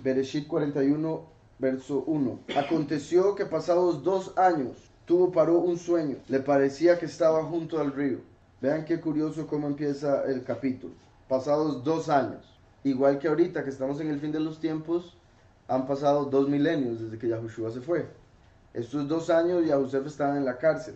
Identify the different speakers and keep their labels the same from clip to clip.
Speaker 1: Bereshit 41, verso 1. Aconteció que pasados 2 años tuvo Paró un sueño. Le parecía que estaba junto al río. Vean qué curioso cómo empieza el capítulo. Pasados 2 años. Igual que ahorita que estamos en el fin de los tiempos, han pasado 2 milenios desde que Yahushua se fue. Estos 2 años Yahusef estaba en la cárcel.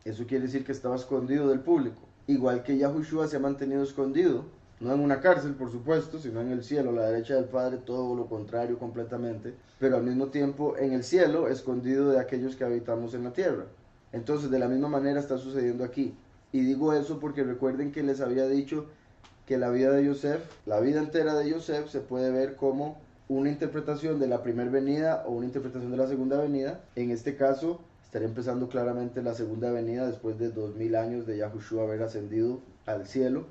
Speaker 1: Eso quiere decir que estaba escondido del público. Igual que Yahushua se ha mantenido escondido, no en una cárcel por supuesto, sino en el cielo, a la derecha del Padre, todo lo contrario completamente, pero al mismo tiempo en el cielo, escondido de aquellos que habitamos en la tierra. Entonces de la misma manera está sucediendo aquí. Y digo eso porque recuerden que les había dicho que la vida de Yosef, la vida entera de Yosef se puede ver como una interpretación de la primera venida o una interpretación de la segunda venida. En este caso estaría empezando claramente la segunda venida después de 2000 años de Yahushua haber ascendido al cielo.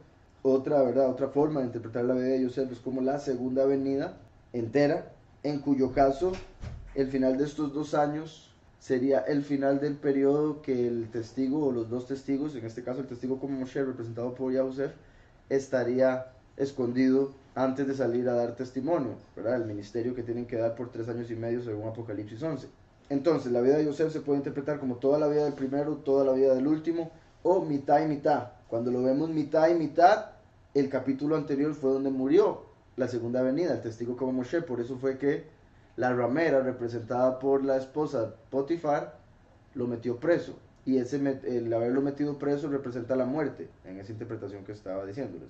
Speaker 1: Otra forma de interpretar la vida de Yosef es como la segunda venida entera, en cuyo caso el final de estos 2 años sería el final del periodo que el testigo o los dos testigos, en este caso el testigo como Moshe representado por Yosef, estaría escondido antes de salir a dar testimonio, ¿verdad? El ministerio que tienen que dar por 3 años y medio según Apocalipsis 11. Entonces la vida de Yosef se puede interpretar como toda la vida del primero, toda la vida del último, o mitad y mitad. Cuando lo vemos mitad y mitad, el capítulo anterior fue donde murió la segunda venida, el testigo como Moshe. Por eso fue que la ramera, representada por la esposa Potifar, lo metió preso. Y el haberlo metido preso representa la muerte, en esa interpretación que estaba diciéndoles.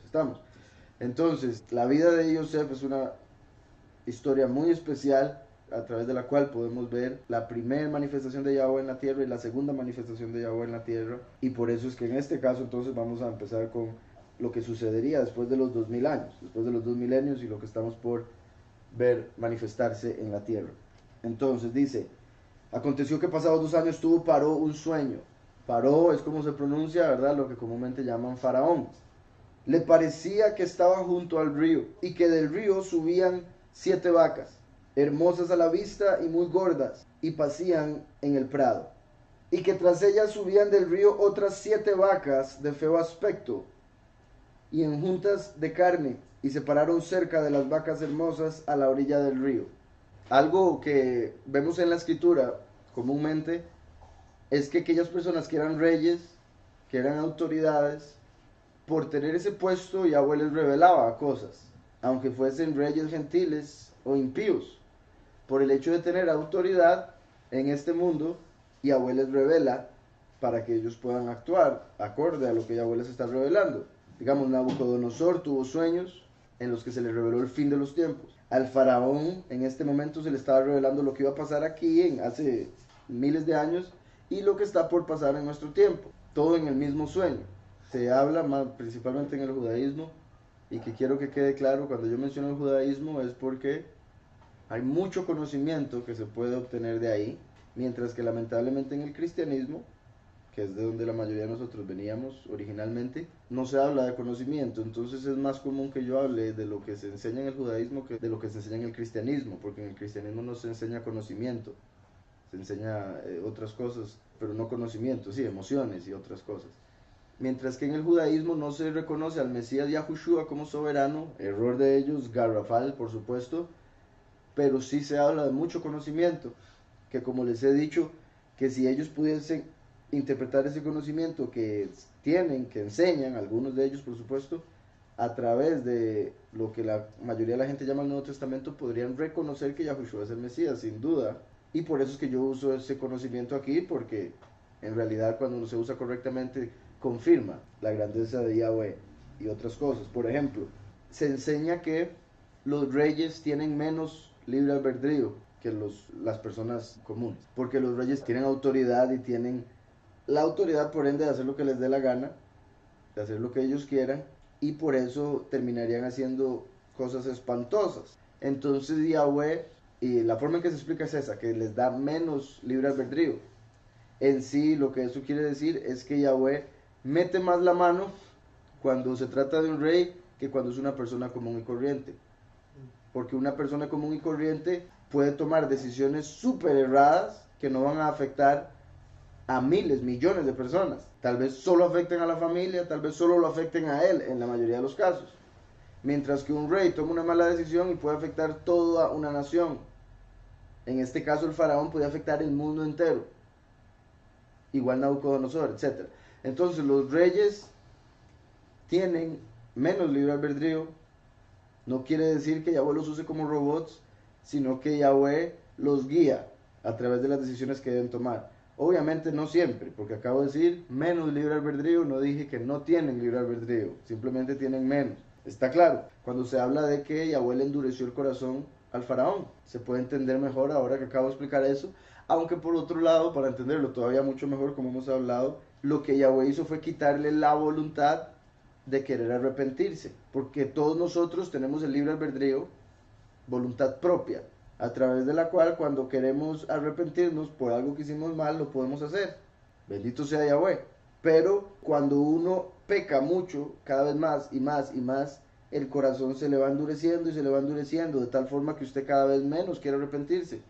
Speaker 1: Entonces, la vida de Yosef es una historia muy especial a través de la cual podemos ver la primera manifestación de Yahweh en la tierra y la segunda manifestación de Yahweh en la tierra. Y por eso es que en este caso entonces vamos a empezar con lo que sucedería después de los 2000 años, después de los 2 milenios y lo que estamos por ver manifestarse en la tierra. Entonces dice: aconteció que pasados 2 años tuvo Paró un sueño. Paró es como se pronuncia, ¿verdad? Lo que comúnmente llaman faraón. Le parecía que estaba junto al río y que del río subían 7 vacas, hermosas a la vista y muy gordas, y pacían en el prado. Y que tras ellas subían del río otras 7 vacas de feo aspecto y en juntas de carne, y se pararon cerca de las vacas hermosas a la orilla del río. Algo que vemos en la escritura comúnmente es que aquellas personas que eran reyes, que eran autoridades, por tener ese puesto Yahweh les revelaba cosas, aunque fuesen reyes gentiles o impíos. Por el hecho de tener autoridad en este mundo, Yahweh les revela para que ellos puedan actuar acorde a lo que Yahweh les está revelando. Digamos, Nabucodonosor tuvo sueños en los que se le reveló el fin de los tiempos. Al faraón en este momento se le estaba revelando lo que iba a pasar aquí hace miles de años y lo que está por pasar en nuestro tiempo. Todo en el mismo sueño. Se habla principalmente en el judaísmo, y que quiero que quede claro, cuando yo menciono el judaísmo es porque hay mucho conocimiento que se puede obtener de ahí, mientras que lamentablemente en el cristianismo, que es de donde la mayoría de nosotros veníamos originalmente, no se habla de conocimiento. Entonces es más común que yo hable de lo que se enseña en el judaísmo que de lo que se enseña en el cristianismo, porque en el cristianismo no se enseña conocimiento, se enseña otras cosas, pero no conocimiento, sí, emociones y otras cosas. Mientras que en el judaísmo no se reconoce al Mesías Yahushua como soberano, error de ellos, garrafal por supuesto, pero sí se habla de mucho conocimiento, que como les he dicho, que si ellos pudiesen interpretar ese conocimiento que tienen, que enseñan, algunos de ellos por supuesto, a través de lo que la mayoría de la gente llama el Nuevo Testamento, podrían reconocer que Yahushua es el Mesías, sin duda. Y por eso es que yo uso ese conocimiento aquí, porque en realidad cuando se usa correctamente confirma la grandeza de Yahweh y otras cosas. Por ejemplo, se enseña que los reyes tienen menos libre albedrío que las personas comunes, porque los reyes tienen autoridad y tienen la autoridad por ende de hacer lo que les dé la gana, de hacer lo que ellos quieran, y por eso terminarían haciendo cosas espantosas. Entonces Yahweh, y la forma en que se explica es esa, que les da menos libre albedrío. En sí lo que eso quiere decir es que Yahweh mete más la mano cuando se trata de un rey que cuando es una persona común y corriente, porque una persona común y corriente puede tomar decisiones súper erradas que no van a afectar a miles, millones de personas. Tal vez solo afecten a la familia, tal vez solo lo afecten a él en la mayoría de los casos. mientras que un rey toma una mala decisión y puede afectar toda una nación. En este caso el faraón podía afectar el mundo entero, igual Nabucodonosor, etc. Entonces los reyes tienen menos libre albedrío. No quiere decir que Yahweh los use como robots, sino que Yahweh los guía a través de las decisiones que deben tomar. Obviamente no siempre, porque acabo de decir menos libre albedrío, no dije que no tienen libre albedrío, simplemente tienen menos. Está claro, cuando se habla de que Yahweh le endureció el corazón al faraón, se puede entender mejor ahora que acabo de explicar eso, aunque por otro lado, para entenderlo todavía mucho mejor, como hemos hablado, lo que Yahweh hizo fue quitarle la voluntad de querer arrepentirse, porque todos nosotros tenemos el libre albedrío, voluntad propia, a través de la cual cuando queremos arrepentirnos por algo que hicimos mal, lo podemos hacer. Bendito sea Yahweh. Pero cuando uno peca mucho, cada vez más y más y más, el corazón se le va endureciendo y se le va endureciendo, de tal forma que usted cada vez menos quiere arrepentirse,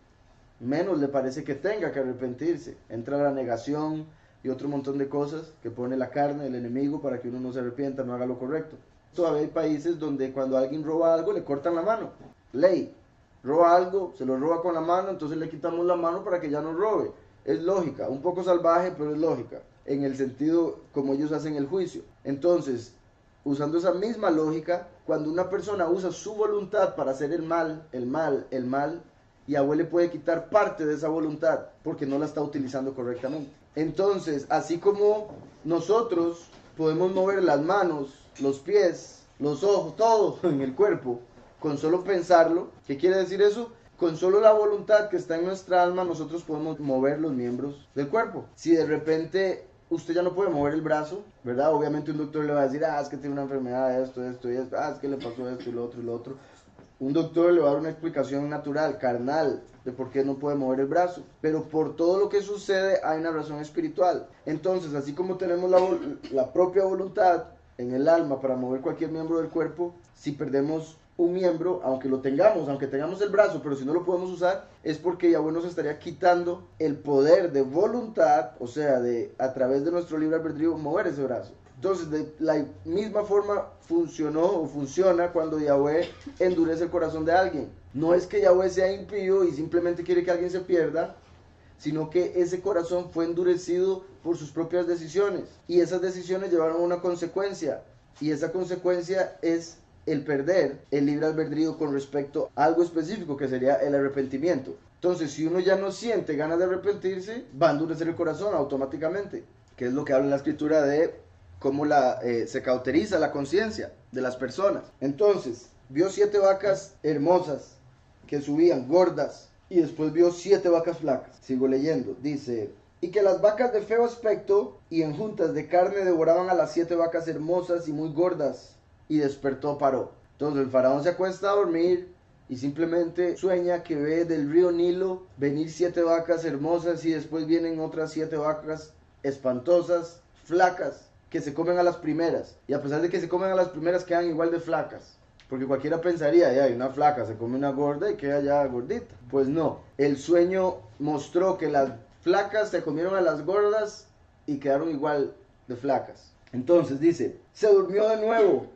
Speaker 1: menos le parece que tenga que arrepentirse. Entra la negación y otro montón de cosas que pone la carne, el enemigo, para que uno no se arrepienta, no haga lo correcto. Todavía hay países donde cuando alguien roba algo le cortan la mano. Ley. Roba algo, se lo roba con la mano, entonces le quitamos la mano para que ya no robe. Es lógica, un poco salvaje, pero es lógica, en el sentido como ellos hacen el juicio. Entonces, usando esa misma lógica, cuando una persona usa su voluntad para hacer el mal, Yahweh le puede quitar parte de esa voluntad porque no la está utilizando correctamente. Entonces, así como nosotros podemos mover las manos, los pies, los ojos, todo en el cuerpo, con solo pensarlo, ¿qué quiere decir eso? Con solo la voluntad que está en nuestra alma, nosotros podemos mover los miembros del cuerpo. Si de repente usted ya no puede mover el brazo, ¿verdad? Obviamente un doctor le va a decir, es que tiene una enfermedad, esto y esto, es que le pasó esto y lo otro y lo otro. Un doctor le va a dar una explicación natural, carnal, de por qué no puede mover el brazo. Pero por todo lo que sucede hay una razón espiritual. Entonces, así como tenemos la propia voluntad en el alma para mover cualquier miembro del cuerpo, si perdemos un miembro, aunque tengamos el brazo, pero si no lo podemos usar, es porque Yahweh nos estaría quitando el poder de voluntad, o sea, de a través de nuestro libre albedrío mover ese brazo. Entonces, de la misma forma funciona cuando Yahweh endurece el corazón de alguien. No es que Yahweh sea impío y simplemente quiere que alguien se pierda, sino que ese corazón fue endurecido por sus propias decisiones. Y esas decisiones llevaron a una consecuencia. Y esa consecuencia es el perder el libre albedrío con respecto a algo específico, que sería el arrepentimiento. Entonces, si uno ya no siente ganas de arrepentirse, va a endurecer el corazón automáticamente, que es lo que habla en la escritura de cómo se cauteriza la conciencia de las personas. Entonces, vio 7 vacas hermosas que subían, gordas, y después vio 7 vacas flacas. Sigo leyendo, dice: y que las vacas de feo aspecto y en juntas de carne devoraban a las 7 vacas hermosas y muy gordas. Y despertó, paró. Entonces el faraón se acuesta a dormir y simplemente sueña que ve del río Nilo venir 7 vacas hermosas y después vienen otras 7 vacas espantosas, flacas, que se comen a las primeras. Y a pesar de que se comen a las primeras, quedan igual de flacas. Porque cualquiera pensaría, ya hay una flaca, se come una gorda y queda ya gordita. Pues no, el sueño mostró que las flacas se comieron a las gordas y quedaron igual de flacas. Entonces dice, se durmió de nuevo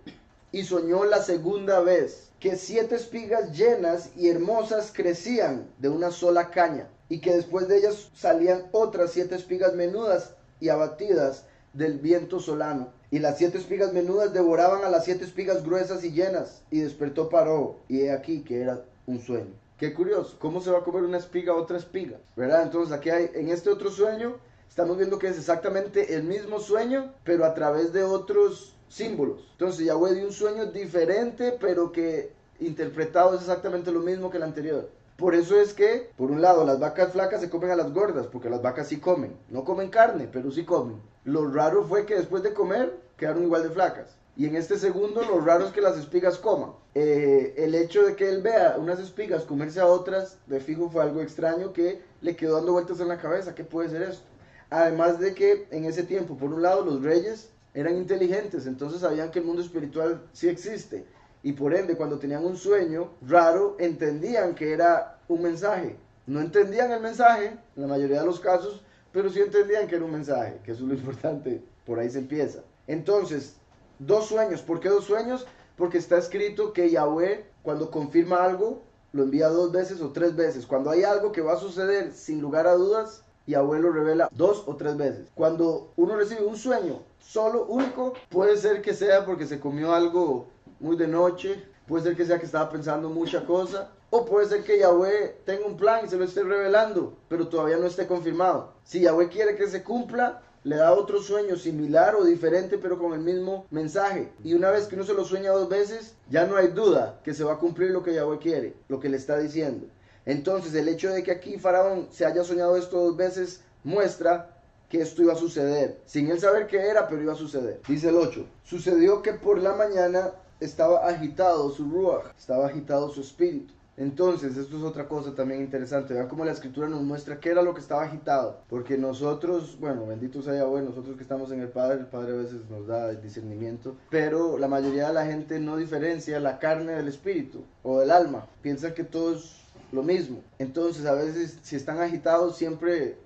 Speaker 1: y soñó la segunda vez que 7 espigas llenas y hermosas crecían de una sola caña, y que después de ellas salían otras 7 espigas menudas y abatidas del viento solano. Y las 7 espigas menudas devoraban a las 7 espigas gruesas y llenas. Y despertó, paró, y he aquí que era un sueño. Qué curioso, ¿cómo se va a comer una espiga a otra espiga? ¿Verdad? Entonces aquí hay, en este otro sueño, estamos viendo que es exactamente el mismo sueño, pero a través de otros símbolos. Entonces Yahweh dio un sueño diferente, pero que interpretado es exactamente lo mismo que el anterior. Por eso es que, por un lado, las vacas flacas se comen a las gordas, porque las vacas sí comen. No comen carne, pero sí comen. Lo raro fue que después de comer, quedaron igual de flacas. Y en este segundo, lo raro es que las espigas coman. El hecho de que él vea unas espigas comerse a otras, de fijo fue algo extraño que le quedó dando vueltas en la cabeza. ¿Qué puede ser esto? Además de que en ese tiempo, por un lado, los reyes eran inteligentes, entonces sabían que el mundo espiritual sí existe. Y por ende, cuando tenían un sueño raro, entendían que era un mensaje. No entendían el mensaje, en la mayoría de los casos, pero sí entendían que era un mensaje, que eso es lo importante, por ahí se empieza. Entonces, 2 sueños. ¿Por qué 2 sueños? Porque está escrito que Yahweh, cuando confirma algo, lo envía 2 veces o 3 veces. Cuando hay algo que va a suceder sin lugar a dudas, Yahweh lo revela 2 o 3 veces. Cuando uno recibe un sueño solo, único, puede ser que sea porque se comió algo muy de noche, puede ser que sea que estaba pensando mucha cosa, o puede ser que Yahweh tenga un plan y se lo esté revelando, pero todavía no esté confirmado. Si Yahweh quiere que se cumpla, le da otro sueño similar o diferente, pero con el mismo mensaje. Y una vez que uno se lo sueña 2 veces, ya no hay duda que se va a cumplir lo que Yahweh quiere, lo que le está diciendo. Entonces, el hecho de que aquí Faraón se haya soñado esto 2 veces muestra que esto iba a suceder, sin él saber qué era, pero iba a suceder. Dice el 8, sucedió que por la mañana estaba agitado su ruach, estaba agitado su espíritu. Entonces, esto es otra cosa también interesante. Vean cómo la escritura nos muestra qué era lo que estaba agitado. Porque nosotros, bueno, bendito sea Yahweh, nosotros que estamos en el Padre a veces nos da el discernimiento. Pero la mayoría de la gente no diferencia la carne del espíritu o del alma. Piensan que todo es lo mismo. Entonces, a veces, si están agitados, siempre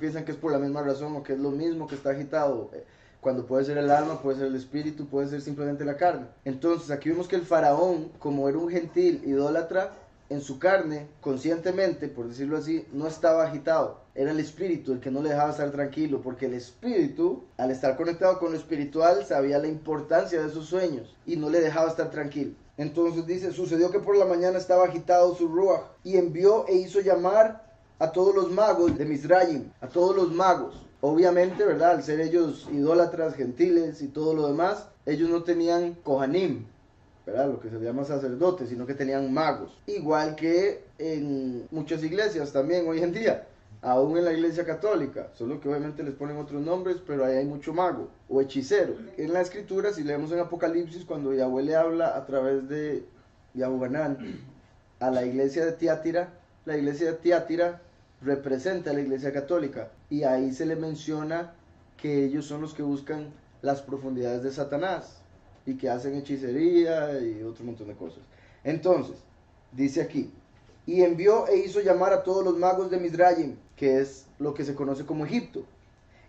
Speaker 1: piensan que es por la misma razón o que es lo mismo que está agitado. Cuando puede ser el alma, puede ser el espíritu, puede ser simplemente la carne. Entonces, aquí vemos que el faraón, como era un gentil idólatra, en su carne, conscientemente, por decirlo así, no estaba agitado. Era el espíritu el que no le dejaba estar tranquilo, porque el espíritu, al estar conectado con lo espiritual, sabía la importancia de sus sueños y no le dejaba estar tranquilo. Entonces dice, sucedió que por la mañana estaba agitado su ruach y envió e hizo llamar a todos los magos de Mizraim, a todos los magos. Obviamente, ¿verdad? Al ser ellos idólatras, gentiles y todo lo demás, ellos no tenían kohanim, ¿verdad? Lo que se llama sacerdotes, sino que tenían magos. Igual que en muchas iglesias también hoy en día, aún en la iglesia católica, solo que obviamente les ponen otros nombres, pero ahí hay mucho mago o hechicero. En la escritura, si leemos en Apocalipsis, cuando Yahweh le habla a través de Yahuanán a la iglesia de Tiátira, la iglesia de Tiátira representa a la iglesia católica, y ahí se le menciona que ellos son los que buscan las profundidades de Satanás y que hacen hechicería y otro montón de cosas. Entonces, dice aquí, y envió e hizo llamar a todos los magos de Mizraim, que es lo que se conoce como Egipto,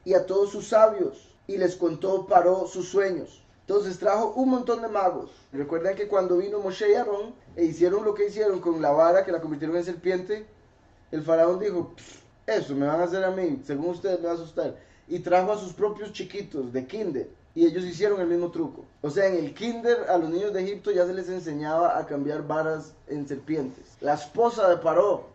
Speaker 1: y a todos sus sabios, y les contó Paró sus sueños. Entonces trajo un montón de magos. Recuerden que cuando vino Moshe y Aarón e hicieron lo que hicieron con la vara, que la convirtieron en serpiente, el faraón dijo, eso me van a hacer a mí, según ustedes me va a asustar. Y trajo a sus propios chiquitos de kinder, y ellos hicieron el mismo truco. O sea, en el kinder a los niños de Egipto ya se les enseñaba a cambiar varas en serpientes. La esposa de Paró,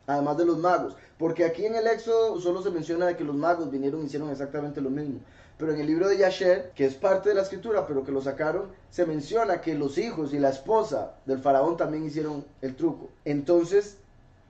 Speaker 1: además de los magos, porque aquí en el Éxodo solo se menciona de que los magos vinieron y hicieron exactamente lo mismo. Pero en el libro de Yasher, que es parte de la escritura, pero que lo sacaron, se menciona que los hijos y la esposa del faraón también hicieron el truco. Entonces,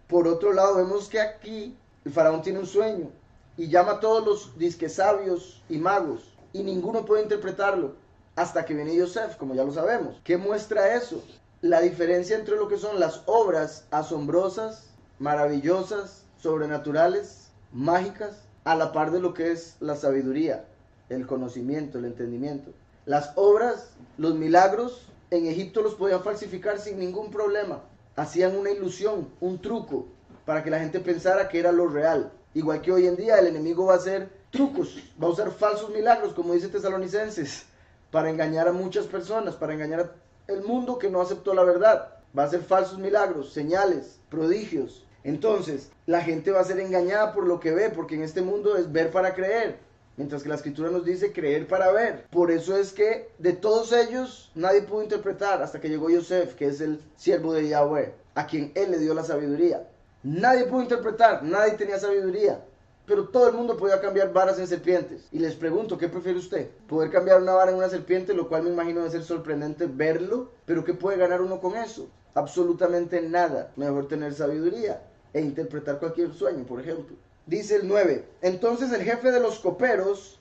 Speaker 1: por otro lado, vemos que aquí el faraón tiene un sueño y llama a todos los disque sabios y magos, y ninguno puede interpretarlo hasta que viene Yosef, como ya lo sabemos. ¿Qué muestra eso? La diferencia entre lo que son las obras asombrosas, maravillosas, sobrenaturales, mágicas, a la par de lo que es la sabiduría, el conocimiento, el entendimiento. Las obras, los milagros, en Egipto los podían falsificar sin ningún problema. Hacían una ilusión, un truco, para que la gente pensara que era lo real. Igual que hoy en día el enemigo va a hacer trucos, va a usar falsos milagros, como dice Tesalonicenses, para engañar a muchas personas, para engañar al mundo que no aceptó la verdad. Va a hacer falsos milagros, señales, prodigios. Entonces, la gente va a ser engañada por lo que ve, porque en este mundo es ver para creer, mientras que la escritura nos dice creer para ver. Por eso es que de todos ellos nadie pudo interpretar hasta que llegó Yosef, que es el siervo de Yahweh, a quien él le dio la sabiduría. Nadie pudo interpretar, nadie tenía sabiduría, pero todo el mundo podía cambiar varas en serpientes. Y les pregunto, ¿qué prefiere usted? ¿Poder cambiar una vara en una serpiente, lo cual me imagino debe ser sorprendente verlo? ¿Pero qué puede ganar uno con eso? Absolutamente nada. Mejor tener sabiduría e interpretar cualquier sueño, por ejemplo. Dice el 9, entonces el jefe de los coperos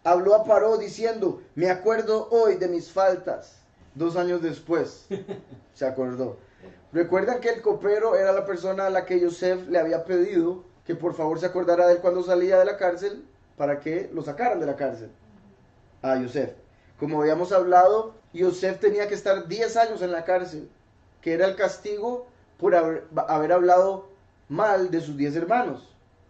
Speaker 1: habló a Paró diciendo, me acuerdo hoy de mis faltas. 2 años después se acordó. Recuerdan que el copero era la persona a la que Yosef le había pedido que por favor se acordara de él cuando salía de la cárcel para que lo sacaran de la cárcel a Yosef. Como habíamos hablado, Yosef tenía que estar 10 años en la cárcel, que era el castigo por haber hablado mal de sus 10 hermanos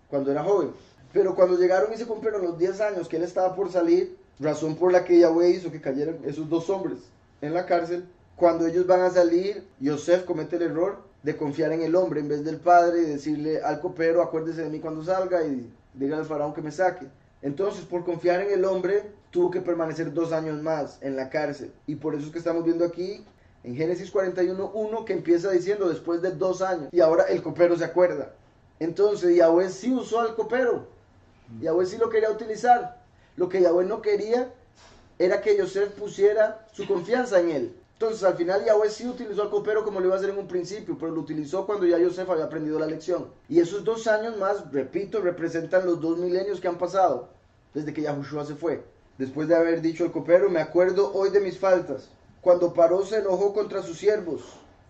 Speaker 1: cuando era joven. Pero cuando llegaron y se cumplieron los 10 años que él estaba por salir, razón por la que Yahweh hizo que cayeran esos 2 hombres en la cárcel. Cuando ellos van a salir, Yosef comete el error de confiar en el hombre en vez del padre y decirle al copero, acuérdese de mí cuando salga y dígale al faraón que me saque. Entonces, por confiar en el hombre, tuvo que permanecer 2 años más en la cárcel. Y por eso es que estamos viendo aquí en Génesis 41:1 que empieza diciendo después de 2 años. Y ahora el copero se acuerda. Entonces Yahweh sí usó al copero. Yahweh sí lo quería utilizar. Lo que Yahweh no quería era que Yosef pusiera su confianza en él. Entonces al final Yahweh sí utilizó al copero como lo iba a hacer en un principio, pero lo utilizó cuando ya Yosef había aprendido la lección. Y esos 2 años más, repito, representan los 2 milenios que han pasado desde que Yahushua se fue. Después de haber dicho al copero, me acuerdo hoy de mis faltas. Cuando Paró se enojó contra sus siervos,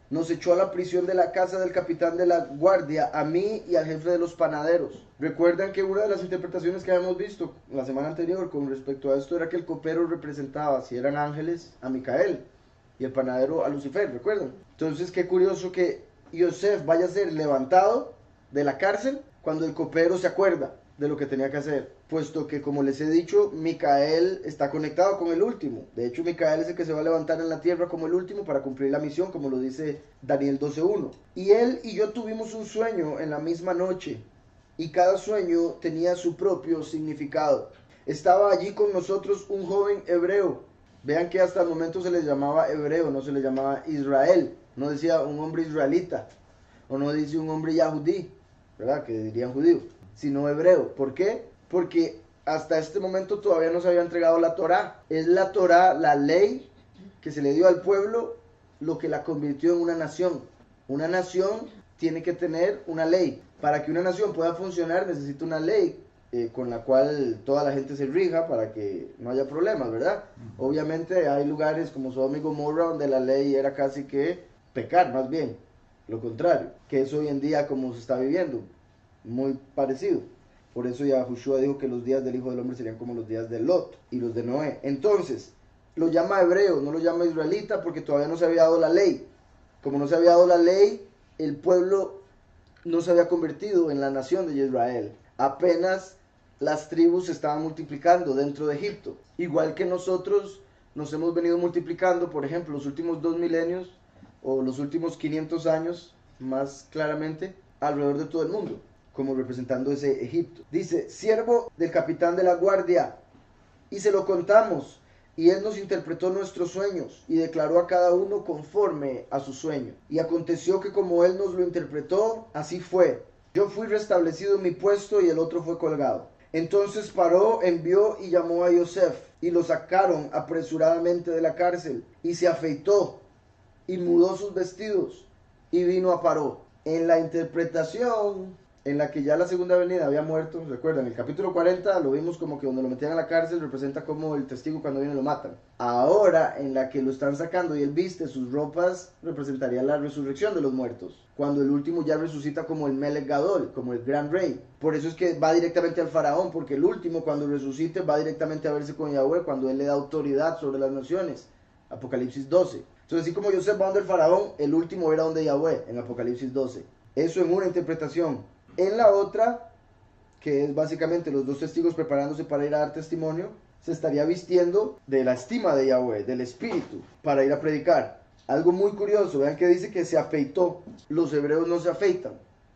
Speaker 1: nos echó a la prisión de la casa del capitán de la guardia, a mí y al jefe de los panaderos. Recuerdan que una de las interpretaciones que habíamos visto la semana anterior con respecto a esto era que el copero representaba, si eran ángeles, a Micael y el panadero a Lucifer, ¿recuerdan? Entonces qué curioso que Yosef vaya a ser levantado de la cárcel cuando el copero se acuerda de lo que tenía que hacer, puesto que, como les he dicho, Micael está conectado con el último. De hecho, Micael es el que se va a levantar en la tierra como el último para cumplir la misión, como lo dice Daniel 12:1. Y él y yo tuvimos un sueño en la misma noche, y cada sueño tenía su propio significado. Estaba allí con nosotros un joven hebreo. Vean que hasta el momento se le llamaba hebreo, no se le llamaba Israel. No decía un hombre israelita, o no dice un hombre yahudí, ¿verdad? Que dirían judío, sino hebreo. ¿Por qué? Porque hasta este momento todavía no se había entregado la Torá. Es la Torá, la ley que se le dio al pueblo, lo que la convirtió en una nación. Una nación tiene que tener una ley. Para que una nación pueda funcionar necesita una ley con la cual toda la gente se rija para que no haya problemas, ¿verdad? Obviamente hay lugares como Sodoma y Gomorra donde la ley era casi que pecar, más bien, lo contrario, que es hoy en día como se está viviendo, muy parecido. Por eso Yahushua dijo que los días del Hijo del Hombre serían como los días de Lot y los de Noé. Entonces, lo llama hebreo, no lo llama israelita porque todavía no se había dado la ley. Como no se había dado la ley, el pueblo no se había convertido en la nación de Israel. Apenas las tribus se estaban multiplicando dentro de Egipto. Igual que nosotros nos hemos venido multiplicando, por ejemplo, los últimos 2 milenios o los últimos 500 años, más claramente, alrededor de todo el mundo, como representando ese Egipto. Dice, siervo del capitán de la guardia, y se lo contamos, y él nos interpretó nuestros sueños, y declaró a cada uno conforme a su sueño. Y aconteció que como él nos lo interpretó, así fue. Yo fui restablecido en mi puesto, y el otro fue colgado. Entonces Paró, envió y llamó a Yosef, y lo sacaron apresuradamente de la cárcel, y se afeitó, y mudó sus vestidos, y vino a Paró. En la interpretación en la que ya la segunda venida había muerto, recuerdan, el capítulo 40 lo vimos como que donde lo metían a la cárcel representa como el testigo cuando viene lo matan. Ahora, en la que lo están sacando y él viste sus ropas, representaría la resurrección de los muertos, cuando el último ya resucita como el Melech Gadol, como el gran rey. Por eso es que va directamente al faraón, porque el último cuando resucite va directamente a verse con Yahweh, cuando él le da autoridad sobre las naciones. Apocalipsis 12. Entonces, así como Yosef va donde el faraón, el último era donde Yahweh, en Apocalipsis 12. Eso en una interpretación. En la otra, que es básicamente los 2 testigos preparándose para ir a dar testimonio, se estaría vistiendo de la estima de Yahweh, del espíritu, para ir a predicar. Algo muy curioso, vean que dice que se afeitó. Los hebreos no se afeitan,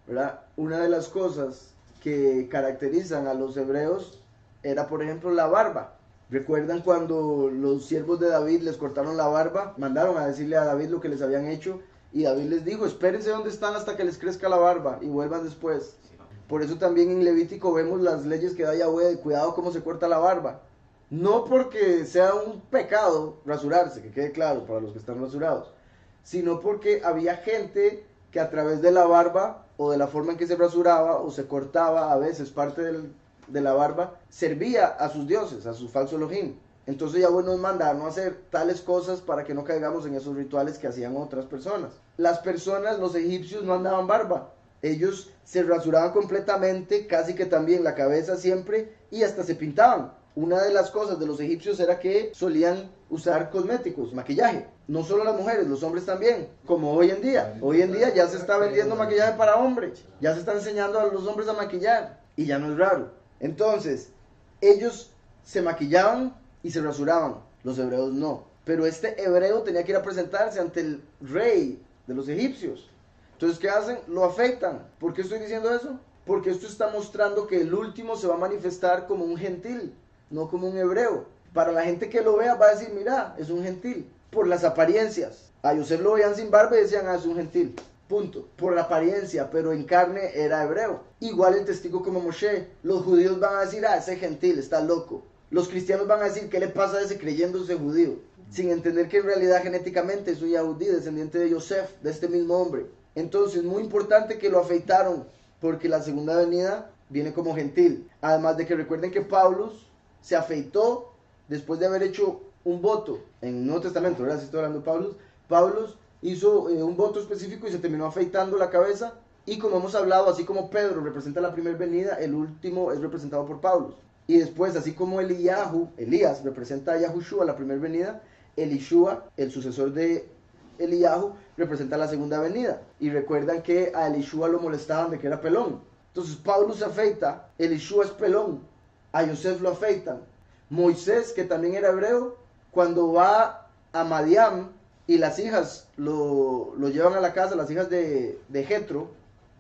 Speaker 1: ¿verdad? Una de las cosas que caracterizan a los hebreos era, por ejemplo, la barba. ¿Recuerdan cuando los siervos de David les cortaron la barba? Mandaron a decirle a David lo que les habían hecho. Y David les dijo, espérense donde están hasta que les crezca la barba y vuelvan después. Por eso también en Levítico vemos las leyes que da Yahweh de cuidado cómo se corta la barba. No porque sea un pecado rasurarse, que quede claro para los que están rasurados, sino porque había gente que a través de la barba o de la forma en que se rasuraba o se cortaba a veces parte de la barba, servía a sus dioses, a su falso Elohim. Entonces Yahweh nos manda a no hacer tales cosas para que no caigamos en esos rituales que hacían otras personas. Las personas, los egipcios, no andaban barba. Ellos se rasuraban completamente, casi que también la cabeza siempre, y hasta se pintaban. Una de las cosas de los egipcios era que solían usar cosméticos, maquillaje. No solo las mujeres, los hombres también, como hoy en día. Hoy en día ya se está vendiendo maquillaje para hombres. Ya se está enseñando a los hombres a maquillar. Y ya no es raro. Entonces, ellos se maquillaban y se rasuraban. Los hebreos no. pero este hebreo tenía que ir a presentarse ante el rey de los egipcios. Entonces, ¿qué hacen? Lo afeitan. ¿Por qué estoy diciendo eso? Porque esto está mostrando que el último se va a manifestar como un gentil, no como un hebreo. Para la gente que lo vea va a decir, mira, es un gentil, por las apariencias. A Yosef lo veían sin barba y decían, es un gentil. Punto. Por la apariencia, pero en carne era hebreo. Igual el testigo como Moshe. Los judíos van a decir, ese gentil está loco. Los cristianos van a decir, ¿qué le pasa a ese creyéndose judío? Sin entender que en realidad genéticamente es un yahudí, descendiente de Yosef, de este mismo hombre. Entonces, muy importante que lo afeitaron, porque la segunda venida viene como gentil. Además de que recuerden que Pablo se afeitó después de haber hecho un voto en el Nuevo Testamento, ¿verdad? Si estoy hablando de Pablo hizo un voto específico y se terminó afeitando la cabeza. Y como hemos hablado, así como Pedro representa la primera venida, el último es representado por Pablo. Y después, así como Elías representa a Yahushua, la primera venida, Elishua, el sucesor de Eliyahu, representa la segunda venida. Y recuerdan que a Elishua lo molestaban de que era pelón. Entonces Pablo se afeita, Elishua es pelón, a Yosef lo afeitan. Moisés, que también era hebreo, cuando va a Madián y las hijas lo llevan a la casa, las hijas de Jetro,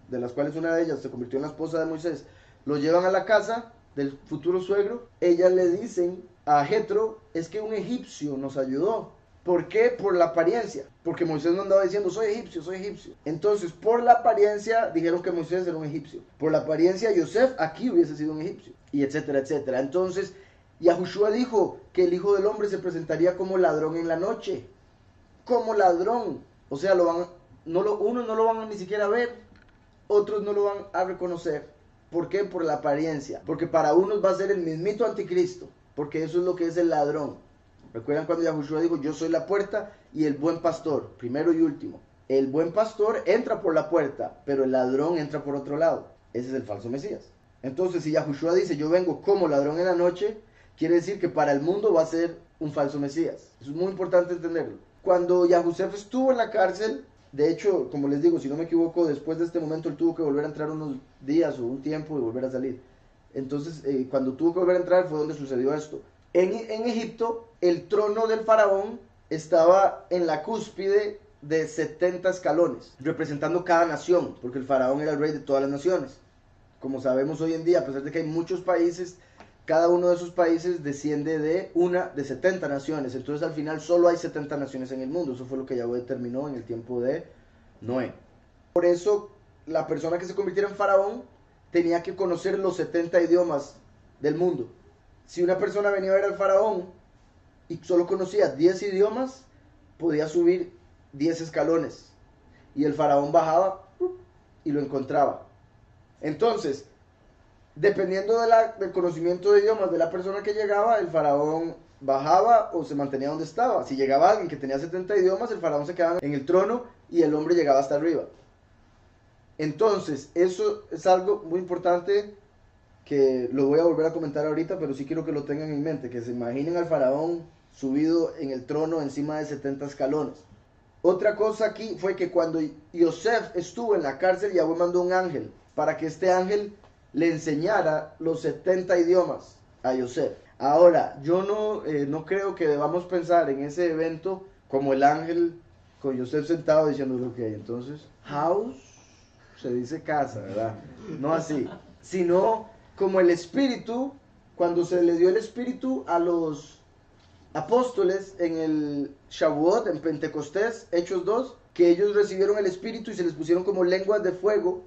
Speaker 1: de las cuales una de ellas se convirtió en la esposa de Moisés, lo llevan a la casa del futuro suegro, ellas le dicen a Jetro, es que un egipcio nos ayudó. ¿Por qué? Por la apariencia. Porque Moisés no andaba diciendo, soy egipcio, soy egipcio. Entonces, por la apariencia, dijeron que Moisés era un egipcio. Por la apariencia, Yosef aquí hubiese sido un egipcio. Y etcétera, etcétera. Entonces, Yahushua dijo que el Hijo del Hombre se presentaría como ladrón en la noche. Como ladrón. O sea, unos no lo van a ni siquiera ver, otros no lo van a reconocer. ¿Por qué? Por la apariencia. Porque para unos va a ser el mismito anticristo. Porque eso es lo que es el ladrón. ¿Recuerdan cuando Yahushua dijo, yo soy la puerta y el buen pastor? Primero y último. El buen pastor entra por la puerta, pero el ladrón entra por otro lado. Ese es el falso Mesías. Entonces, si Yahushua dice, yo vengo como ladrón en la noche, quiere decir que para el mundo va a ser un falso Mesías. Eso es muy importante entenderlo. Cuando Yahusef estuvo en la cárcel, de hecho, como les digo, si no me equivoco, después de este momento él tuvo que volver a entrar unos días o un tiempo y volver a salir. Entonces, cuando tuvo que volver a entrar fue donde sucedió esto. En Egipto, el trono del faraón estaba en la cúspide de 70 escalones, representando cada nación, porque el faraón era el rey de todas las naciones. Como sabemos hoy en día, a pesar de que hay muchos países, cada uno de esos países desciende de 70 naciones. Entonces al final solo hay 70 naciones en el mundo. Eso fue lo que Yahweh determinó en el tiempo de Noé. Por eso la persona que se convirtiera en faraón tenía que conocer los 70 idiomas del mundo. Si una persona venía a ver al faraón y solo conocía 10 idiomas, podía subir 10 escalones. Y el faraón bajaba y lo encontraba. Entonces, dependiendo del conocimiento de idiomas de la persona que llegaba, el faraón bajaba o se mantenía donde estaba. Si llegaba alguien que tenía 70 idiomas, el faraón se quedaba en el trono y el hombre llegaba hasta arriba. Entonces, eso es algo muy importante que lo voy a volver a comentar ahorita, pero sí quiero que lo tengan en mente, que se imaginen al faraón subido en el trono encima de 70 escalones. Otra cosa aquí fue que cuando Yosef estuvo en la cárcel, Yahweh mandó un ángel para que este ángel le enseñara los 70 idiomas a Yosef. Ahora, yo no creo que debamos pensar en ese evento como el ángel con Yosef sentado diciendo, ok, entonces, house se dice casa, ¿verdad? No así, sino como el Espíritu, cuando se le dio el Espíritu a los apóstoles en el Shavuot, en Pentecostés, Hechos 2, que ellos recibieron el Espíritu y se les pusieron como lenguas de fuego,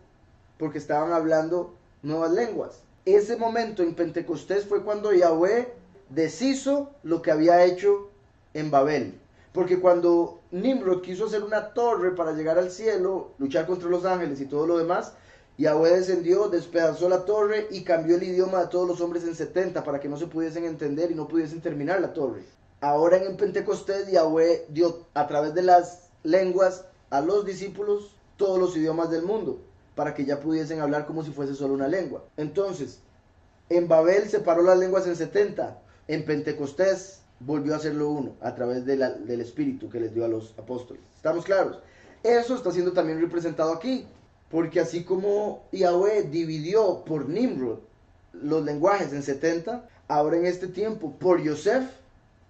Speaker 1: porque estaban hablando nuevas lenguas. Ese momento en Pentecostés fue cuando Yahweh deshizo lo que había hecho en Babel. Porque cuando Nimrod quiso hacer una torre para llegar al cielo, luchar contra los ángeles y todo lo demás, Yahweh descendió, despedazó la torre y cambió el idioma de todos los hombres en 70 para que no se pudiesen entender y no pudiesen terminar la torre. Ahora en Pentecostés Yahweh dio a través de las lenguas a los discípulos todos los idiomas del mundo para que ya pudiesen hablar como si fuese solo una lengua. Entonces, en Babel separó las lenguas en 70, en Pentecostés volvió a hacerlo uno a través del Espíritu que les dio a los apóstoles. ¿Estamos claros? Eso está siendo también representado aquí. Porque así como Yahweh dividió por Nimrod los lenguajes en 70, ahora en este tiempo, por Yosef,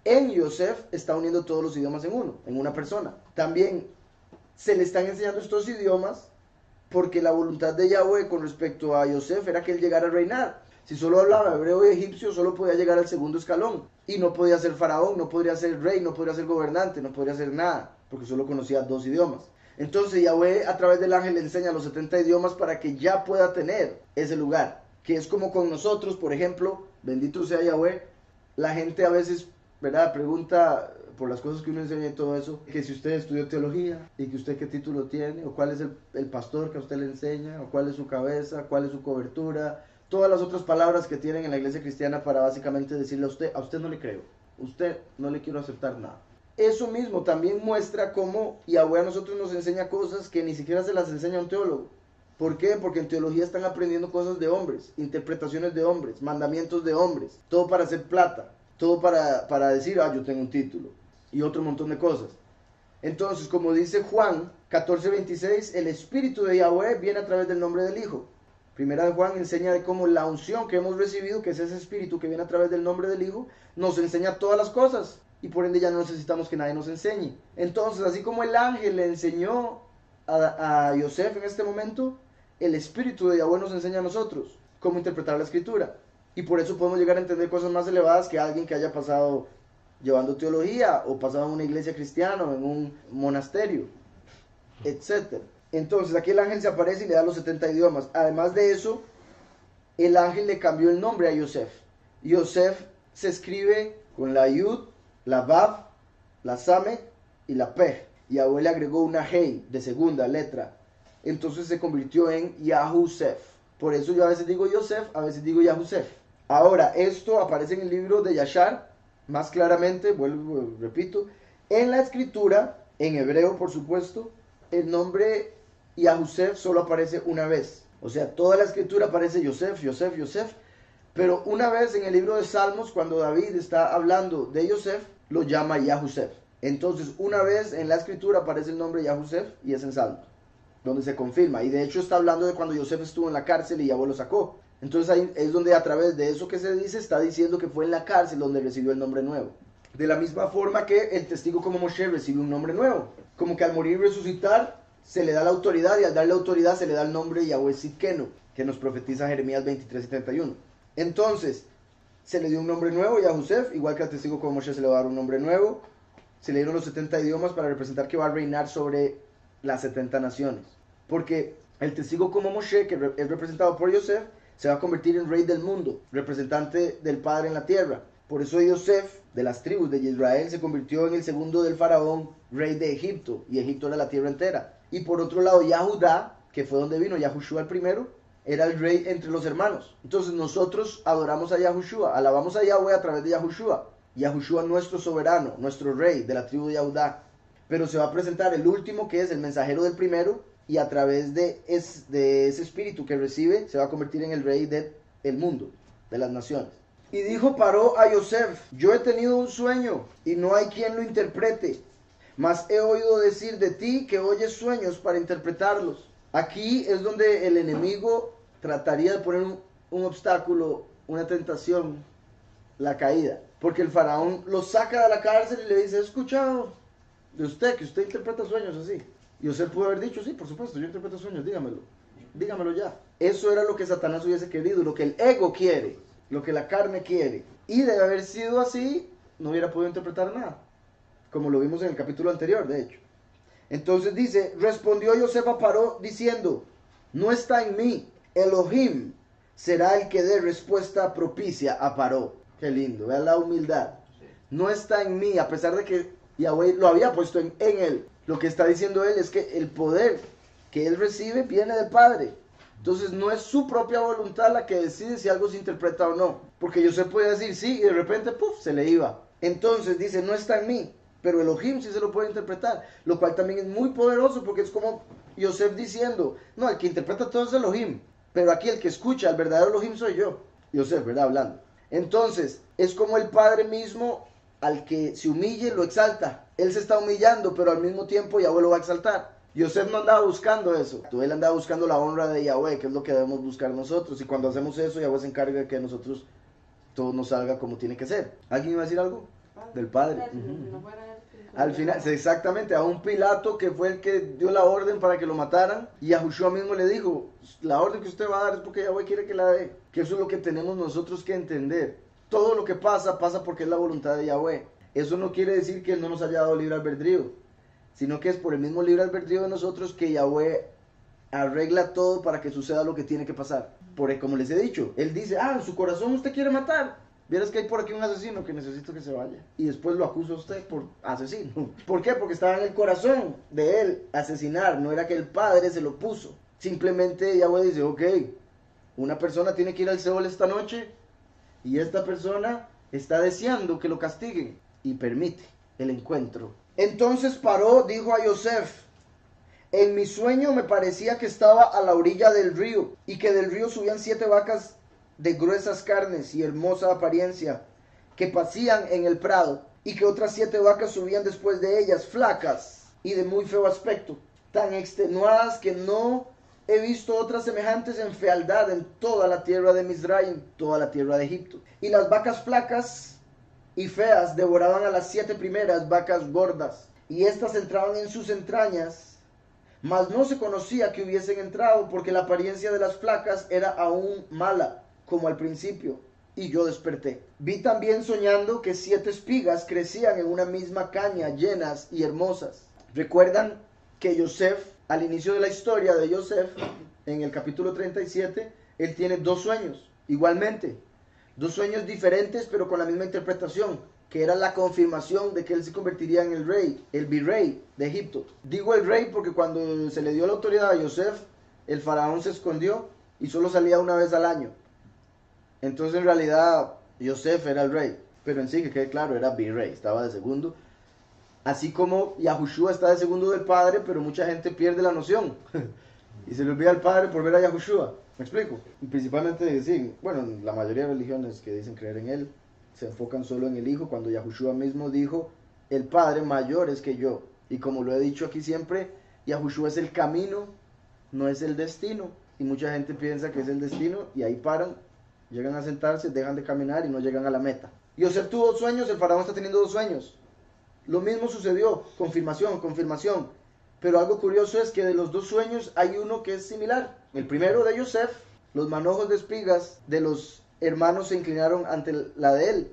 Speaker 1: En Yosef está uniendo todos los idiomas en uno, en una persona. También se le están enseñando estos idiomas porque la voluntad de Yahweh con respecto a Yosef era que él llegara a reinar. Si solo hablaba hebreo y egipcio, solo podía llegar al segundo escalón. Y no podía ser faraón, no podría ser rey, no podría ser gobernante, no podría ser nada, porque solo conocía 2 idiomas. Entonces Yahweh a través del ángel le enseña los 70 idiomas para que ya pueda tener ese lugar. Que es como con nosotros, por ejemplo, bendito sea Yahweh, la gente a veces, ¿verdad?, pregunta por las cosas que uno enseña y todo eso, que si usted estudió teología y que usted qué título tiene, o cuál es el pastor que a usted le enseña, o cuál es su cabeza, cuál es su cobertura, todas las otras palabras que tienen en la iglesia cristiana para básicamente decirle a usted no le creo, usted no le quiero aceptar nada. Eso mismo también muestra cómo Yahweh a nosotros nos enseña cosas que ni siquiera se las enseña un teólogo. ¿Por qué? Porque en teología están aprendiendo cosas de hombres, interpretaciones de hombres, mandamientos de hombres, todo para hacer plata, todo para decir, yo tengo un título, y otro montón de cosas. Entonces, como dice Juan 14:26, el Espíritu de Yahweh viene a través del nombre del Hijo. Primera de Juan enseña de cómo la unción que hemos recibido, que es ese Espíritu que viene a través del nombre del Hijo, nos enseña todas las cosas, y por ende ya no necesitamos que nadie nos enseñe. Entonces, así como el ángel le enseñó a Yosef en este momento, el Espíritu de Yahweh nos enseña a nosotros cómo interpretar la Escritura. Y por eso podemos llegar a entender cosas más elevadas que alguien que haya pasado llevando teología, o pasado en una iglesia cristiana, o en un monasterio, etc. Entonces aquí el ángel se aparece y le da los 70 idiomas. Además de eso, el ángel le cambió el nombre a Yosef. Yosef se escribe con la Yud, la Vav, la Samek y la Pej. Y Yahweh le agregó una Hei de segunda letra. Entonces se convirtió en Yahusef. Por eso yo a veces digo Yosef, a veces digo Yahusef. Ahora, esto aparece en el libro de Yashar, más claramente, repito, en la escritura, en hebreo por supuesto, el nombre Yahusef solo aparece una vez. O sea, toda la escritura aparece Yosef, Yosef, Yosef, pero una vez en el libro de Salmos, cuando David está hablando de Yosef, lo llama Yahusef. Entonces, una vez en la escritura aparece el nombre Yahusef y es en Salmos, donde se confirma. Y de hecho está hablando de cuando Yosef estuvo en la cárcel y Yahweh lo sacó. Entonces ahí es donde a través de eso que se dice, está diciendo que fue en la cárcel donde recibió el nombre nuevo. De la misma forma que el testigo como Moshe recibe un nombre nuevo. Como que al morir y resucitar se le da la autoridad, y al darle autoridad se le da el nombre Yahweh Sidkenu, que nos profetiza Jeremías 23 y 31. Entonces, se le dio un nombre nuevo, Yahusef, igual que al testigo como Moshe se le va a dar un nombre nuevo. Se le dieron los 70 idiomas para representar que va a reinar sobre las 70 naciones. Porque el testigo como Moshe, que es representado por Yosef, se va a convertir en rey del mundo, representante del Padre en la tierra. Por eso Yosef, de las tribus de Israel, se convirtió en el segundo del faraón, rey de Egipto, y Egipto era la tierra entera. Y por otro lado, Yahudá, que fue donde vino Yahushua el primero, era el rey entre los hermanos. Entonces nosotros adoramos a Yahushua, alabamos a Yahweh a través de Yahushua. Yahushua nuestro soberano, nuestro rey de la tribu de Yahudá. Pero se va a presentar el último, que es el mensajero del primero, y a través de ese espíritu que recibe, se va a convertir en el rey del mundo, de las naciones. Y dijo Paró a Yosef: yo he tenido un sueño, y no hay quien lo interprete. Mas he oído decir de ti que oyes sueños para interpretarlos. Aquí es donde el enemigo trataría de poner un obstáculo, una tentación, la caída. Porque el faraón lo saca de la cárcel y le dice: he escuchado de usted que usted interpreta sueños así. Y Yosef pudo haber dicho: sí, por supuesto, yo interpreto sueños, dígamelo ya. Eso era lo que Satanás hubiese querido, lo que el ego quiere, lo que la carne quiere. Y de haber sido así, no hubiera podido interpretar nada, como lo vimos en el capítulo anterior, de hecho. Entonces dice: respondió Yosef a Paró diciendo: no está en mí, Elohim será el que dé respuesta propicia a Paró. Qué lindo, vean la humildad. No está en mí, a pesar de que Yahweh lo había puesto en él. Lo que está diciendo él es que el poder que él recibe viene del Padre. Entonces no es su propia voluntad la que decide si algo se interpreta o no. Porque Yosef puede decir sí y de repente se le iba. Entonces dice: no está en mí, pero Elohim sí se lo puede interpretar. Lo cual también es muy poderoso, porque es como Yosef diciendo: no, el que interpreta todo es Elohim, pero aquí el que escucha, el verdadero Elohim soy yo. Yosef, ¿verdad? Hablando. Entonces es como el Padre mismo, al que se humille lo exalta. Él se está humillando, pero al mismo tiempo Yahweh lo va a exaltar. Yosef no andaba buscando eso. Él andaba buscando la honra de Yahweh, que es lo que debemos buscar nosotros. Y cuando hacemos eso, Yahweh se encarga de que a nosotros todo nos salga como tiene que ser. ¿Alguien iba a decir algo? Del Padre.
Speaker 2: O sea, si no fuera él,
Speaker 1: Al final, sí, exactamente, a un Pilato que fue el que dio la orden para que lo mataran, y a Josué mismo le dijo, la orden que usted va a dar es porque Yahweh quiere que la dé, que eso es lo que tenemos nosotros que entender. Todo lo que pasa, pasa porque es la voluntad de Yahweh. Eso no quiere decir que Él no nos haya dado libre albedrío, sino que es por el mismo libre albedrío de nosotros que Yahweh arregla todo para que suceda lo que tiene que pasar. Porque como les he dicho, Él dice, en su corazón usted quiere matar. Vieras que hay por aquí un asesino que necesito que se vaya. Y después lo acusa a usted por asesino. ¿Por qué? Porque estaba en el corazón de él asesinar. No era que el padre se lo puso. Simplemente Yahweh dice, ok, una persona tiene que ir al Seol esta noche y esta persona está deseando que lo castiguen. Y permite el encuentro. Entonces paró, dijo a Yosef, en mi sueño me parecía que estaba a la orilla del río y que del río subían 7 vacas de gruesas carnes y hermosa apariencia, que pacían en el prado, y que otras 7 vacas subían después de ellas, flacas y de muy feo aspecto, tan extenuadas que no he visto otras semejantes en fealdad en toda la tierra de Misraim, toda la tierra de Egipto. Y las vacas flacas y feas devoraban a las 7 primeras vacas gordas, y éstas entraban en sus entrañas, mas no se conocía que hubiesen entrado, porque la apariencia de las flacas era aún mala, como al principio, y yo desperté. Vi también soñando que 7 espigas crecían en una misma caña, llenas y hermosas. ¿Recuerdan que Yosef, al inicio de la historia de Yosef, en el capítulo 37, él tiene 2 sueños, igualmente, 2 sueños diferentes, pero con la misma interpretación, que era la confirmación de que él se convertiría en el rey, el virrey de Egipto. Digo el rey porque cuando se le dio la autoridad a Yosef, el faraón se escondió y solo salía una vez al año. Entonces en realidad Yosef era el rey, pero en sí, que quede claro, era virrey, estaba de segundo. Así como Yahushua está de segundo del padre, pero mucha gente pierde la noción y se le olvida al padre por ver a Yahushua. ¿Me explico? Y principalmente, sí, bueno, la mayoría de religiones que dicen creer en él se enfocan solo en el hijo, cuando Yahushua mismo dijo, el padre mayor es que yo. Y como lo he dicho aquí siempre, Yahushua es el camino, no es el destino. Y mucha gente piensa que es el destino y ahí paran. Llegan a sentarse, dejan de caminar y no llegan a la meta. Yosef tuvo 2 sueños, el faraón está teniendo 2 sueños. Lo mismo sucedió, confirmación. Pero algo curioso es que de los 2 sueños hay uno que es similar. El primero de Yosef, los manojos de espigas de los hermanos se inclinaron ante la de él.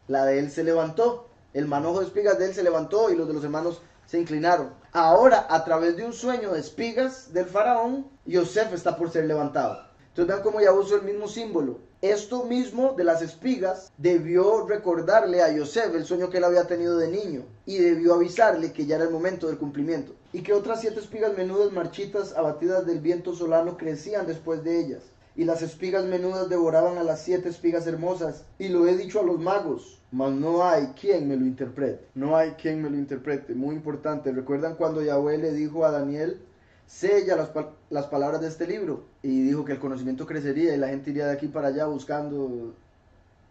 Speaker 1: La de él se levantó. El manojo de espigas de él se levantó y los de los hermanos se inclinaron. Ahora, a través de un sueño de espigas del faraón, Yosef está por ser levantado. Entonces vean cómo ya usó el mismo símbolo. Esto mismo de las espigas debió recordarle a Yosef el sueño que él había tenido de niño y debió avisarle que ya era el momento del cumplimiento. Y que otras 7 espigas menudas, marchitas, abatidas del viento solano, crecían después de ellas. Y las espigas menudas devoraban a las 7 espigas hermosas. Y lo he dicho a los magos, mas no hay quien me lo interprete. No hay quien me lo interprete. Muy importante. ¿Recuerdan cuando Yahweh le dijo a Daniel, sella las palabras de este libro? Y dijo que el conocimiento crecería y la gente iría de aquí para allá buscando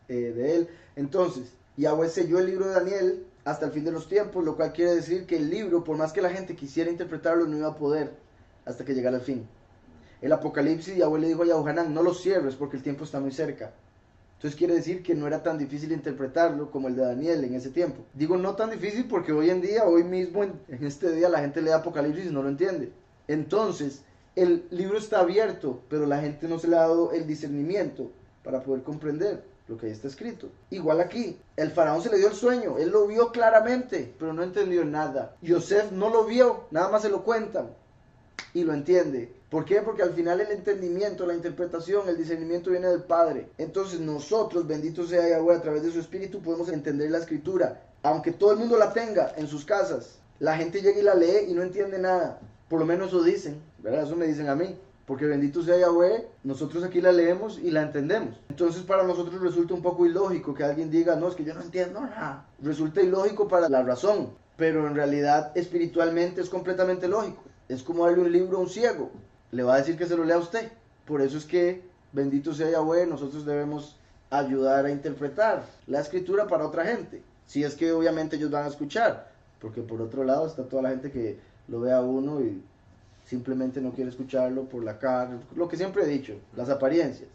Speaker 1: de él. Entonces, Yahweh selló el libro de Daniel hasta el fin de los tiempos, lo cual quiere decir que el libro, por más que la gente quisiera interpretarlo, no iba a poder hasta que llegara el fin. El Apocalipsis, Yahweh le dijo a Yahuanán, no lo cierres porque el tiempo está muy cerca. Entonces quiere decir que no era tan difícil interpretarlo como el de Daniel en ese tiempo. Digo no tan difícil porque hoy en día, hoy mismo, en este día, la gente lee Apocalipsis y no lo entiende. Entonces, el libro está abierto, pero la gente no se le ha dado el discernimiento para poder comprender lo que ahí está escrito. Igual aquí, el faraón se le dio el sueño, él lo vio claramente, pero no entendió nada. Yosef no lo vio, nada más se lo cuentan y lo entiende. ¿Por qué? Porque al final el entendimiento, la interpretación, el discernimiento viene del Padre. Entonces nosotros, bendito sea Yahweh, a través de su Espíritu podemos entender la Escritura. Aunque todo el mundo la tenga en sus casas, la gente llega y la lee y no entiende nada. Por lo menos eso dicen, ¿verdad? Eso me dicen a mí. Porque bendito sea Yahweh, nosotros aquí la leemos y la entendemos. Entonces para nosotros resulta un poco ilógico que alguien diga, no, es que yo no entiendo nada. Resulta ilógico para la razón, pero en realidad espiritualmente es completamente lógico. Es como darle un libro a un ciego. Le va a decir que se lo lea a usted. Por eso es que, bendito sea Yahweh, nosotros debemos ayudar a interpretar la escritura para otra gente. Si es que obviamente ellos van a escuchar. Porque por otro lado está toda la gente que lo ve a uno y simplemente no quiere escucharlo por la cara. Lo que siempre he dicho, las apariencias,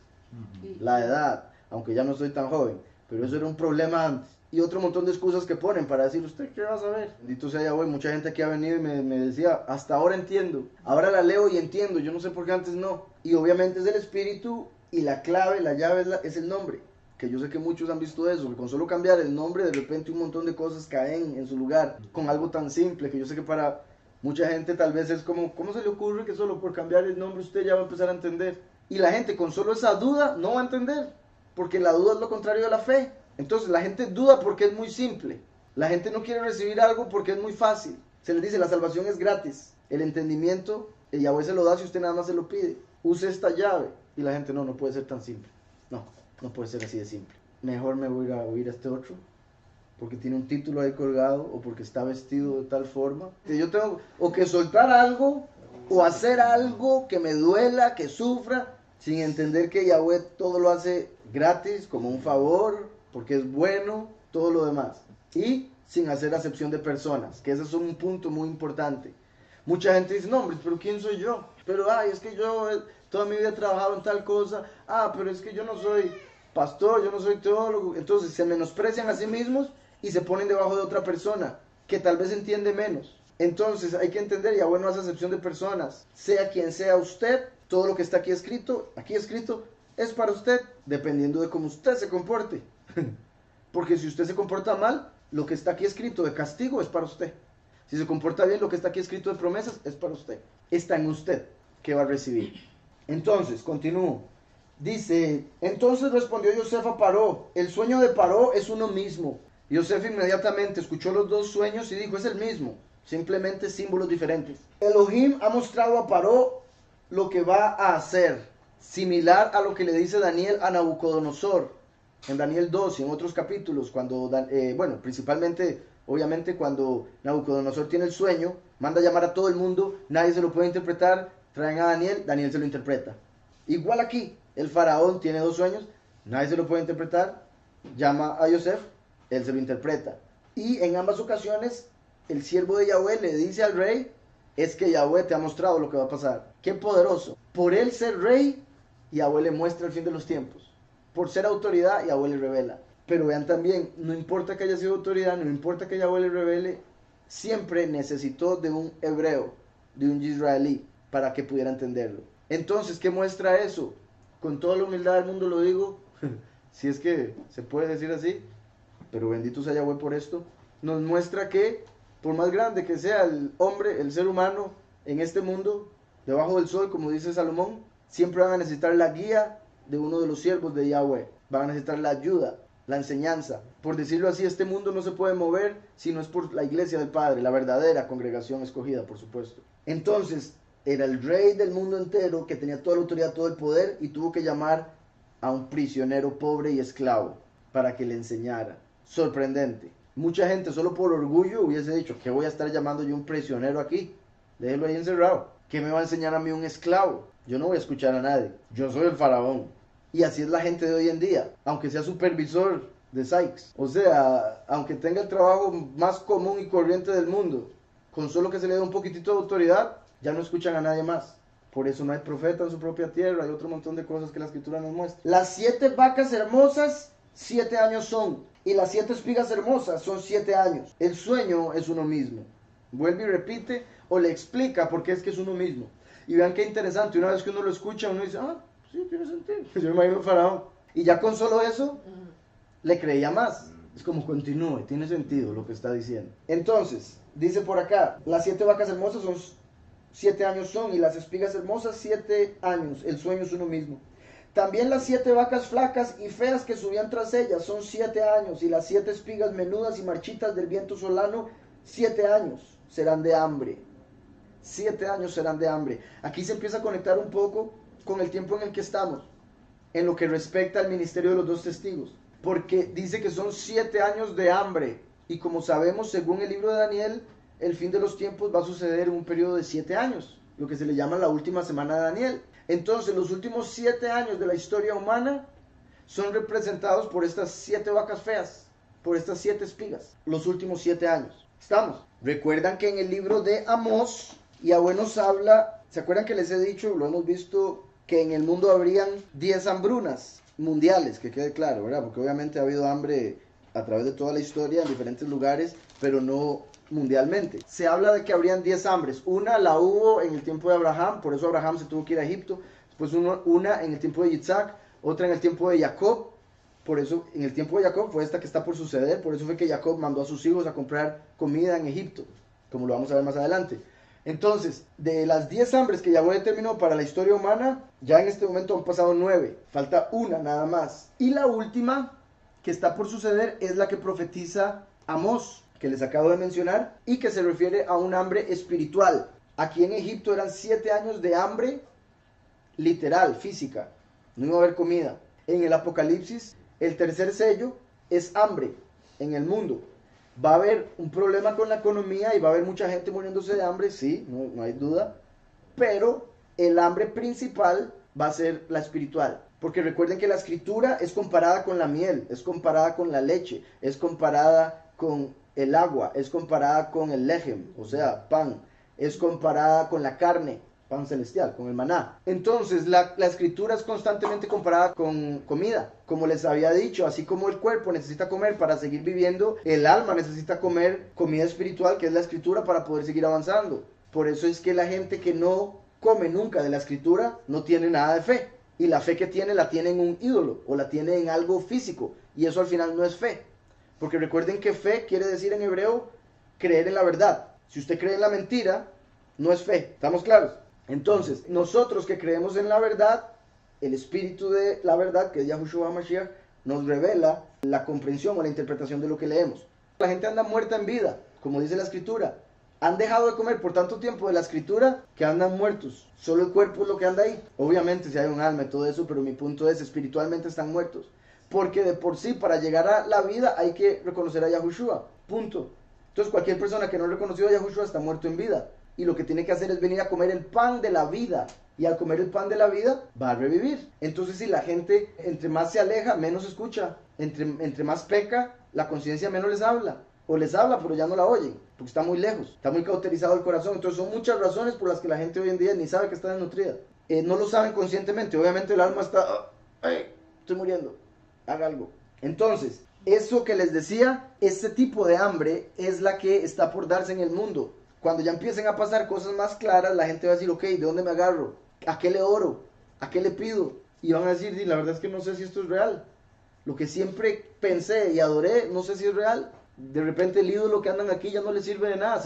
Speaker 1: la edad, aunque ya no soy tan joven. pero eso era un problema antes. Y otro montón de excusas que ponen para decir, ¿usted qué va a saber? Bendito sea Yahweh. Mucha gente aquí ha venido y me decía, hasta ahora entiendo, ahora la leo y entiendo, yo no sé por qué antes no. Y obviamente es el espíritu, y la clave, la llave es el nombre. Que yo sé que muchos han visto eso, que con solo cambiar el nombre, de repente un montón de cosas caen en su lugar, con algo tan simple, que yo sé que para mucha gente tal vez es como, ¿cómo se le ocurre que solo por cambiar el nombre usted ya va a empezar a entender? Y la gente con solo esa duda no va a entender, porque la duda es lo contrario de la fe. Entonces la gente duda porque es muy simple. La gente no quiere recibir algo porque es muy fácil. Se les dice, la salvación es gratis. El entendimiento, el Yahweh se lo da si usted nada más se lo pide. Use esta llave. Y la gente, no puede ser tan simple. No puede ser así de simple. Mejor me voy a oír a este otro, porque tiene un título ahí colgado, o porque está vestido de tal forma. Que yo tengo o que soltar algo, o hacer algo que me duela, que sufra, sin entender que Yahweh todo lo hace gratis, como un favor, porque es bueno, todo lo demás. Y sin hacer acepción de personas, que ese es un punto muy importante. Mucha gente dice, no, hombre, pero ¿quién soy yo? Pero, es que yo toda mi vida he trabajado en tal cosa. Pero es que yo no soy pastor, yo no soy teólogo. Entonces se menosprecian a sí mismos y se ponen debajo de otra persona que tal vez entiende menos. Entonces hay que entender, Yahweh no hace acepción de personas. Sea quien sea usted, todo lo que está aquí escrito, es para usted, dependiendo de cómo usted se comporte. Porque si usted se comporta mal, lo que está aquí escrito de castigo es para usted. Si se comporta bien, lo que está aquí escrito de promesas es para usted. Está en usted que va a recibir. Entonces, continúo. Dice, entonces respondió Yosef a Paró, el sueño de Paró es uno mismo. Yosef inmediatamente escuchó los dos sueños y dijo, es el mismo, simplemente símbolos diferentes. Elohim ha mostrado a Paró lo que va a hacer, similar a lo que le dice Daniel a Nabucodonosor, en Daniel 2 y en otros capítulos, cuando, principalmente, obviamente cuando Nabucodonosor tiene el sueño, manda a llamar a todo el mundo, nadie se lo puede interpretar, traen a Daniel, Daniel se lo interpreta. Igual aquí, el faraón tiene dos sueños, nadie se lo puede interpretar, llama a Yosef, él se lo interpreta. Y en ambas ocasiones, el siervo de Yahweh le dice al rey, es que Yahweh te ha mostrado lo que va a pasar. ¡Qué poderoso! Por él ser rey, Yahweh le muestra el fin de los tiempos. Por ser autoridad, Yahweh le revela. Pero vean también, no importa que haya sido autoridad, no importa que Yahweh le revele, siempre necesitó de un hebreo, de un israelí, para que pudiera entenderlo. Entonces, ¿qué muestra eso? Con toda la humildad del mundo lo digo, si es que se puede decir así, pero bendito sea Yahweh por esto, nos muestra que, por más grande que sea el hombre, el ser humano, en este mundo, debajo del sol, como dice Salomón, siempre van a necesitar la guía de uno de los siervos de Yahweh, van a necesitar la ayuda, la enseñanza. Por decirlo así, este mundo no se puede mover si no es por la iglesia del Padre, la verdadera congregación escogida, por supuesto. Entonces, era el rey del mundo entero que tenía toda la autoridad, todo el poder, y tuvo que llamar a un prisionero pobre y esclavo para que le enseñara. Sorprendente. Mucha gente solo por orgullo hubiese dicho, ¿qué voy a estar llamando yo un prisionero aquí? Déjelo ahí encerrado. ¿Qué me va a enseñar a mí un esclavo? Yo no voy a escuchar a nadie. Yo soy el faraón. Y así es la gente de hoy en día, aunque sea supervisor de Sykes. O sea, aunque tenga el trabajo más común y corriente del mundo, con solo que se le dé un poquitito de autoridad, ya no escuchan a nadie más. Por eso no hay profeta en su propia tierra. Hay otro montón de cosas que la escritura nos muestra. Las 7 vacas hermosas, 7 años son. Y las 7 espigas hermosas son 7 años. El sueño es uno mismo. Vuelve y repite o le explica por qué es que es uno mismo. Y vean qué interesante. Una vez que uno lo escucha, uno dice, sí, tiene sentido. Yo me imagino el faraón. Y ya con solo eso, le creía más. Es como continúe, tiene sentido lo que está diciendo. Entonces, dice por acá, las 7 vacas hermosas son 7 años son, y las espigas hermosas 7 años. El sueño es uno mismo. También las 7 vacas flacas y feas que subían tras ellas son 7 años, y las 7 espigas menudas y marchitas del viento solano 7 años serán de hambre. 7 años serán de hambre. Aquí se empieza a conectar un poco con el tiempo en el que estamos, en lo que respecta al ministerio de los 2 testigos, porque dice que son 7 años de hambre, y como sabemos, según el libro de Daniel, el fin de los tiempos va a suceder en un periodo de 7 años, lo que se le llama la última semana de Daniel. Entonces, los últimos 7 años de la historia humana son representados por estas 7 vacas feas, por estas 7 espigas, los últimos 7 años. ¿Estamos? Recuerdan que en el libro de Amós, Yahweh nos habla, ¿se acuerdan que les he dicho, lo hemos visto, que en el mundo habrían 10 hambrunas? mundiales, que quede claro, ¿verdad? Porque obviamente ha habido hambre a través de toda la historia en diferentes lugares, pero no mundialmente. Se habla de que habrían 10 hambres. Una la hubo en el tiempo de Abraham, por eso Abraham se tuvo que ir a Egipto. Después una en el tiempo de Isaac, otra en el tiempo de Jacob. Por eso en el tiempo de Jacob fue esta que está por suceder. Por eso fue que Jacob mandó a sus hijos a comprar comida en Egipto, como lo vamos a ver más adelante. Entonces, de las 10 hambres que Yahweh determinó para la historia humana, ya en este momento han pasado 9. Falta una nada más. Y la última que está por suceder es la que profetiza Amós, que les acabo de mencionar, y que se refiere a un hambre espiritual. Aquí en Egipto eran 7 años de hambre literal, física. No iba a haber comida. En el Apocalipsis, el tercer sello es hambre en el mundo. Va a haber un problema con la economía y va a haber mucha gente muriéndose de hambre, sí, no hay duda. Pero el hambre principal va a ser la espiritual. Porque recuerden que la escritura es comparada con la miel, es comparada con la leche, es comparada con el agua, es comparada con el lejem, o sea, pan, es comparada con la carne, pan celestial, con el maná. Entonces la escritura es constantemente comparada con comida, como les había dicho, así como el cuerpo necesita comer para seguir viviendo, el alma necesita comer comida espiritual, que es la escritura, para poder seguir avanzando. Por eso es que la gente que no come nunca de la escritura no tiene nada de fe, y la fe que tiene la tiene en un ídolo, o la tiene en algo físico, y eso al final no es fe. Porque recuerden que fe quiere decir en hebreo creer en la verdad. Si usted cree en la mentira, no es fe. ¿Estamos claros? Entonces, nosotros que creemos en la verdad, el espíritu de la verdad, que es Yahushua HaMashiach, nos revela la comprensión o la interpretación de lo que leemos. La gente anda muerta en vida, como dice la escritura. Han dejado de comer por tanto tiempo de la escritura que andan muertos. Solo el cuerpo es lo que anda ahí. Obviamente si hay un alma y todo eso, pero mi punto es, espiritualmente están muertos. Porque de por sí, para llegar a la vida, hay que reconocer a Yahushua. Punto. Entonces cualquier persona que no ha reconocido a Yahushua está muerto en vida. Y lo que tiene que hacer es venir a comer el pan de la vida. Y al comer el pan de la vida, va a revivir. Entonces si la gente, entre más se aleja, menos escucha. Entre más peca, la conciencia menos les habla. O les habla, pero ya no la oyen, porque está muy lejos, está muy cauterizado el corazón. Entonces son muchas razones por las que la gente hoy en día ni sabe que está desnutrida. No lo saben conscientemente. Obviamente el alma está, ¡ay! Estoy muriendo, haga algo. Entonces, eso que les decía, ese tipo de hambre es la que está por darse en el mundo. Cuando ya empiecen a pasar cosas más claras, la gente va a decir, ok, ¿de dónde me agarro? ¿A qué le oro? ¿A qué le pido? Y van a decir, la verdad es que no sé si esto es real. Lo que siempre pensé y adoré, no sé si es real. De repente el ídolo que andan aquí ya no les sirve de nada.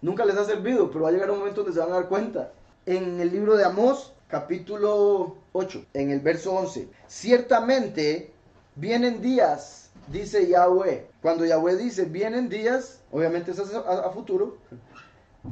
Speaker 1: Nunca les ha servido, pero va a llegar un momento donde se van a dar cuenta. En el libro de Amós, capítulo 8, en el verso 11. Ciertamente vienen días, dice Yahweh. Cuando Yahweh dice vienen días, obviamente es a futuro.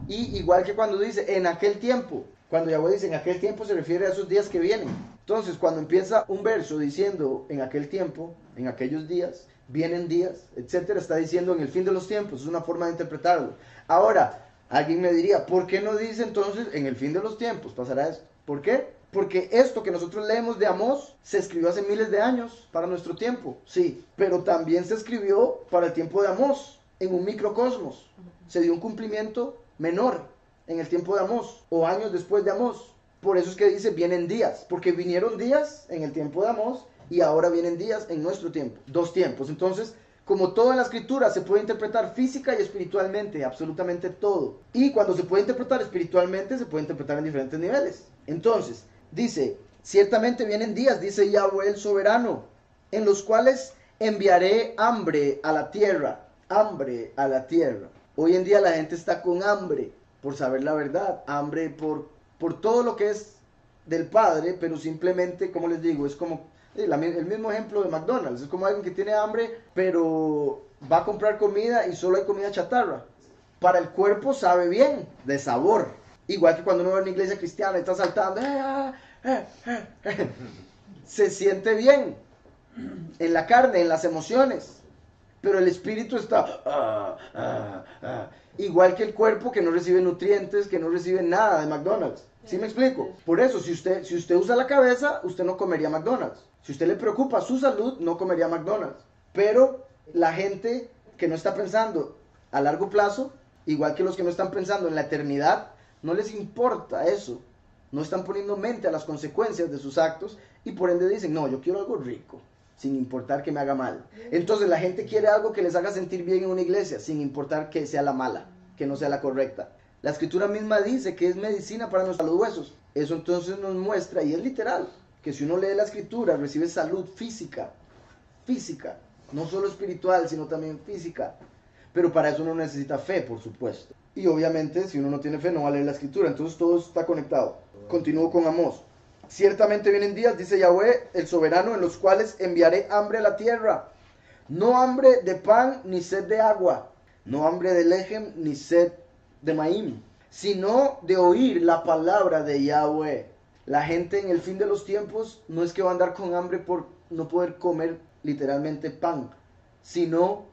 Speaker 1: Y igual que cuando dice en aquel tiempo. Cuando Yahweh dice en aquel tiempo se refiere a esos días que vienen. Entonces cuando empieza un verso diciendo en aquel tiempo, en aquellos días, vienen días, etcétera, está diciendo en el fin de los tiempos. Es una forma de interpretarlo. Ahora, alguien me diría, ¿por qué no dice entonces en el fin de los tiempos pasará esto? ¿Por qué? Porque esto que nosotros leemos de Amós se escribió hace miles de años para nuestro tiempo, sí, pero también se escribió para el tiempo de Amós, en un microcosmos. Se dio un cumplimiento menor en el tiempo de Amós, o años después de Amós. Por eso es que dice vienen días, porque vinieron días en el tiempo de Amós y ahora vienen días en nuestro tiempo, dos tiempos. Entonces, como toda la escritura se puede interpretar física y espiritualmente, absolutamente todo. Y cuando se puede interpretar espiritualmente, se puede interpretar en diferentes niveles. Entonces, dice, ciertamente vienen días, dice Yahweh el soberano, en los cuales enviaré hambre a la tierra. Hambre a la tierra. Hoy en día la gente está con hambre por saber la verdad, hambre por todo lo que es del Padre, pero simplemente, como les digo, es como el mismo ejemplo de McDonald's. Es como alguien que tiene hambre, pero va a comprar comida y solo hay comida chatarra. Para el cuerpo sabe bien, de sabor. Igual que cuando uno va a una iglesia cristiana y está saltando, se siente bien en la carne, en las emociones, pero el espíritu está igual que el cuerpo, que no recibe nutrientes, que no recibe nada de McDonald's. ¿Sí me explico? Por eso, si usted usa la cabeza, usted no comería McDonald's. Si usted le preocupa su salud, no comería McDonald's. Pero la gente que no está pensando a largo plazo, igual que los que no están pensando en la eternidad, no les importa eso. No están poniendo mente a las consecuencias de sus actos y por ende dicen, no, yo quiero algo rico, sin importar que me haga mal. Entonces la gente quiere algo que les haga sentir bien en una iglesia, sin importar que sea la mala, que no sea la correcta. La escritura misma dice que es medicina para los huesos. Eso entonces nos muestra, y es literal, que si uno lee la escritura recibe salud física, no solo espiritual, sino también física. Pero para eso uno necesita fe, por supuesto. Y obviamente, si uno no tiene fe, no va a leer la escritura. Entonces todo está conectado. Continúo con Amós. Ciertamente vienen días, dice Yahweh, el soberano, en los cuales enviaré hambre a la tierra. No hambre de pan, ni sed de agua. No hambre de lejem, ni sed de maíz. Sino de oír la palabra de Yahweh. La gente en el fin de los tiempos no es que va a andar con hambre por no poder comer literalmente pan, sino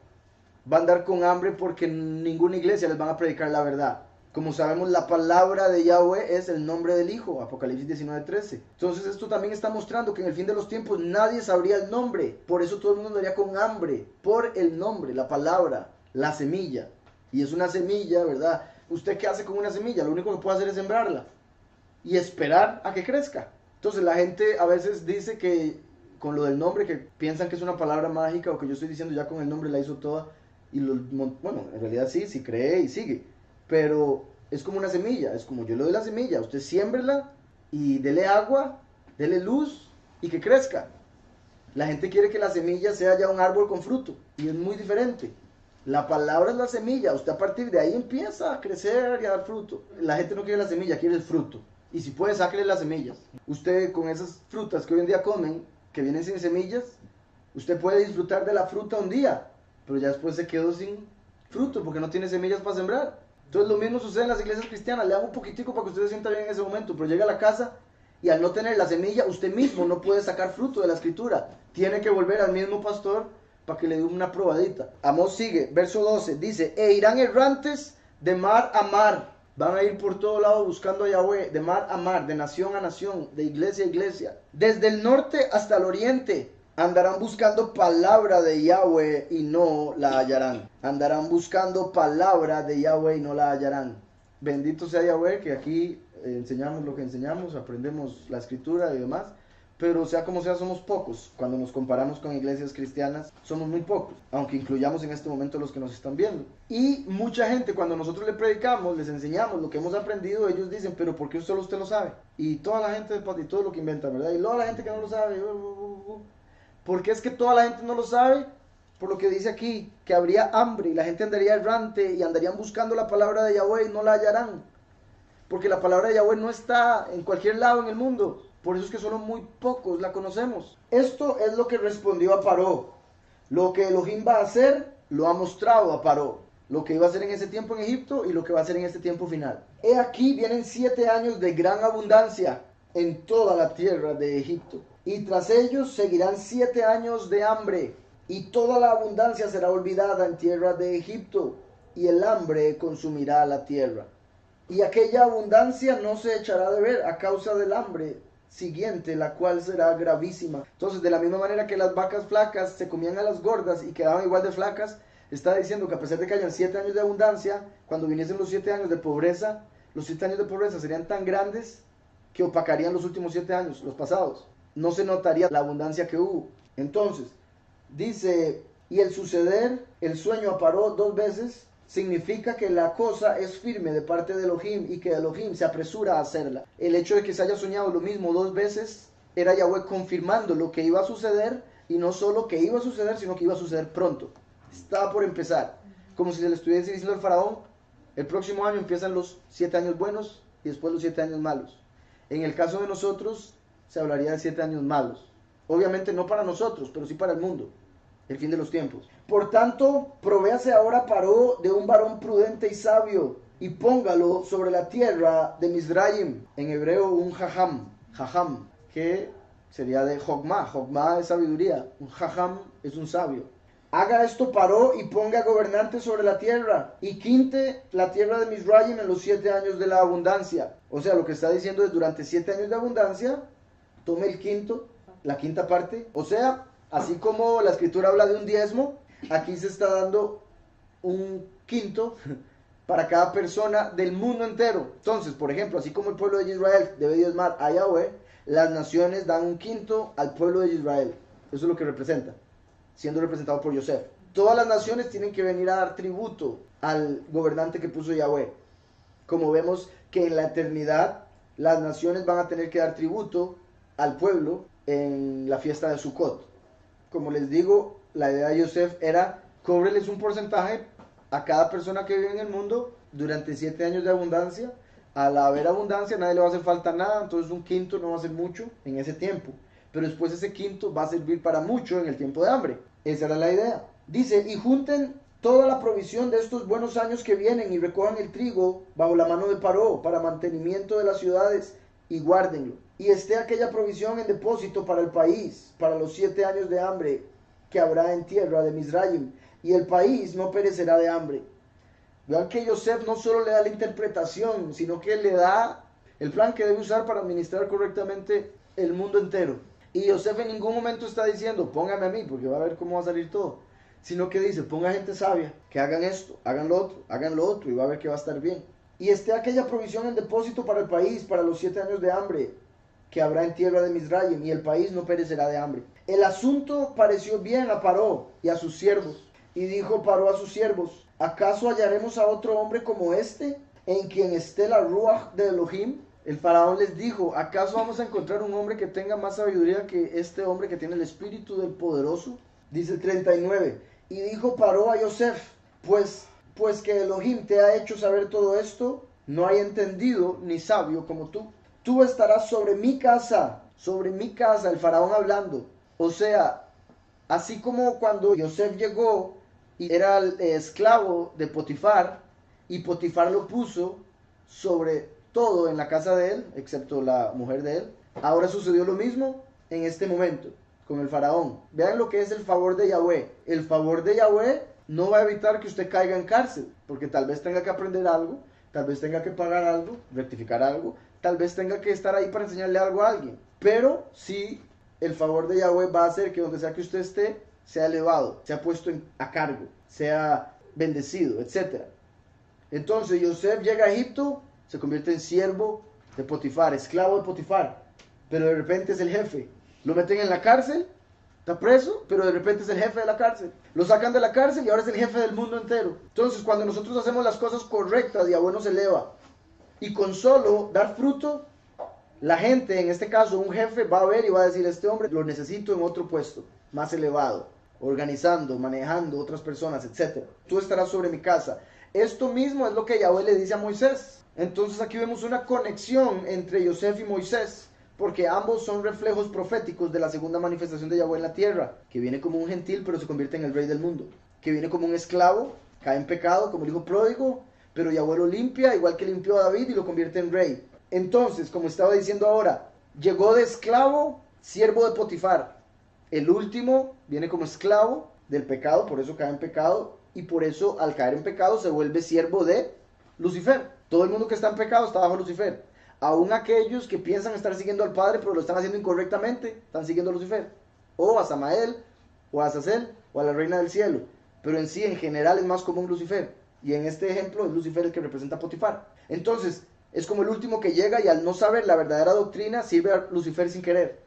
Speaker 1: va a andar con hambre porque en ninguna iglesia les van a predicar la verdad. Como sabemos, la palabra de Yahweh es el nombre del Hijo, Apocalipsis 19:13. Entonces esto también está mostrando que en el fin de los tiempos nadie sabría el nombre. Por eso todo el mundo andaría con hambre, por el nombre, la palabra, la semilla. Y es una semilla, ¿verdad? ¿Usted qué hace con una semilla? Lo único que puede hacer es sembrarla y esperar a que crezca. Entonces la gente a veces dice que con lo del nombre, que piensan que es una palabra mágica o que yo estoy diciendo ya con el nombre la hizo toda. Y bueno, en realidad sí cree y sigue. Pero es como una semilla, es como yo le doy la semilla, usted siémbrela y dele agua, dele luz y que crezca. La gente quiere que la semilla sea ya un árbol con fruto y es muy diferente. La palabra es la semilla, usted a partir de ahí empieza a crecer y a dar fruto. La gente no quiere la semilla, quiere el fruto. Y si puede, sáquele las semillas. Usted con esas frutas que hoy en día comen, que vienen sin semillas, usted puede disfrutar de la fruta un día, pero ya después se quedó sin fruto porque no tiene semillas para sembrar. Entonces lo mismo sucede en las iglesias cristianas, le hago un poquitico para que usted se sienta bien en ese momento, pero llega a la casa y al no tener la semilla, usted mismo no puede sacar fruto de la escritura. Tiene que volver al mismo pastor para que le dé una probadita. Amós sigue, verso 12, dice, e irán errantes de mar a mar. Van a ir por todo lado buscando a Yahweh, de mar a mar, de nación a nación, de iglesia a iglesia. Desde el norte hasta el oriente andarán buscando palabra de Yahweh y no la hallarán. Andarán buscando palabra de Yahweh y no la hallarán. Bendito sea Yahweh, que aquí enseñamos lo que enseñamos, aprendemos la escritura y demás. Pero sea como sea, somos pocos. Cuando nos comparamos con iglesias cristianas, somos muy pocos. Aunque incluyamos en este momento los que nos están viendo. Y mucha gente, cuando nosotros le predicamos, les enseñamos lo que hemos aprendido, ellos dicen, pero ¿por qué solo usted lo sabe? Y toda la gente, y todo lo que inventa, ¿verdad? Y luego la gente que no lo sabe. ¿Por qué es que toda la gente no lo sabe? Por lo que dice aquí, que habría hambre y la gente andaría errante y andarían buscando la palabra de Yahweh y no la hallarán. Porque la palabra de Yahweh no está en cualquier lado en el mundo. Por eso es que solo muy pocos la conocemos. Esto es lo que respondió a Paró. Lo que Elohim va a hacer, lo ha mostrado a Paró. Lo que iba a hacer en ese tiempo en Egipto y lo que va a hacer en este tiempo final. He aquí vienen 7 años de gran abundancia en toda la tierra de Egipto. Y tras ellos seguirán 7 años de hambre. Y toda la abundancia será olvidada en tierra de Egipto. Y el hambre consumirá la tierra. Y aquella abundancia no se echará de ver a causa del hambre siguiente, la cual será gravísima. Entonces, de la misma manera que las vacas flacas se comían a las gordas y quedaban igual de flacas, está diciendo que a pesar de que hayan 7 años de abundancia, cuando viniesen los 7 años de pobreza, los 7 años de pobreza serían tan grandes que opacarían los últimos 7 años, los pasados. No se notaría la abundancia que hubo. Entonces, dice, y el suceder, el sueño aparó 2 veces, significa que la cosa es firme de parte de Elohim y que Elohim se apresura a hacerla. El hecho de que se haya soñado lo mismo 2 veces era Yahweh confirmando lo que iba a suceder, y no solo que iba a suceder, sino que iba a suceder pronto. Estaba por empezar. Como si se le estuviese diciendo al faraón, el próximo año empiezan los 7 años buenos y después los 7 años malos. En el caso de nosotros, se hablaría de 7 años malos. Obviamente no para nosotros, pero sí para el mundo. El fin de los tiempos. Por tanto, provéase ahora Paró de un varón prudente y sabio, y póngalo sobre la tierra de Mizraim, en hebreo un jajam, que sería de Jogma. Jogma es sabiduría, un jajam es un sabio. Haga esto Paró y ponga gobernantes sobre la tierra, y quinte la tierra de Mizraim en los 7 años de la abundancia. O sea, lo que está diciendo es durante 7 años de abundancia, tome el quinto, la quinta parte, o sea, así como la escritura habla de un diezmo, aquí se está dando un quinto para cada persona del mundo entero. Entonces, por ejemplo, así como el pueblo de Israel debe diezmar a Yahweh, las naciones dan un quinto al pueblo de Israel. Eso es lo que representa, siendo representado por Yosef. Todas las naciones tienen que venir a dar tributo al gobernante que puso Yahweh. Como vemos que en la eternidad las naciones van a tener que dar tributo al pueblo en la fiesta de Sukkot. Como les digo, la idea de Yosef era cóbreles un porcentaje a cada persona que vive en el mundo durante 7 años de abundancia. Al haber abundancia, a nadie le va a hacer falta nada, entonces un quinto no va a ser mucho en ese tiempo. Pero después ese quinto va a servir para mucho en el tiempo de hambre. Esa era la idea. Dice, y junten toda la provisión de estos buenos años que vienen y recojan el trigo bajo la mano de Paró para mantenimiento de las ciudades y guárdenlo. Y esté aquella provisión en depósito para el país, para los 7 años de hambre que habrá en tierra de Misraim, y el país no perecerá de hambre. Vean que Yosef no solo le da la interpretación, sino que le da el plan que debe usar para administrar correctamente el mundo entero. Y Yosef en ningún momento está diciendo, póngame a mí, porque va a ver cómo va a salir todo. Sino que dice, ponga gente sabia, que hagan esto, hagan lo otro, y va a ver que va a estar bien. Y esté aquella provisión en depósito para el país, para los 7 años de hambre que habrá en tierra de Misraim, y el país no perecerá de hambre. El asunto pareció bien a Paró y a sus siervos. Y dijo Paró a sus siervos, ¿acaso hallaremos a otro hombre como este, en quien esté la Ruach de Elohim? El faraón les dijo, ¿acaso vamos a encontrar un hombre que tenga más sabiduría que este hombre que tiene el espíritu del poderoso? Dice el 39, y dijo Paró a Yosef, pues que Elohim te ha hecho saber todo esto, no hay entendido ni sabio como tú. Tú estarás sobre mi casa, el faraón hablando. O sea, así como cuando Yosef llegó y era el esclavo de Potifar, y Potifar lo puso sobre todo en la casa de él, excepto la mujer de él. Ahora sucedió lo mismo en este momento con el faraón. Vean lo que es el favor de Yahweh. El favor de Yahweh no va a evitar que usted caiga en cárcel, porque tal vez tenga que aprender algo, tal vez tenga que pagar algo, rectificar algo, tal vez tenga que estar ahí para enseñarle algo a alguien. Pero sí, el favor de Yahweh va a hacer que donde sea que usted esté, sea elevado, sea puesto a cargo, sea bendecido, etc. Entonces Yosef llega a Egipto, se convierte en siervo de Potifar, esclavo de Potifar, pero de repente es el jefe. Lo meten en la cárcel, está preso, pero de repente es el jefe de la cárcel. Lo sacan de la cárcel y ahora es el jefe del mundo entero. Entonces cuando nosotros hacemos las cosas correctas, Yahweh nos eleva. Y con solo dar fruto, la gente, en este caso un jefe, va a ver y va a decir, este hombre lo necesito en otro puesto, más elevado, organizando, manejando otras personas, etc. Tú estarás sobre mi casa. Esto mismo es lo que Yahweh le dice a Moisés. Entonces aquí vemos una conexión entre Yosef y Moisés, porque ambos son reflejos proféticos de la segunda manifestación de Yahweh en la tierra, que viene como un gentil pero se convierte en el rey del mundo, que viene como un esclavo, cae en pecado como el hijo pródigo, pero Yahweh lo limpia, igual que limpió a David y lo convierte en rey. Entonces, como estaba diciendo ahora, llegó de esclavo, siervo de Potifar. El último viene como esclavo del pecado, por eso cae en pecado, y por eso al caer en pecado se vuelve siervo de Lucifer. Todo el mundo que está en pecado está bajo Lucifer. Aún aquellos que piensan estar siguiendo al Padre, pero lo están haciendo incorrectamente, están siguiendo a Lucifer. O a Samael, o a Azazel, o a la reina del cielo. Pero en sí, en general, es más común Lucifer. Y en este ejemplo es Lucifer el que representa a Potifar. Entonces, es como el último que llega y al no saber la verdadera doctrina, sirve a Lucifer sin querer,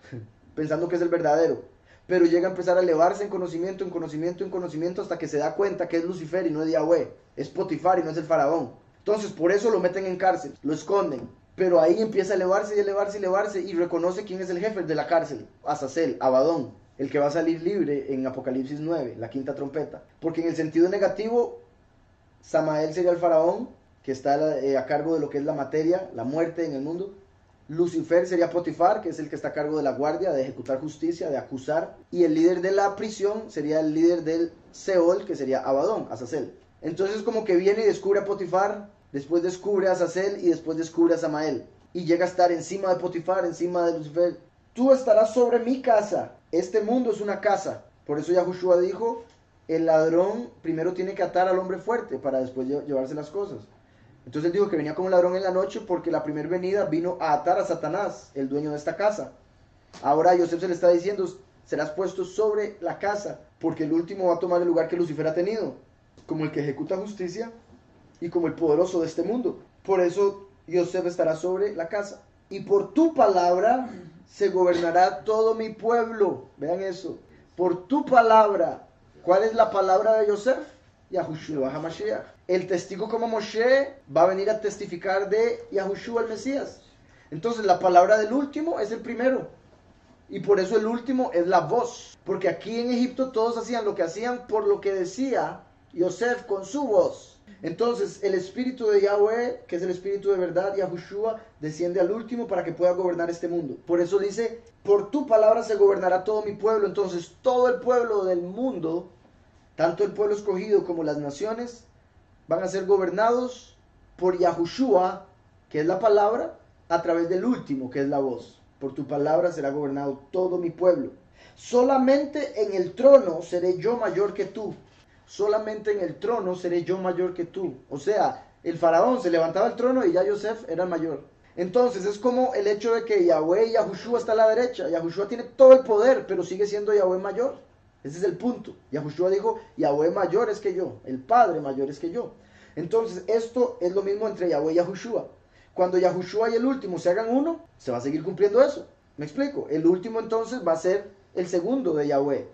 Speaker 1: pensando que es el verdadero. Pero llega a empezar a elevarse en conocimiento, en conocimiento, en conocimiento, hasta que se da cuenta que es Lucifer y no es Yahweh. Es Potifar y no es el faraón. Entonces, por eso lo meten en cárcel, lo esconden. Pero ahí empieza a elevarse y elevarse y elevarse y reconoce quién es el jefe de la cárcel, Azazel, Abadón, el que va a salir libre en Apocalipsis 9, la quinta trompeta. Porque en el sentido negativo, Samael sería el faraón, que está a cargo de lo que es la materia, la muerte en el mundo. Lucifer sería Potifar, que es el que está a cargo de la guardia, de ejecutar justicia, de acusar. Y el líder de la prisión sería el líder del Seol, que sería Abadón, Azazel. Entonces como que viene y descubre a Potifar, después descubre a Azazel y después descubre a Samael. Y llega a estar encima de Potifar, encima de Lucifer. Tú estarás sobre mi casa. Este mundo es una casa. Por eso Yahushua dijo, el ladrón primero tiene que atar al hombre fuerte para después llevarse las cosas. Entonces él dijo que venía como un ladrón en la noche porque la primera venida vino a atar a Satanás, el dueño de esta casa. Ahora a Yosef se le está diciendo, serás puesto sobre la casa, porque el último va a tomar el lugar que Lucifer ha tenido, como el que ejecuta justicia y como el poderoso de este mundo. Por eso Yosef estará sobre la casa. Y por tu palabra se gobernará todo mi pueblo. Vean eso. Por tu palabra. ¿Cuál es la palabra de Yosef? Yahushua HaMashiach. El testigo como Moshe va a venir a testificar de Yahushua el Mesías. Entonces la palabra del último es el primero. Y por eso el último es la voz. Porque aquí en Egipto todos hacían lo que hacían por lo que decía Yosef con su voz. Entonces el espíritu de Yahweh, que es el espíritu de verdad, Yahushua, desciende al último para que pueda gobernar este mundo. Por eso dice, por tu palabra se gobernará todo mi pueblo. Entonces todo el pueblo del mundo, tanto el pueblo escogido como las naciones, van a ser gobernados por Yahushua, que es la palabra, a través del último, que es la voz. Por tu palabra será gobernado todo mi pueblo. Solamente en el trono seré yo mayor que tú. Solamente en el trono seré yo mayor que tú. O sea, el faraón se levantaba el trono y ya Yosef era el mayor. Entonces es como el hecho de que Yahweh y Yahushua está a la derecha. Yahushua tiene todo el poder, pero sigue siendo Yahweh mayor. Ese es el punto. Yahushua dijo, Yahweh mayor es que yo, el Padre mayor es que yo. Entonces esto es lo mismo entre Yahweh y Yahushua. Cuando Yahushua y el último se hagan uno, se va a seguir cumpliendo eso. ¿Me explico? El último entonces va a ser el segundo de Yahweh.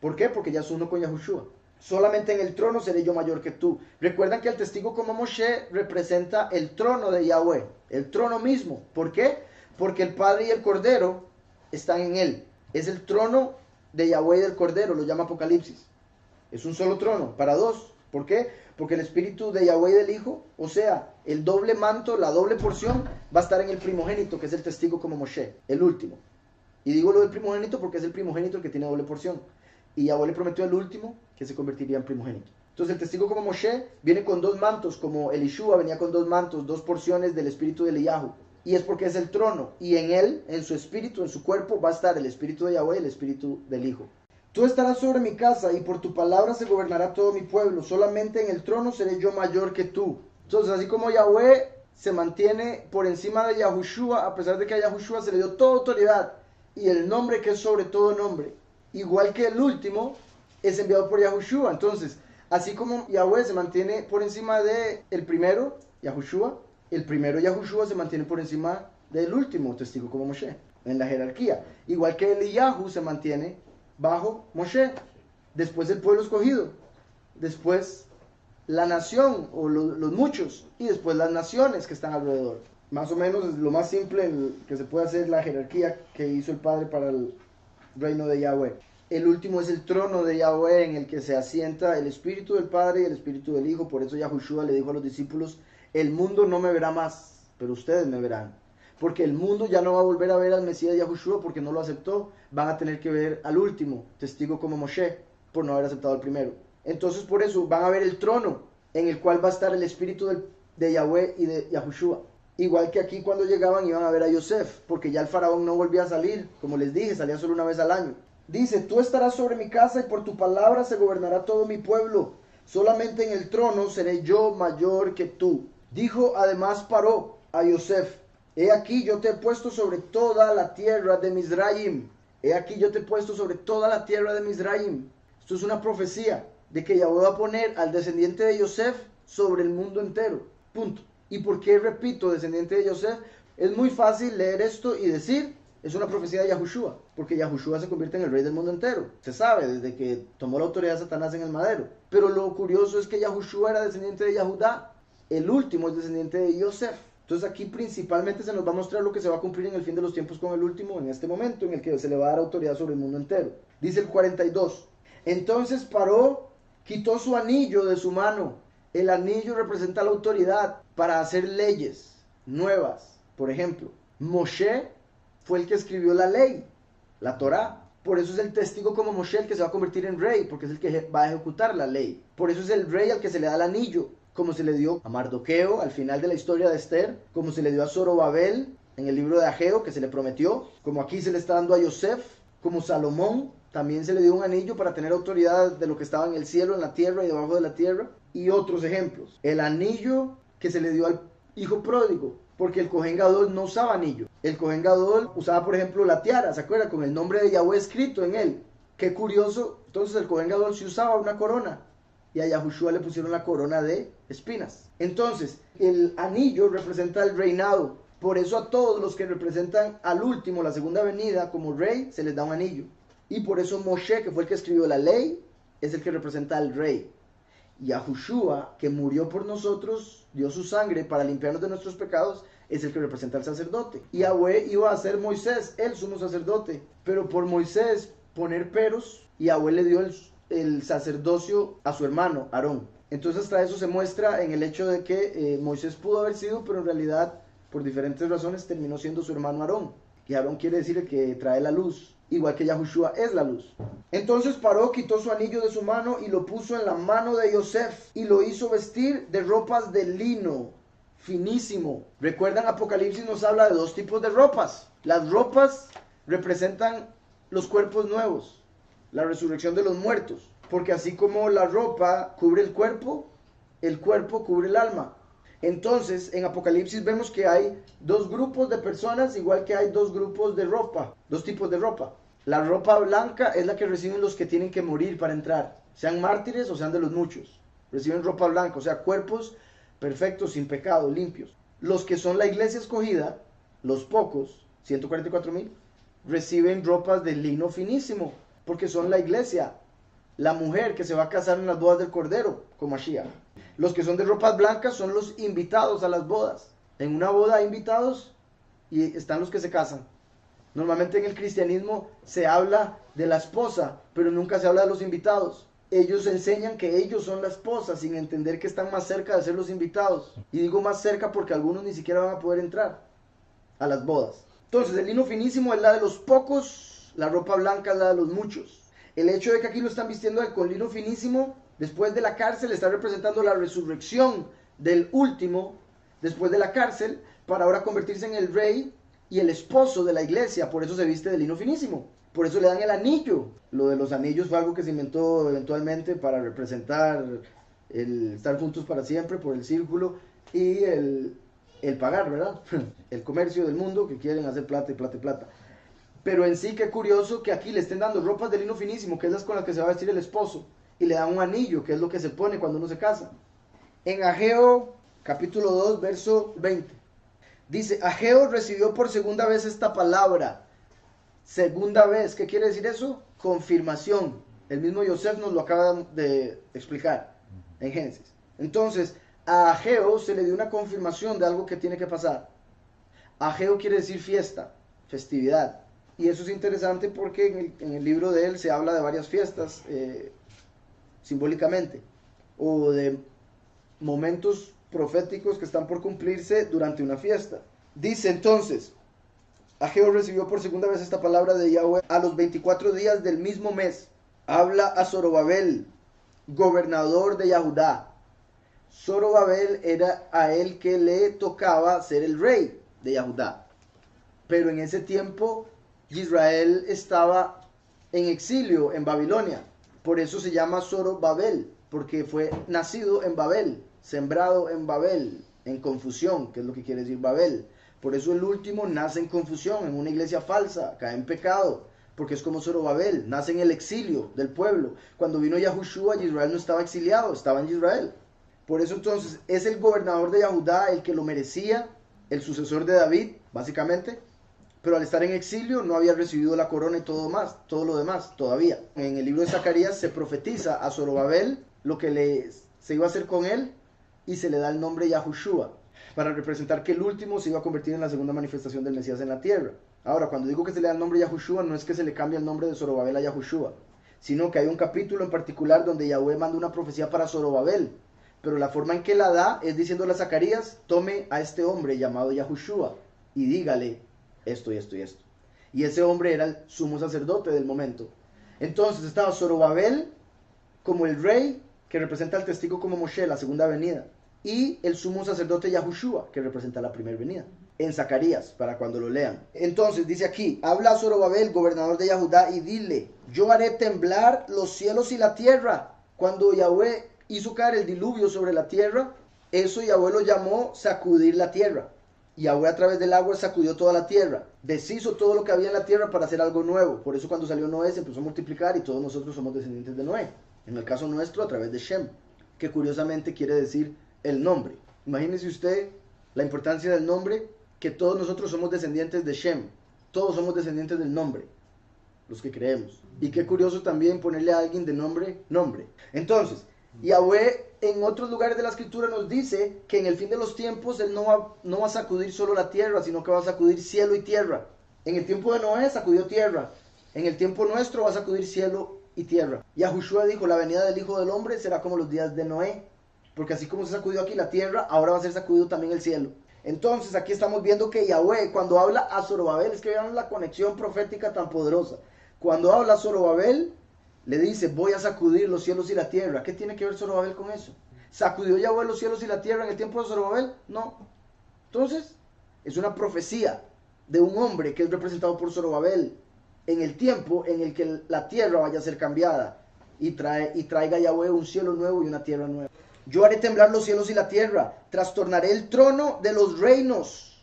Speaker 1: ¿Por qué? Porque ya es uno con Yahushua. Solamente en el trono seré yo mayor que tú. Recuerdan que el testigo como Moshe representa el trono de Yahweh, el trono mismo. ¿Por qué? Porque el Padre y el Cordero están en él. Es el trono de Yahweh y del Cordero, lo llama Apocalipsis. Es un solo trono, para dos. ¿Por qué? Porque el espíritu de Yahweh y del Hijo, o sea, el doble manto, la doble porción, va a estar en el primogénito, que es el testigo como Moshe, el último. Y digo lo del primogénito porque es el primogénito el que tiene doble porción. Y Yahweh le prometió al último que se convertiría en primogénito. Entonces el testigo como Moshe viene con dos mantos, como Elishua venía con dos mantos, dos porciones del espíritu de Eliyahu. Y es porque es el trono. Y en él, en su espíritu, en su cuerpo, va a estar el espíritu de Yahweh y el espíritu del Hijo. Tú estarás sobre mi casa y por tu palabra se gobernará todo mi pueblo. Solamente en el trono seré yo mayor que tú. Entonces así como Yahweh se mantiene por encima de Yahushua, a pesar de que a Yahushua se le dio toda autoridad y el nombre que es sobre todo nombre, igual que el último es enviado por Yahushua. Entonces, así como Yahweh se mantiene por encima de el primero, Yahushua, el primero Yahushua se mantiene por encima del último testigo como Moshe, en la jerarquía. Igual que Eliyahu se mantiene bajo Moshe, después el pueblo escogido, después la nación o los muchos y después las naciones que están alrededor. Más o menos es lo más simple que se puede hacer la jerarquía que hizo el Padre para el reino de Yahweh. El último es el trono de Yahweh en el que se asienta el espíritu del Padre y el espíritu del Hijo. Por eso Yahushua le dijo a los discípulos, el mundo no me verá más, pero ustedes me verán. Porque el mundo ya no va a volver a ver al Mesías Yahushua porque no lo aceptó. Van a tener que ver al último, testigo como Moshe, por no haber aceptado al primero. Entonces por eso van a ver el trono en el cual va a estar el espíritu de Yahweh y de Yahushua. Igual que aquí cuando llegaban iban a ver a Yosef, porque ya el faraón no volvía a salir, como les dije, salía solo una vez al año. Dice, tú estarás sobre mi casa y por tu palabra se gobernará todo mi pueblo. Solamente en el trono seré yo mayor que tú. Dijo además Paró a Yosef, he aquí yo te he puesto sobre toda la tierra de Mizraim. He aquí yo te he puesto sobre toda la tierra de Mizraim. Esto es una profecía de que Yahweh va a poner al descendiente de Yosef sobre el mundo entero. Punto. ¿Y por qué repito descendiente de Yosef? Es muy fácil leer esto y decir, es una profecía de Yahushua, porque Yahushua se convierte en el rey del mundo entero. Se sabe desde que tomó la autoridad de Satanás en el madero. Pero lo curioso es que Yahushua era descendiente de Yahudá. El último es descendiente de Yosef. Entonces aquí principalmente se nos va a mostrar lo que se va a cumplir en el fin de los tiempos con el último, en este momento en el que se le va a dar autoridad sobre el mundo entero. Dice el 42. Entonces Paró quitó su anillo de su mano. El anillo representa la autoridad para hacer leyes nuevas. Por ejemplo, Moshe fue el que escribió la ley, la Torá. Por eso es el testigo como Moshe el que se va a convertir en rey, porque es el que va a ejecutar la ley. Por eso es el rey al que se le da el anillo, como se le dio a Mardoqueo al final de la historia de Esther, como se le dio a Zorobabel en el libro de Ageo, que se le prometió, como aquí se le está dando a Yosef, como Salomón, también se le dio un anillo para tener autoridad de lo que estaba en el cielo, en la tierra y debajo de la tierra, y otros ejemplos. El anillo que se le dio al hijo pródigo, porque el Cohen Gadol no usaba anillo. El Cohen Gadol usaba, por ejemplo, la tiara, ¿se acuerdan? Con el nombre de Yahweh escrito en él. Qué curioso, entonces el Cohen Gadol sí usaba una corona, y a Yahushua le pusieron la corona de espinas. Entonces, el anillo representa el reinado. Por eso a todos los que representan al último, la segunda venida, como rey, se les da un anillo. Y por eso Moshe, que fue el que escribió la ley, es el que representa al rey. Y Yahushua, que murió por nosotros, dio su sangre para limpiarnos de nuestros pecados, es el que representa al sacerdote. Y Yahweh iba a ser Moisés, el sumo sacerdote. Pero por Moisés poner peros, Yahweh le dio el sacerdocio a su hermano, Aarón. Entonces hasta eso se muestra en el hecho de que Moisés pudo haber sido, pero en realidad, por diferentes razones, terminó siendo su hermano Aarón. Y Aarón quiere decir el que trae la luz, igual que Yahushua es la luz. Entonces Paró quitó su anillo de su mano y lo puso en la mano de Yosef y lo hizo vestir de ropas de lino finísimo. Recuerdan, Apocalipsis nos habla de dos tipos de ropas. Las ropas representan los cuerpos nuevos, la resurrección de los muertos, porque así como la ropa cubre el cuerpo cubre el alma. Entonces, en Apocalipsis vemos que hay dos grupos de personas, igual que hay dos grupos de ropa, dos tipos de ropa. La ropa blanca es la que reciben los que tienen que morir para entrar, sean mártires o sean de los muchos. Reciben ropa blanca, o sea, cuerpos perfectos, sin pecado, limpios. Los que son la iglesia escogida, los pocos, 144,000, reciben ropas de lino finísimo, porque son la iglesia, la mujer que se va a casar en las bodas del Cordero, como Mashiach. Los que son de ropas blancas son los invitados a las bodas. En una boda hay invitados y están los que se casan. Normalmente en el cristianismo se habla de la esposa, pero nunca se habla de los invitados. Ellos enseñan que ellos son la esposa sin entender que están más cerca de ser los invitados. Y digo más cerca porque algunos ni siquiera van a poder entrar a las bodas. Entonces el lino finísimo es la de los pocos, la ropa blanca es la de los muchos. El hecho de que aquí lo están vistiendo con lino finísimo, después de la cárcel, está representando la resurrección del último, después de la cárcel, para ahora convertirse en el rey y el esposo de la iglesia. Por eso se viste de lino finísimo. Por eso le dan el anillo. Lo de los anillos fue algo que se inventó eventualmente para representar el estar juntos para siempre por el círculo y el pagar, ¿verdad? El comercio del mundo, que quieren hacer plata y plata y plata. Pero en sí, qué curioso que aquí le estén dando ropas de lino finísimo, que es las con las que se va a vestir el esposo, y le dan un anillo, que es lo que se pone cuando uno se casa. En Ageo, capítulo 2, verso 20, dice: Ageo recibió por segunda vez esta palabra. Segunda vez, ¿qué quiere decir eso? Confirmación. El mismo Yosef nos lo acaba de explicar en Génesis. Entonces, a Ageo se le dio una confirmación de algo que tiene que pasar. Ageo quiere decir fiesta, festividad. Y eso es interesante porque en el libro de él se habla de varias fiestas simbólicamente, o de momentos proféticos que están por cumplirse durante una fiesta. Dice entonces: Ageo recibió por segunda vez esta palabra de Yahweh a los 24 días del mismo mes. Habla a Zorobabel, gobernador de Yahudá. Zorobabel era a él que le tocaba ser el rey de Yahudá. Pero en ese tiempo Israel estaba en exilio en Babilonia. Por eso se llama Zorobabel, porque fue nacido en Babel, sembrado en Babel, en confusión, que es lo que quiere decir Babel. Por eso el último nace en confusión, en una iglesia falsa, cae en pecado, porque es como Zorobabel, nace en el exilio del pueblo. Cuando vino Yahushua, Israel no estaba exiliado, estaba en Israel. Por eso entonces es el gobernador de Yahudá el que lo merecía, el sucesor de David, básicamente. Pero al estar en exilio no había recibido la corona y todo lo demás todavía. En el libro de Zacarías se profetiza a Zorobabel lo que se iba a hacer con él y se le da el nombre Yahushua, para representar que el último se iba a convertir en la segunda manifestación del Mesías en la tierra. Ahora, cuando digo que se le da el nombre Yahushua, no es que se le cambie el nombre de Zorobabel a Yahushua, sino que hay un capítulo en particular donde Yahweh manda una profecía para Zorobabel, pero la forma en que la da es diciéndole a Zacarías: tome a este hombre llamado Yahushua y dígale esto y esto y esto. Y ese hombre era el sumo sacerdote del momento. Entonces estaba Zorobabel como el rey, que representa al testigo como Moshe, la segunda venida, y el sumo sacerdote Yahushua, que representa la primera venida, en Zacarías, para cuando lo lean. Entonces dice aquí: habla a Zorobabel, gobernador de Yahudá, y dile: yo haré temblar los cielos y la tierra. Cuando Yahweh hizo caer el diluvio sobre la tierra, eso Yahweh lo llamó sacudir la tierra. Yahweh a través del agua sacudió toda la tierra, deshizo todo lo que había en la tierra para hacer algo nuevo. Por eso cuando salió Noé se empezó a multiplicar y todos nosotros somos descendientes de Noé. En el caso nuestro, a través de Shem, que curiosamente quiere decir el nombre. Imagínese usted la importancia del nombre, que todos nosotros somos descendientes de Shem. Todos somos descendientes del nombre, los que creemos. Y qué curioso también ponerle a alguien de nombre, nombre. Entonces, Yahweh en otros lugares de la escritura nos dice que en el fin de los tiempos Él no va a sacudir solo la tierra, sino que va a sacudir cielo y tierra. En el tiempo de Noé sacudió tierra. En el tiempo nuestro va a sacudir cielo y tierra. Yahushua dijo, la venida del Hijo del Hombre será como los días de Noé. Porque así como se sacudió aquí la tierra, ahora va a ser sacudido también el cielo. Entonces aquí estamos viendo que Yahweh, cuando habla a Zorobabel, es que vean la conexión profética tan poderosa. Cuando habla a Zorobabel, le dice, voy a sacudir los cielos y la tierra. ¿Qué tiene que ver Zorobabel con eso? ¿Sacudió Yahweh los cielos y la tierra en el tiempo de Zorobabel? No. Entonces, es una profecía de un hombre que es representado por Zorobabel en el tiempo en el que la tierra vaya a ser cambiada y traiga Yahweh un cielo nuevo y una tierra nueva. Yo haré temblar los cielos y la tierra, trastornaré el trono de los reinos.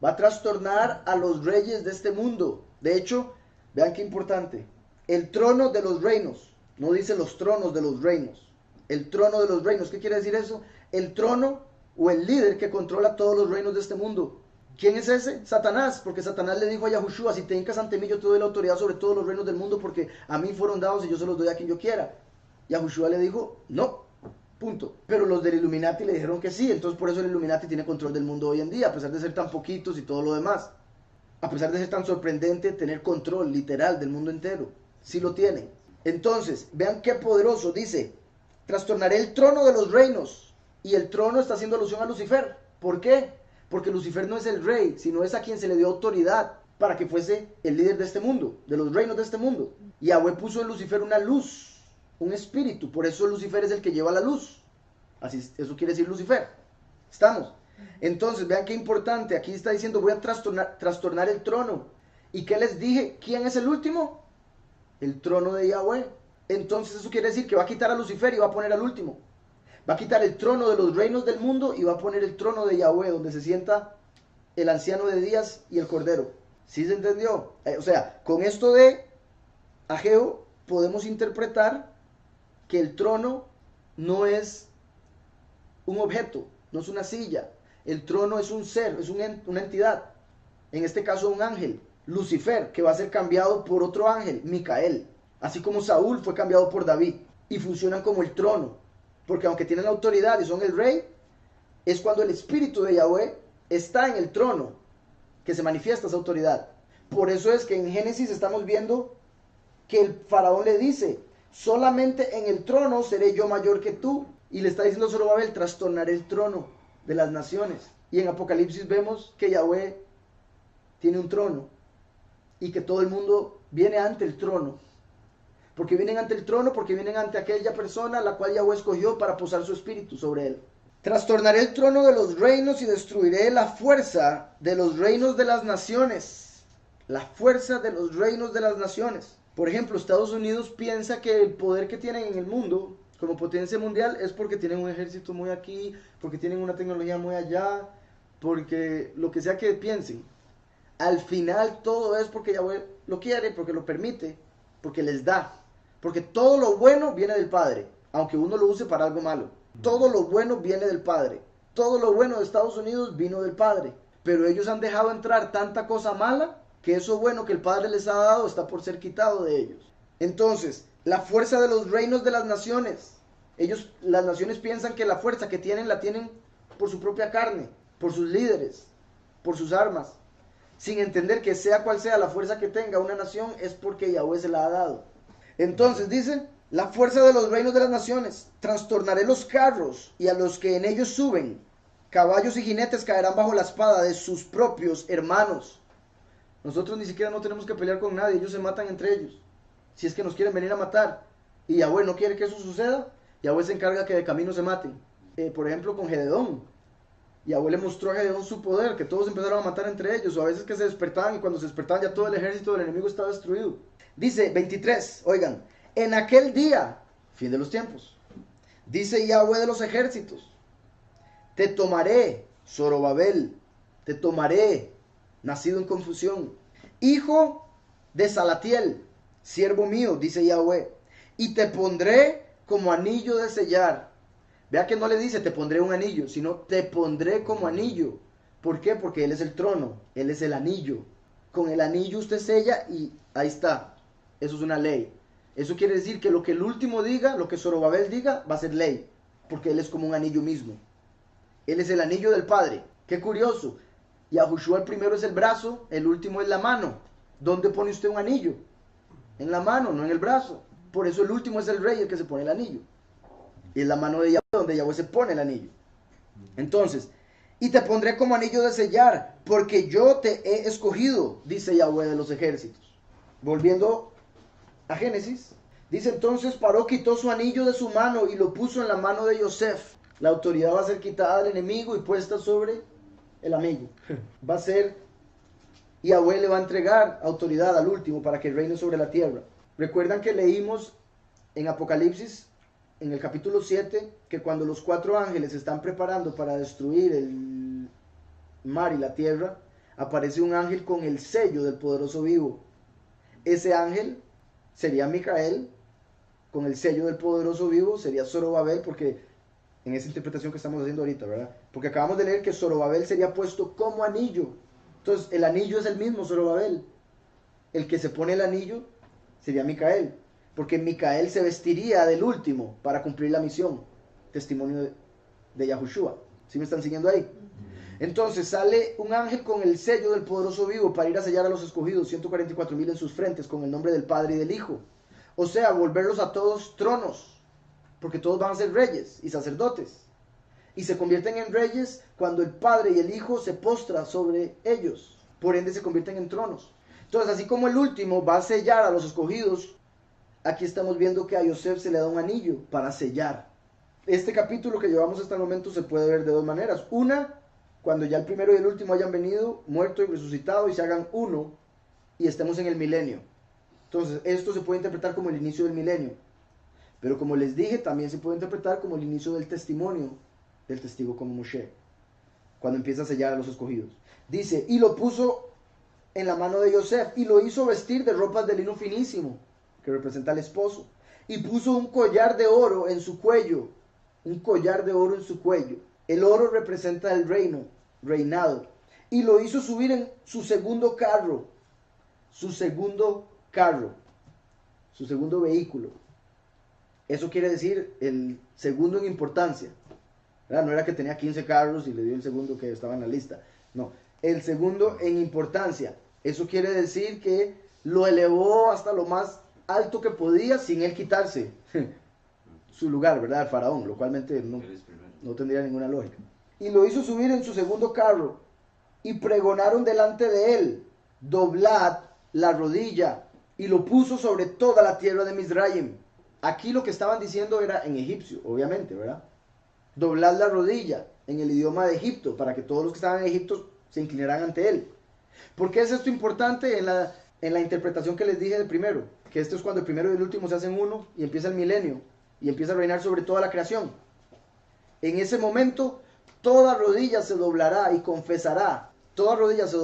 Speaker 1: Va a trastornar a los reyes de este mundo. De hecho, vean qué importante. El trono de los reinos. No dice los tronos de los reinos. El trono de los reinos. ¿Qué quiere decir eso? El trono o el líder que controla todos los reinos de este mundo. ¿Quién es ese? Satanás. Porque Satanás le dijo a Yahushua, si te hincas ante mí, yo te doy la autoridad sobre todos los reinos del mundo porque a mí fueron dados y yo se los doy a quien yo quiera. Yahushua le dijo, no. Punto. Pero los del Illuminati le dijeron que sí. Entonces por eso el Illuminati tiene control del mundo hoy en día, a pesar de ser tan poquitos y todo lo demás. A pesar de ser tan sorprendente tener control literal del mundo entero. Sí lo tienen. Entonces, vean qué poderoso. Dice, trastornaré el trono de los reinos. Y el trono está haciendo alusión a Lucifer. ¿Por qué? Porque Lucifer no es el rey, sino es a quien se le dio autoridad para que fuese el líder de este mundo, de los reinos de este mundo. Y Yahweh puso en Lucifer una luz, un espíritu. Por eso Lucifer es el que lleva la luz. Así, eso quiere decir Lucifer. ¿Estamos? Entonces, vean qué importante. Aquí está diciendo, voy a trastornar el trono. ¿Y qué les dije? ¿Quién es el último? El trono de Yahweh. Entonces eso quiere decir que va a quitar a Lucifer y va a poner al último. Va a quitar el trono de los reinos del mundo y va a poner el trono de Yahweh, donde se sienta el anciano de días y el cordero. ¿Sí se entendió? O sea, con esto de Ageo podemos interpretar que el trono no es un objeto, no es una silla. El trono es un ser, es una entidad. En este caso un ángel, Lucifer, que va a ser cambiado por otro ángel, Micael. Así como Saúl fue cambiado por David. Y funcionan como el trono. Porque aunque tienen autoridad y son el rey, es cuando el espíritu de Yahweh está en el trono que se manifiesta esa autoridad. Por eso es que en Génesis estamos viendo que el faraón le dice, solamente en el trono seré yo mayor que tú. Y le está diciendo a Zorobabel, trastornaré el trono de las naciones. Y en Apocalipsis vemos que Yahweh tiene un trono y que todo el mundo viene ante el trono. Porque vienen ante el trono, porque vienen ante aquella persona la cual Yahweh escogió para posar su espíritu sobre él. Trastornaré el trono de los reinos y destruiré la fuerza de los reinos de las naciones. La fuerza de los reinos de las naciones. Por ejemplo, Estados Unidos piensa que el poder que tienen en el mundo como potencia mundial es porque tienen un ejército muy aquí, porque tienen una tecnología muy allá, porque lo que sea que piensen. Al final todo es porque Yahweh lo quiere, porque lo permite, porque les da. Porque todo lo bueno viene del Padre, aunque uno lo use para algo malo. Todo lo bueno viene del Padre. Todo lo bueno de Estados Unidos vino del Padre. Pero ellos han dejado entrar tanta cosa mala que eso bueno que el Padre les ha dado está por ser quitado de ellos. Entonces, la fuerza de los reinos de las naciones. Las naciones piensan que la fuerza que tienen la tienen por su propia carne, por sus líderes, por sus armas. Sin entender que sea cual sea la fuerza que tenga una nación es porque Yahweh se la ha dado. Entonces dice, la fuerza de los reinos de las naciones, trastornaré los carros y a los que en ellos suben, caballos y jinetes caerán bajo la espada de sus propios hermanos. Nosotros ni siquiera no tenemos que pelear con nadie, ellos se matan entre ellos, si es que nos quieren venir a matar. Y Yahweh no quiere que eso suceda, Yahweh se encarga que de camino se maten. Por ejemplo con Gedeón. Yahweh le mostró a Gedeón su poder, que todos empezaron a matar entre ellos, o a veces que se despertaban y cuando se despertaban ya todo el ejército del enemigo estaba destruido. Dice 23, oigan, en aquel día, fin de los tiempos, dice Yahweh de los ejércitos, te tomaré, Zorobabel, te tomaré, nacido en confusión, hijo de Salatiel, siervo mío, dice Yahweh, y te pondré como anillo de sellar. Vea que no le dice te pondré un anillo, sino te pondré como anillo. ¿Por qué? Porque Él es el trono, Él es el anillo. Con el anillo usted sella y ahí está. Eso es una ley. Eso quiere decir que lo que el último diga, lo que Zorobabel diga, va a ser ley. Porque Él es como un anillo mismo. Él es el anillo del Padre. Qué curioso. Yahushua el primero es el brazo, el último es la mano. ¿Dónde pone usted un anillo? En la mano, no en el brazo. Por eso el último es el rey el que se pone el anillo. Y es la mano de Yahweh donde Yahweh se pone el anillo. Entonces, y te pondré como anillo de sellar, porque yo te he escogido, dice Yahweh de los ejércitos. Volviendo a Génesis, dice entonces Paró quitó su anillo de su mano y lo puso en la mano de Yosef. La autoridad va a ser quitada del enemigo y puesta sobre el amigo. Va a ser, Yahweh le va a entregar autoridad al último para que reine sobre la tierra. Recuerdan que leímos en Apocalipsis, en el capítulo 7, que cuando los 4 ángeles se están preparando para destruir el mar y la tierra, aparece un ángel con el sello del poderoso vivo. Ese ángel sería Micael, con el sello del poderoso vivo sería Zorobabel, porque en esa interpretación que estamos haciendo ahorita, ¿verdad? Porque acabamos de leer que Zorobabel sería puesto como anillo. Entonces el anillo es el mismo Zorobabel. El que se pone el anillo sería Micael, porque Micael se vestiría del último para cumplir la misión. Testimonio de Yahushua. ¿Sí me están siguiendo ahí? Entonces sale un ángel con el sello del poderoso vivo para ir a sellar a los escogidos, 144,000 en sus frentes, con el nombre del Padre y del Hijo. O sea, volverlos a todos tronos, porque todos van a ser reyes y sacerdotes. Y se convierten en reyes cuando el Padre y el Hijo se postran sobre ellos. Por ende se convierten en tronos. Entonces, así como el último va a sellar a los escogidos, aquí estamos viendo que a Yosef se le da un anillo para sellar. Este capítulo que llevamos hasta el momento se puede ver de 2 maneras. Una, cuando ya el primero y el último hayan venido, muerto y resucitado, y se hagan uno, y estemos en el milenio. Entonces, esto se puede interpretar como el inicio del milenio. Pero como les dije, también se puede interpretar como el inicio del testimonio del testigo como Moshe, cuando empieza a sellar a los escogidos. Dice, y lo puso en la mano de Yosef, y lo hizo vestir de ropas de lino finísimo, que representa al esposo, y puso un collar de oro en su cuello, un collar de oro en su cuello. El oro representa el reino, reinado, y lo hizo subir en su segundo carro, su segundo vehículo. Eso quiere decir el segundo en importancia, ¿verdad? No era que tenía 15 carros y le dio el segundo que estaba en la lista. No, el segundo en importancia. Eso quiere decir que lo elevó hasta lo más alto que podía sin él quitarse su lugar, ¿verdad? El faraón, lo cual no tendría ninguna lógica. Y lo hizo subir en su segundo carro y pregonaron delante de él, doblad la rodilla, y lo puso sobre toda la tierra de Misraim. Aquí lo que estaban diciendo era en egipcio, obviamente, ¿verdad? Doblad la rodilla en el idioma de Egipto, para que todos los que estaban en Egipto se inclinaran ante él. ¿Por qué es esto importante? En la interpretación que les dije del primero, que esto es cuando el primero y el último se hacen uno y empieza el milenio y empieza a reinar sobre toda la creación. En ese momento toda rodilla se doblará y confesará, toda rodilla se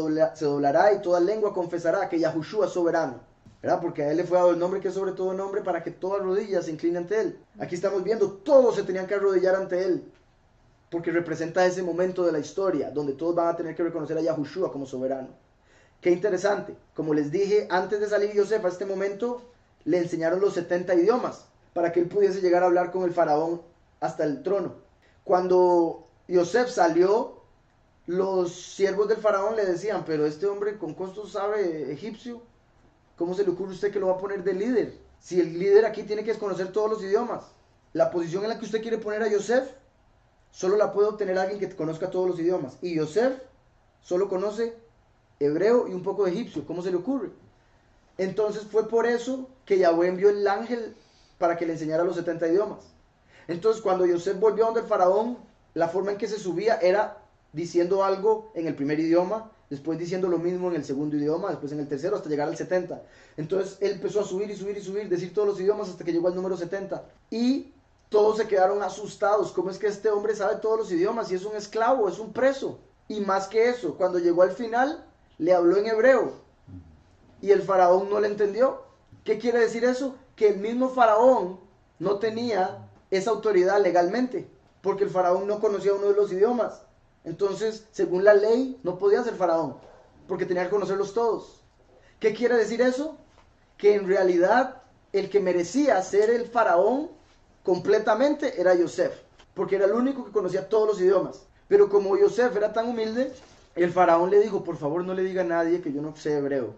Speaker 1: doblará y toda lengua confesará que Yahushua es soberano, ¿verdad? Porque a él le fue dado el nombre que es sobre todo nombre, para que toda rodilla se incline ante él. Aquí estamos viendo, todos se tenían que arrodillar ante él, porque representa ese momento de la historia donde todos van a tener que reconocer a Yahushua como soberano. Qué interesante. Como les dije, antes de salir Yosef a este momento, le enseñaron los 70 idiomas para que él pudiese llegar a hablar con el faraón hasta el trono. Cuando Yosef salió, los siervos del faraón le decían, pero este hombre con costo sabe egipcio, ¿cómo se le ocurre a usted que lo va a poner de líder? Si el líder aquí tiene que conocer todos los idiomas. La posición en la que usted quiere poner a Yosef, solo la puede obtener alguien que conozca todos los idiomas. Y Yosef solo conoce hebreo y un poco de egipcio. ¿Cómo se le ocurre? Entonces fue por eso que Yahweh envió el ángel para que le enseñara los 70 idiomas. Entonces cuando Yosef volvió donde el faraón, la forma en que se subía era diciendo algo en el primer idioma, después diciendo lo mismo en el segundo idioma, después en el tercero, hasta llegar al 70. Entonces él empezó a subir y subir y subir, decir todos los idiomas hasta que llegó al número 70. Y todos se quedaron asustados. ¿Cómo es que este hombre sabe todos los idiomas? Y es un esclavo, es un preso. Y más que eso, cuando llegó al final, le habló en hebreo. Y el faraón no le entendió. ¿Qué quiere decir eso? Que el mismo faraón no tenía esa autoridad legalmente, porque el faraón no conocía uno de los idiomas. Entonces, según la ley, no podía ser faraón, porque tenía que conocerlos todos. ¿Qué quiere decir eso? Que en realidad el que merecía ser el faraón completamente era Yosef, porque era el único que conocía todos los idiomas. Pero como Yosef era tan humilde, el faraón le dijo, por favor no le diga a nadie que yo no sé hebreo,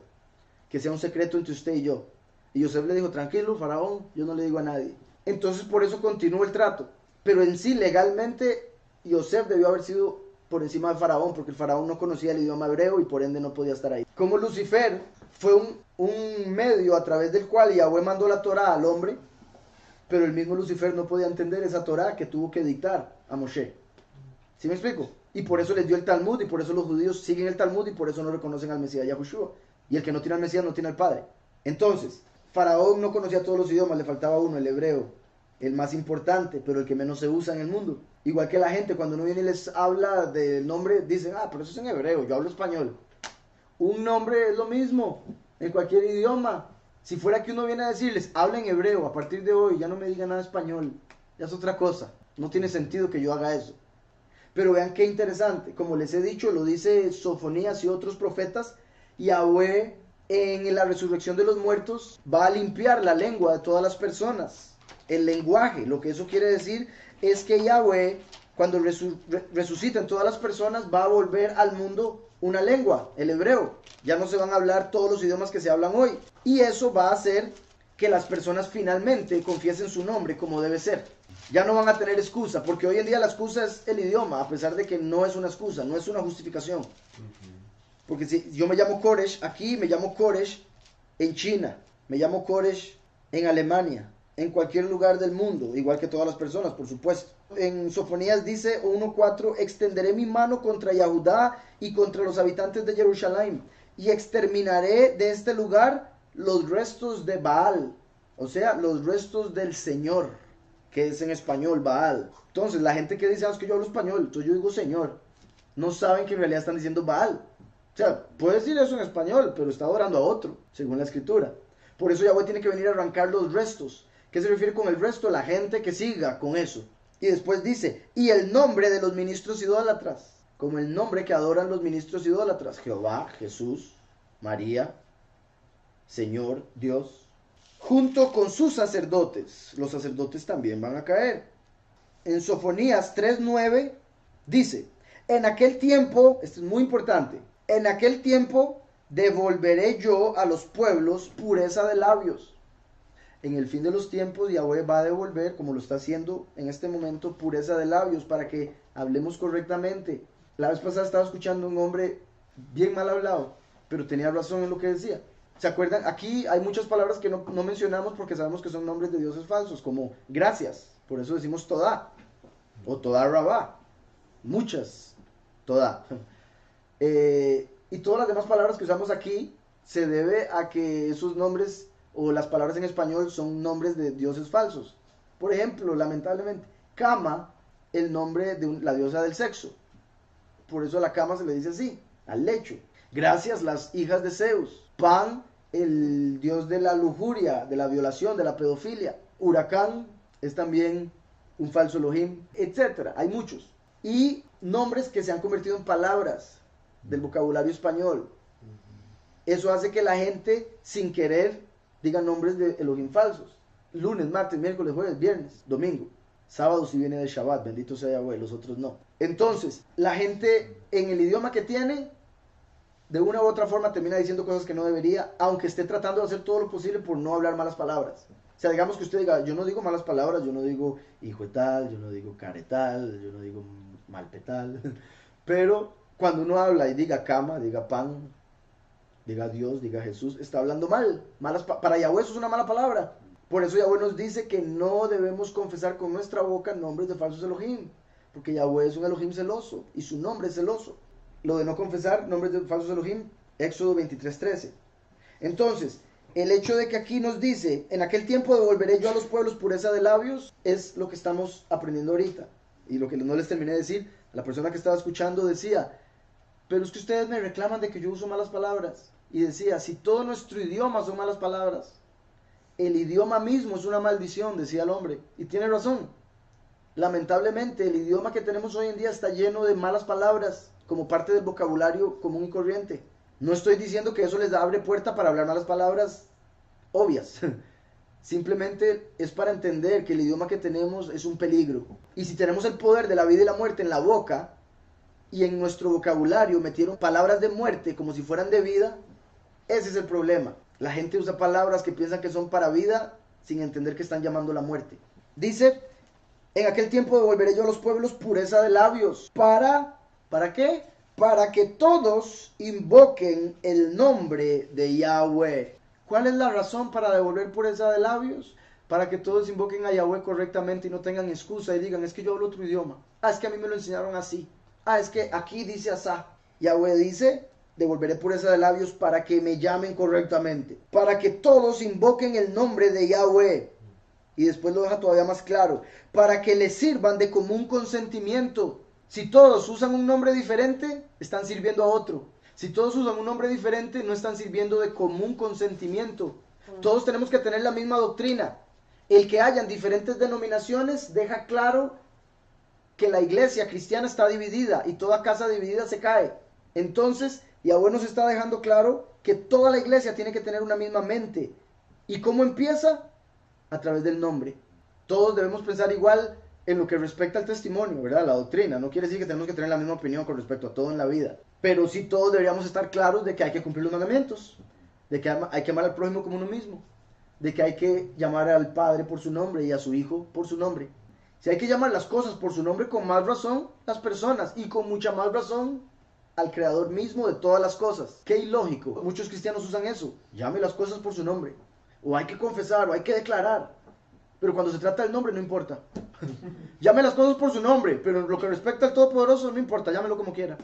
Speaker 1: que sea un secreto entre usted y yo. Y Yosef le dijo, tranquilo, faraón, yo no le digo a nadie. Entonces por eso continuó el trato. Pero en sí, legalmente, Yosef debió haber sido por encima del faraón, porque el faraón no conocía el idioma hebreo y por ende no podía estar ahí. Como Lucifer fue un medio a través del cual Yahweh mandó la Torah al hombre, pero el mismo Lucifer no podía entender esa Torah que tuvo que dictar a Moshe. ¿Sí me explico? Y por eso les dio el Talmud, y por eso los judíos siguen el Talmud, y por eso no reconocen al Mesías Yahushua. Y el que no tiene al Mesías no tiene al Padre. Entonces, Faraón no conocía todos los idiomas, le faltaba uno, el hebreo, el más importante, pero el que menos se usa en el mundo. Igual que la gente, cuando uno viene y les habla del nombre, dicen, pero eso es en hebreo, yo hablo español. Un nombre es lo mismo, en cualquier idioma. Si fuera que uno viene a decirles, hablen hebreo, a partir de hoy ya no me digan nada español, ya es otra cosa. No tiene sentido que yo haga eso. Pero vean qué interesante, como les he dicho, lo dice Sofonías y otros profetas, Yahweh en la resurrección de los muertos va a limpiar la lengua de todas las personas, el lenguaje. Lo que eso quiere decir es que Yahweh, cuando resucita en todas las personas, va a volver al mundo una lengua, el hebreo. Ya no se van a hablar todos los idiomas que se hablan hoy. Y eso va a hacer que las personas finalmente confiesen su nombre como debe ser. Ya no van a tener excusa, porque hoy en día la excusa es el idioma, a pesar de que no es una excusa, no es una justificación. Porque si yo me llamo Koresh aquí, me llamo Koresh en China, me llamo Koresh en Alemania, en cualquier lugar del mundo, igual que todas las personas, por supuesto. En Sofonías dice 1:4, extenderé mi mano contra Yahudá y contra los habitantes de Jerusalén, y exterminaré de este lugar los restos de Baal, o sea, los restos del Señor, que es en español Baal. Entonces, la gente que dice, es que yo hablo español, entonces yo digo Señor, no saben que en realidad están diciendo Baal. O sea, puede decir eso en español, pero está adorando a otro, según la escritura. Por eso Yahweh tiene que venir a arrancar los restos. ¿Qué se refiere con el resto? La gente que siga con eso. Y después dice, y el nombre de los ministros idólatras, como el nombre que adoran los ministros idólatras, Jehová, Jesús, María, Señor, Dios, junto con sus sacerdotes. Los sacerdotes también van a caer. En Sofonías 3:9 dice, en aquel tiempo, esto es muy importante, en aquel tiempo devolveré yo a los pueblos pureza de labios. En el fin de los tiempos Yahweh va a devolver, como lo está haciendo en este momento, pureza de labios para que hablemos correctamente. La vez pasada estaba escuchando a un hombre bien mal hablado, pero tenía razón en lo que decía. ¿Se acuerdan? Aquí hay muchas palabras que no mencionamos porque sabemos que son nombres de dioses falsos, como gracias, por eso decimos Todá, o Todá Rabá, muchas Todá. Y todas las demás palabras que usamos aquí se debe a que esos nombres o las palabras en español son nombres de dioses falsos. Por ejemplo, lamentablemente, cama, el nombre de la diosa del sexo. Por eso a la cama se le dice así, al lecho. Gracias, las hijas de Zeus. Pan, el dios de la lujuria, de la violación, de la pedofilia. Huracán es también un falso Elohim, etc. Hay muchos. Y nombres que se han convertido en palabras del vocabulario español. Eso hace que la gente, sin querer, diga nombres de Elohim falsos. Lunes, martes, miércoles, jueves, viernes, domingo. Sábado si viene de Shabbat, bendito sea Yahweh, los otros no. Entonces, la gente en el idioma que tiene, de una u otra forma termina diciendo cosas que no debería, aunque esté tratando de hacer todo lo posible por no hablar malas palabras. O sea, digamos que usted diga, yo no digo malas palabras, yo no digo hijo de tal, yo no digo caretal, yo no digo malpetal, pero cuando uno habla y diga cama, diga pan, diga Dios, diga Jesús, está hablando mal. Para Yahweh eso es una mala palabra. Por eso Yahweh nos dice que no debemos confesar con nuestra boca nombres de falsos Elohim, porque Yahweh es un Elohim celoso y su nombre es celoso. Lo de no confesar nombres de falsos Elohim, Éxodo 23:13. Entonces, el hecho de que aquí nos dice, en aquel tiempo devolveré yo a los pueblos pureza de labios, es lo que estamos aprendiendo ahorita. Y lo que no les terminé de decir, la persona que estaba escuchando decía, pero es que ustedes me reclaman de que yo uso malas palabras. Y decía, si todo nuestro idioma son malas palabras, El idioma mismo es una maldición, decía el hombre. Y tiene razón. Lamentablemente, el idioma que tenemos hoy en día está lleno de malas palabras como parte del vocabulario común y corriente. No estoy diciendo que eso les abre puerta para hablar malas palabras obvias. Simplemente es para entender que el idioma que tenemos es un peligro. Y si tenemos el poder de la vida y la muerte en la boca, y en nuestro vocabulario metieron palabras de muerte como si fueran de vida, ese es el problema. La gente usa palabras que piensan que son para vida sin entender que están llamando la muerte. Dice, en aquel tiempo devolveré yo a los pueblos pureza de labios. ¿Para qué? Para que todos invoquen el nombre de Yahweh. ¿Cuál es la razón para devolver pureza de labios? Para que todos invoquen a Yahweh correctamente y no tengan excusa y digan, es que yo hablo otro idioma. Es que a mí me lo enseñaron así. Es que aquí dice asá. Yahweh dice, devolveré pureza de labios para que me llamen correctamente. Para que todos invoquen el nombre de Yahweh. Y después lo deja todavía más claro. Para que les sirvan de común consentimiento. Si todos usan un nombre diferente, están sirviendo a otro. Si todos usan un nombre diferente, no están sirviendo de común consentimiento. Todos tenemos que tener la misma doctrina. El que hayan diferentes denominaciones deja claro que la iglesia cristiana está dividida y toda casa dividida se cae. Entonces, Yahweh nos está dejando claro que toda la iglesia tiene que tener una misma mente. ¿Y cómo empieza? A través del nombre. Todos debemos pensar igual en lo que respecta al testimonio, ¿verdad? La doctrina. No quiere decir que tenemos que tener la misma opinión con respecto a todo en la vida. Pero sí todos deberíamos estar claros de que hay que cumplir los mandamientos. De que hay que amar al prójimo como uno mismo. De que hay que llamar al Padre por su nombre y a su Hijo por su nombre. Si hay que llamar las cosas por su nombre, con más razón las personas. Y con mucha más razón al Creador mismo de todas las cosas. Qué ilógico. Muchos cristianos usan eso. Llame las cosas por su nombre. O hay que confesar, o hay que declarar. Pero cuando se trata del nombre, no importa. Llame las cosas por su nombre, pero en lo que respecta al Todopoderoso, no importa, llámelo como quiera.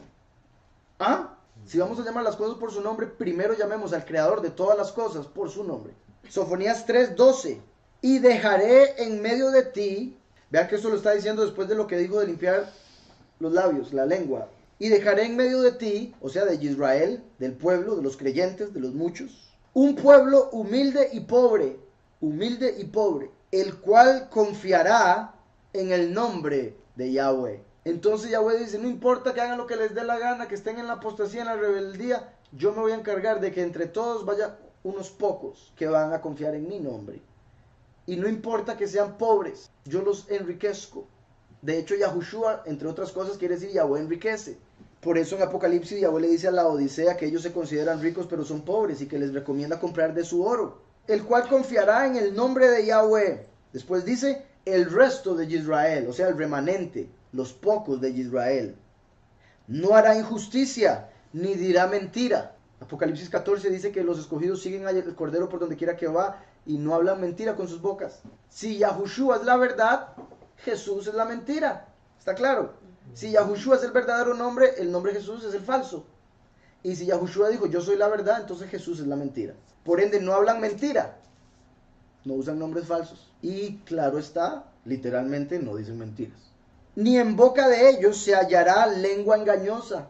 Speaker 1: Si vamos a llamar las cosas por su nombre, primero llamemos al Creador de todas las cosas por su nombre. Sofonías 3:12. Y dejaré en medio de ti, vean que eso lo está diciendo después de lo que dijo de limpiar los labios, la lengua. Y dejaré en medio de ti, o sea, de Israel, del pueblo, de los creyentes, de los muchos, un pueblo humilde y pobre, el cual confiará en el nombre de Yahweh. Entonces Yahweh dice, no importa que hagan lo que les dé la gana, que estén en la apostasía, en la rebeldía, yo me voy a encargar de que entre todos vaya unos pocos que van a confiar en mi nombre. Y no importa que sean pobres, yo los enriquezco. De hecho, Yahushua, entre otras cosas, quiere decir Yahweh enriquece. Por eso en Apocalipsis Yahweh le dice a la Odisea que ellos se consideran ricos pero son pobres y que les recomienda comprar de su oro. El cual confiará en el nombre de Yahweh. Después dice, el resto de Israel, o sea, el remanente, los pocos de Israel. No hará injusticia, ni dirá mentira. Apocalipsis 14 dice que los escogidos siguen al Cordero por donde quiera que va y no hablan mentira con sus bocas. Si Yahushua es la verdad, Jesús es la mentira. ¿Está claro? Si Yahushua es el verdadero nombre, el nombre Jesús es el falso. Y si Yahushua dijo, yo soy la verdad, entonces Jesús es la mentira. Por ende, no hablan mentira. No usan nombres falsos. Y claro está, literalmente no dicen mentiras. Ni en boca de ellos se hallará lengua engañosa,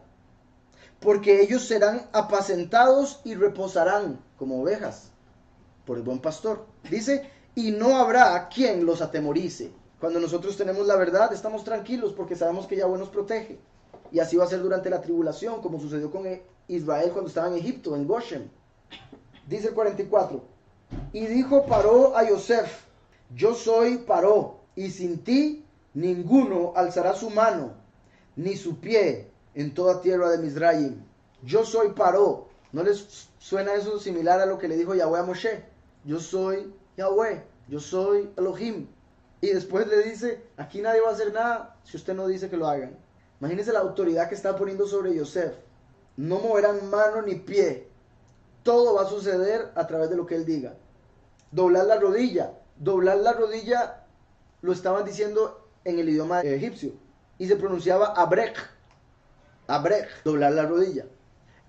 Speaker 1: porque ellos serán apacentados y reposarán como ovejas por el buen pastor. Dice, y no habrá quien los atemorice. Cuando nosotros tenemos la verdad, estamos tranquilos porque sabemos que Yahweh nos protege. Y así va a ser durante la tribulación, como sucedió con Israel cuando estaba en Egipto, en Goshen. Dice el 44, y dijo Paró a Yosef, yo soy Paró, y sin ti ninguno alzará su mano, ni su pie en toda tierra de Mizraim. Yo soy Paró. ¿No les suena eso similar a lo que le dijo Yahweh a Moshe? Yo soy Yahweh, yo soy Elohim. Y después le dice, aquí nadie va a hacer nada si usted no dice que lo hagan. Imagínense la autoridad que está poniendo sobre Yosef. No moverán mano ni pie. Todo va a suceder a través de lo que él diga. Doblar la rodilla. Doblar la rodilla lo estaban diciendo en el idioma egipcio. Y se pronunciaba abrech. Abrech, doblar la rodilla.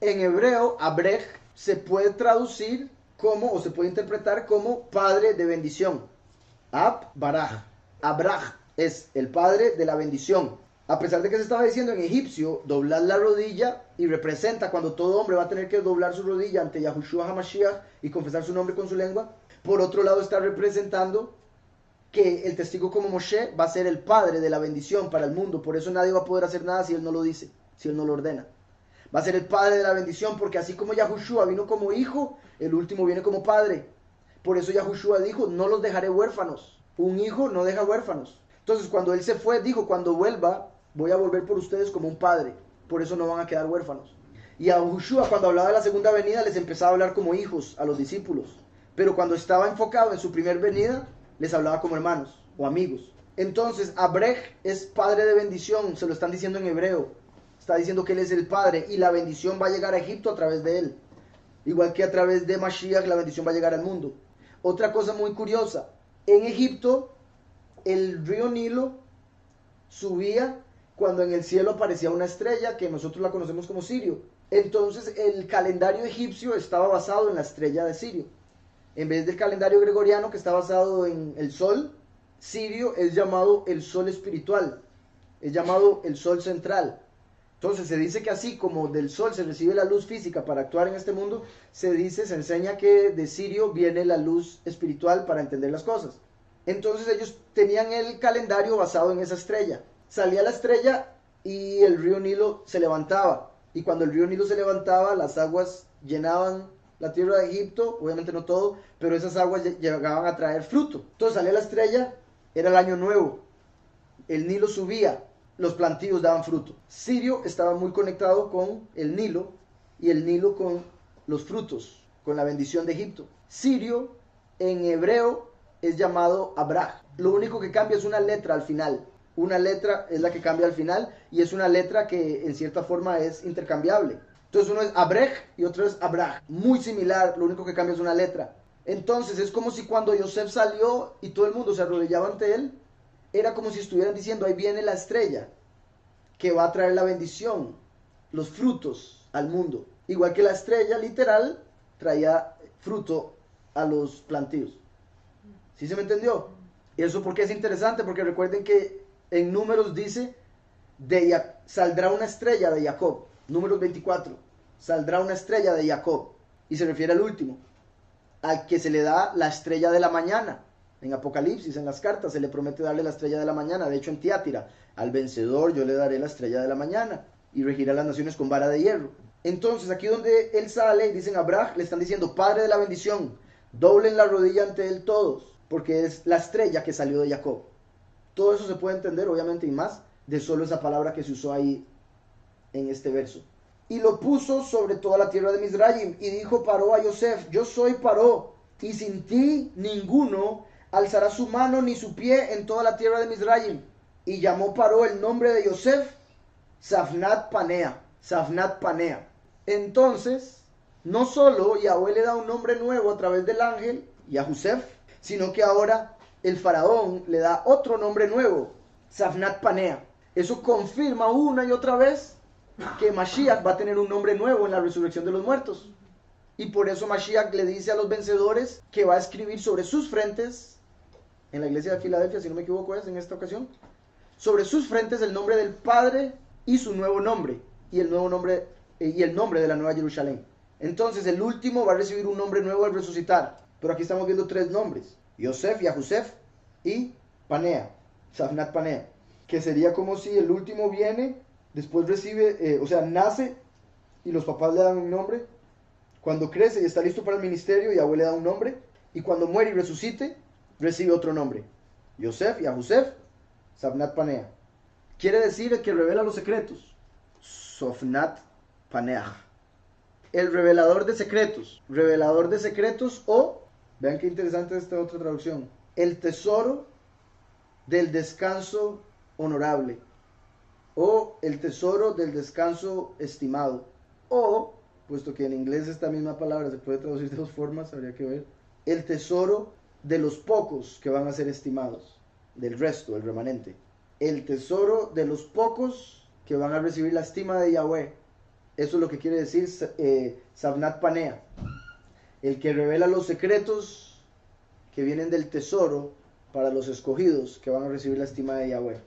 Speaker 1: En hebreo, abrech se puede traducir como, o se puede interpretar como padre de bendición. Ab, baraj. Abraj es el padre de la bendición. A pesar de que se estaba diciendo en egipcio, doblar la rodilla, y representa cuando todo hombre va a tener que doblar su rodilla ante Yahushua HaMashiach y confesar su nombre con su lengua. Por otro lado está representando que el testigo como Moshe va a ser el padre de la bendición para el mundo. Por eso nadie va a poder hacer nada si él no lo dice, si él no lo ordena. Va a ser el padre de la bendición, porque así como Yahushua vino como hijo, el último viene como padre. Por eso Yahushua dijo, no los dejaré huérfanos. Un hijo no deja huérfanos. Entonces cuando él se fue, dijo, cuando vuelva, voy a volver por ustedes como un padre. Por eso no van a quedar huérfanos. Y a Yahushua, cuando hablaba de la segunda venida, les empezaba a hablar como hijos a los discípulos. Pero cuando estaba enfocado en su primer venida, les hablaba como hermanos o amigos. Entonces, Abrej es padre de bendición, se lo están diciendo en hebreo. Está diciendo que él es el padre y la bendición va a llegar a Egipto a través de él. Igual que a través de Mashiach la bendición va a llegar al mundo. Otra cosa muy curiosa, en Egipto el río Nilo subía cuando en el cielo aparecía una estrella que nosotros la conocemos como Sirio. Entonces el calendario egipcio estaba basado en la estrella de Sirio. En vez del calendario gregoriano que está basado en el sol, Sirio es llamado el sol espiritual, es llamado el sol central. Entonces se dice que así como del sol se recibe la luz física para actuar en este mundo, se enseña que de Sirio viene la luz espiritual para entender las cosas. Entonces ellos tenían el calendario basado en esa estrella. Salía la estrella y el río Nilo se levantaba. Y cuando el río Nilo se levantaba, las aguas llenaban la tierra de Egipto, obviamente no todo, pero esas aguas llegaban a traer fruto. Entonces salía la estrella, era el año nuevo, el Nilo subía, los plantíos daban fruto. Sirio estaba muy conectado con el Nilo y el Nilo con los frutos, con la bendición de Egipto. Sirio en hebreo es llamado Abraj. Lo único que cambia es una letra al final. Una letra es la que cambia al final y es una letra que en cierta forma es intercambiable. Entonces uno es Abrej y otro es Abraj. Muy similar, lo único que cambia es una letra. Entonces es como si cuando Yosef salió y todo el mundo se arrodillaba ante él, era como si estuvieran diciendo, ahí viene la estrella que va a traer la bendición, los frutos al mundo. Igual que la estrella literal traía fruto a los plantíos. ¿Sí se me entendió? ¿Y eso por qué es interesante? Porque recuerden que en Números dice, saldrá una estrella de Jacob. Números 24, saldrá una estrella de Jacob. Y se refiere al último, al que se le da la estrella de la mañana. En Apocalipsis, en las cartas, se le promete darle la estrella de la mañana. De hecho, en Tiátira, al vencedor yo le daré la estrella de la mañana y regirá las naciones con vara de hierro. Entonces, aquí donde él sale, dicen a Abraj, le están diciendo, Padre de la bendición, doblen la rodilla ante él todos, porque es la estrella que salió de Jacob. Todo eso se puede entender, obviamente, y más, de solo esa palabra que se usó ahí en este verso. Y lo puso sobre toda la tierra de Misraim, y dijo Paró a Yosef, yo soy Paró, y sin ti ninguno alzará su mano ni su pie en toda la tierra de Misraim. Y llamó Paró el nombre de Yosef Safnat Panea. Safnat Panea. Entonces, no solo Yahweh le da un nombre nuevo a través del ángel, Yahusef, sino que ahora el faraón le da otro nombre nuevo, Safnat Panea. Eso confirma una y otra vez que Mashiach va a tener un nombre nuevo en la resurrección de los muertos. Y por eso Mashiach le dice a los vencedores que va a escribir sobre sus frentes, en la iglesia de Filadelfia, si no me equivoco es en esta ocasión, sobre sus frentes el nombre del Padre y su nuevo nombre, y el nombre de la Nueva Jerusalén. Entonces el último va a recibir un nombre nuevo al resucitar. Pero aquí estamos viendo tres nombres, Yosef, Yahusef y Panea, Safnat Panea, que sería como si el último viene, después recibe, nace y los papás le dan un nombre. Cuando crece y está listo para el ministerio, Yahweh le da un nombre. Y cuando muere y resucite, recibe otro nombre. Yosef, Yahusef, Safnat Panea. Quiere decir el que revela los secretos. Sofnat Paneach. El revelador de secretos. Revelador de secretos o, vean qué interesante esta otra traducción, el tesoro del descanso honorable. O el tesoro del descanso estimado. O, puesto que en inglés esta misma palabra se puede traducir de dos formas, habría que ver, el tesoro de los pocos que van a ser estimados, del resto, el remanente. El tesoro de los pocos que van a recibir la estima de Yahweh. Eso es lo que quiere decir Safnat Panea. El que revela los secretos que vienen del tesoro para los escogidos que van a recibir la estima de Yahweh.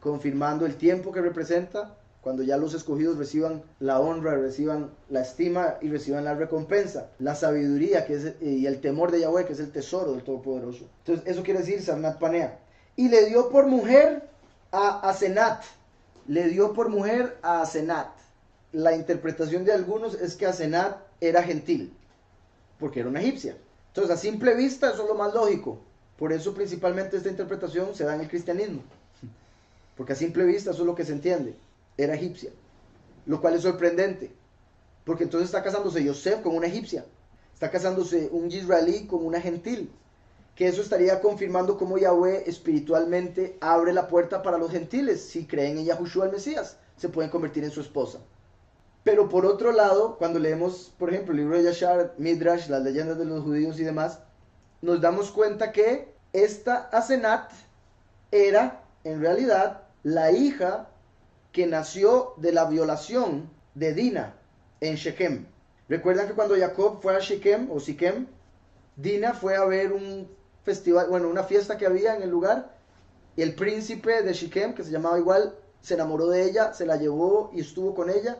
Speaker 1: Confirmando el tiempo que representa cuando ya los escogidos reciban la honra, reciban la estima y reciban la recompensa, la sabiduría y el temor de Yahweh, que es el tesoro del Todopoderoso. Entonces eso quiere decir Samnat Panea. Y le dio por mujer a Asenat. Le dio por mujer a Asenat. La interpretación de algunos es que Asenat era gentil, porque era una egipcia. Entonces a simple vista eso es lo más lógico. Por eso principalmente esta interpretación se da en el cristianismo. Porque a simple vista eso es lo que se entiende. Era egipcia. Lo cual es sorprendente. Porque entonces está casándose Yosef con una egipcia. Está casándose un israelí con una gentil. Que eso estaría confirmando cómo Yahweh espiritualmente abre la puerta para los gentiles. Si creen en Yahushua el Mesías, se pueden convertir en su esposa. Pero por otro lado, cuando leemos, por ejemplo, el libro de Yashar, Midrash, las leyendas de los judíos y demás, nos damos cuenta que esta Asenat era, en realidad, la hija que nació de la violación de Dina en Shechem. Recuerdan que cuando Jacob fue a Shechem o Siquem, Dina fue a ver un festival, una fiesta que había en el lugar, y el príncipe de Shechem, que se llamaba igual, se enamoró de ella, se la llevó y estuvo con ella,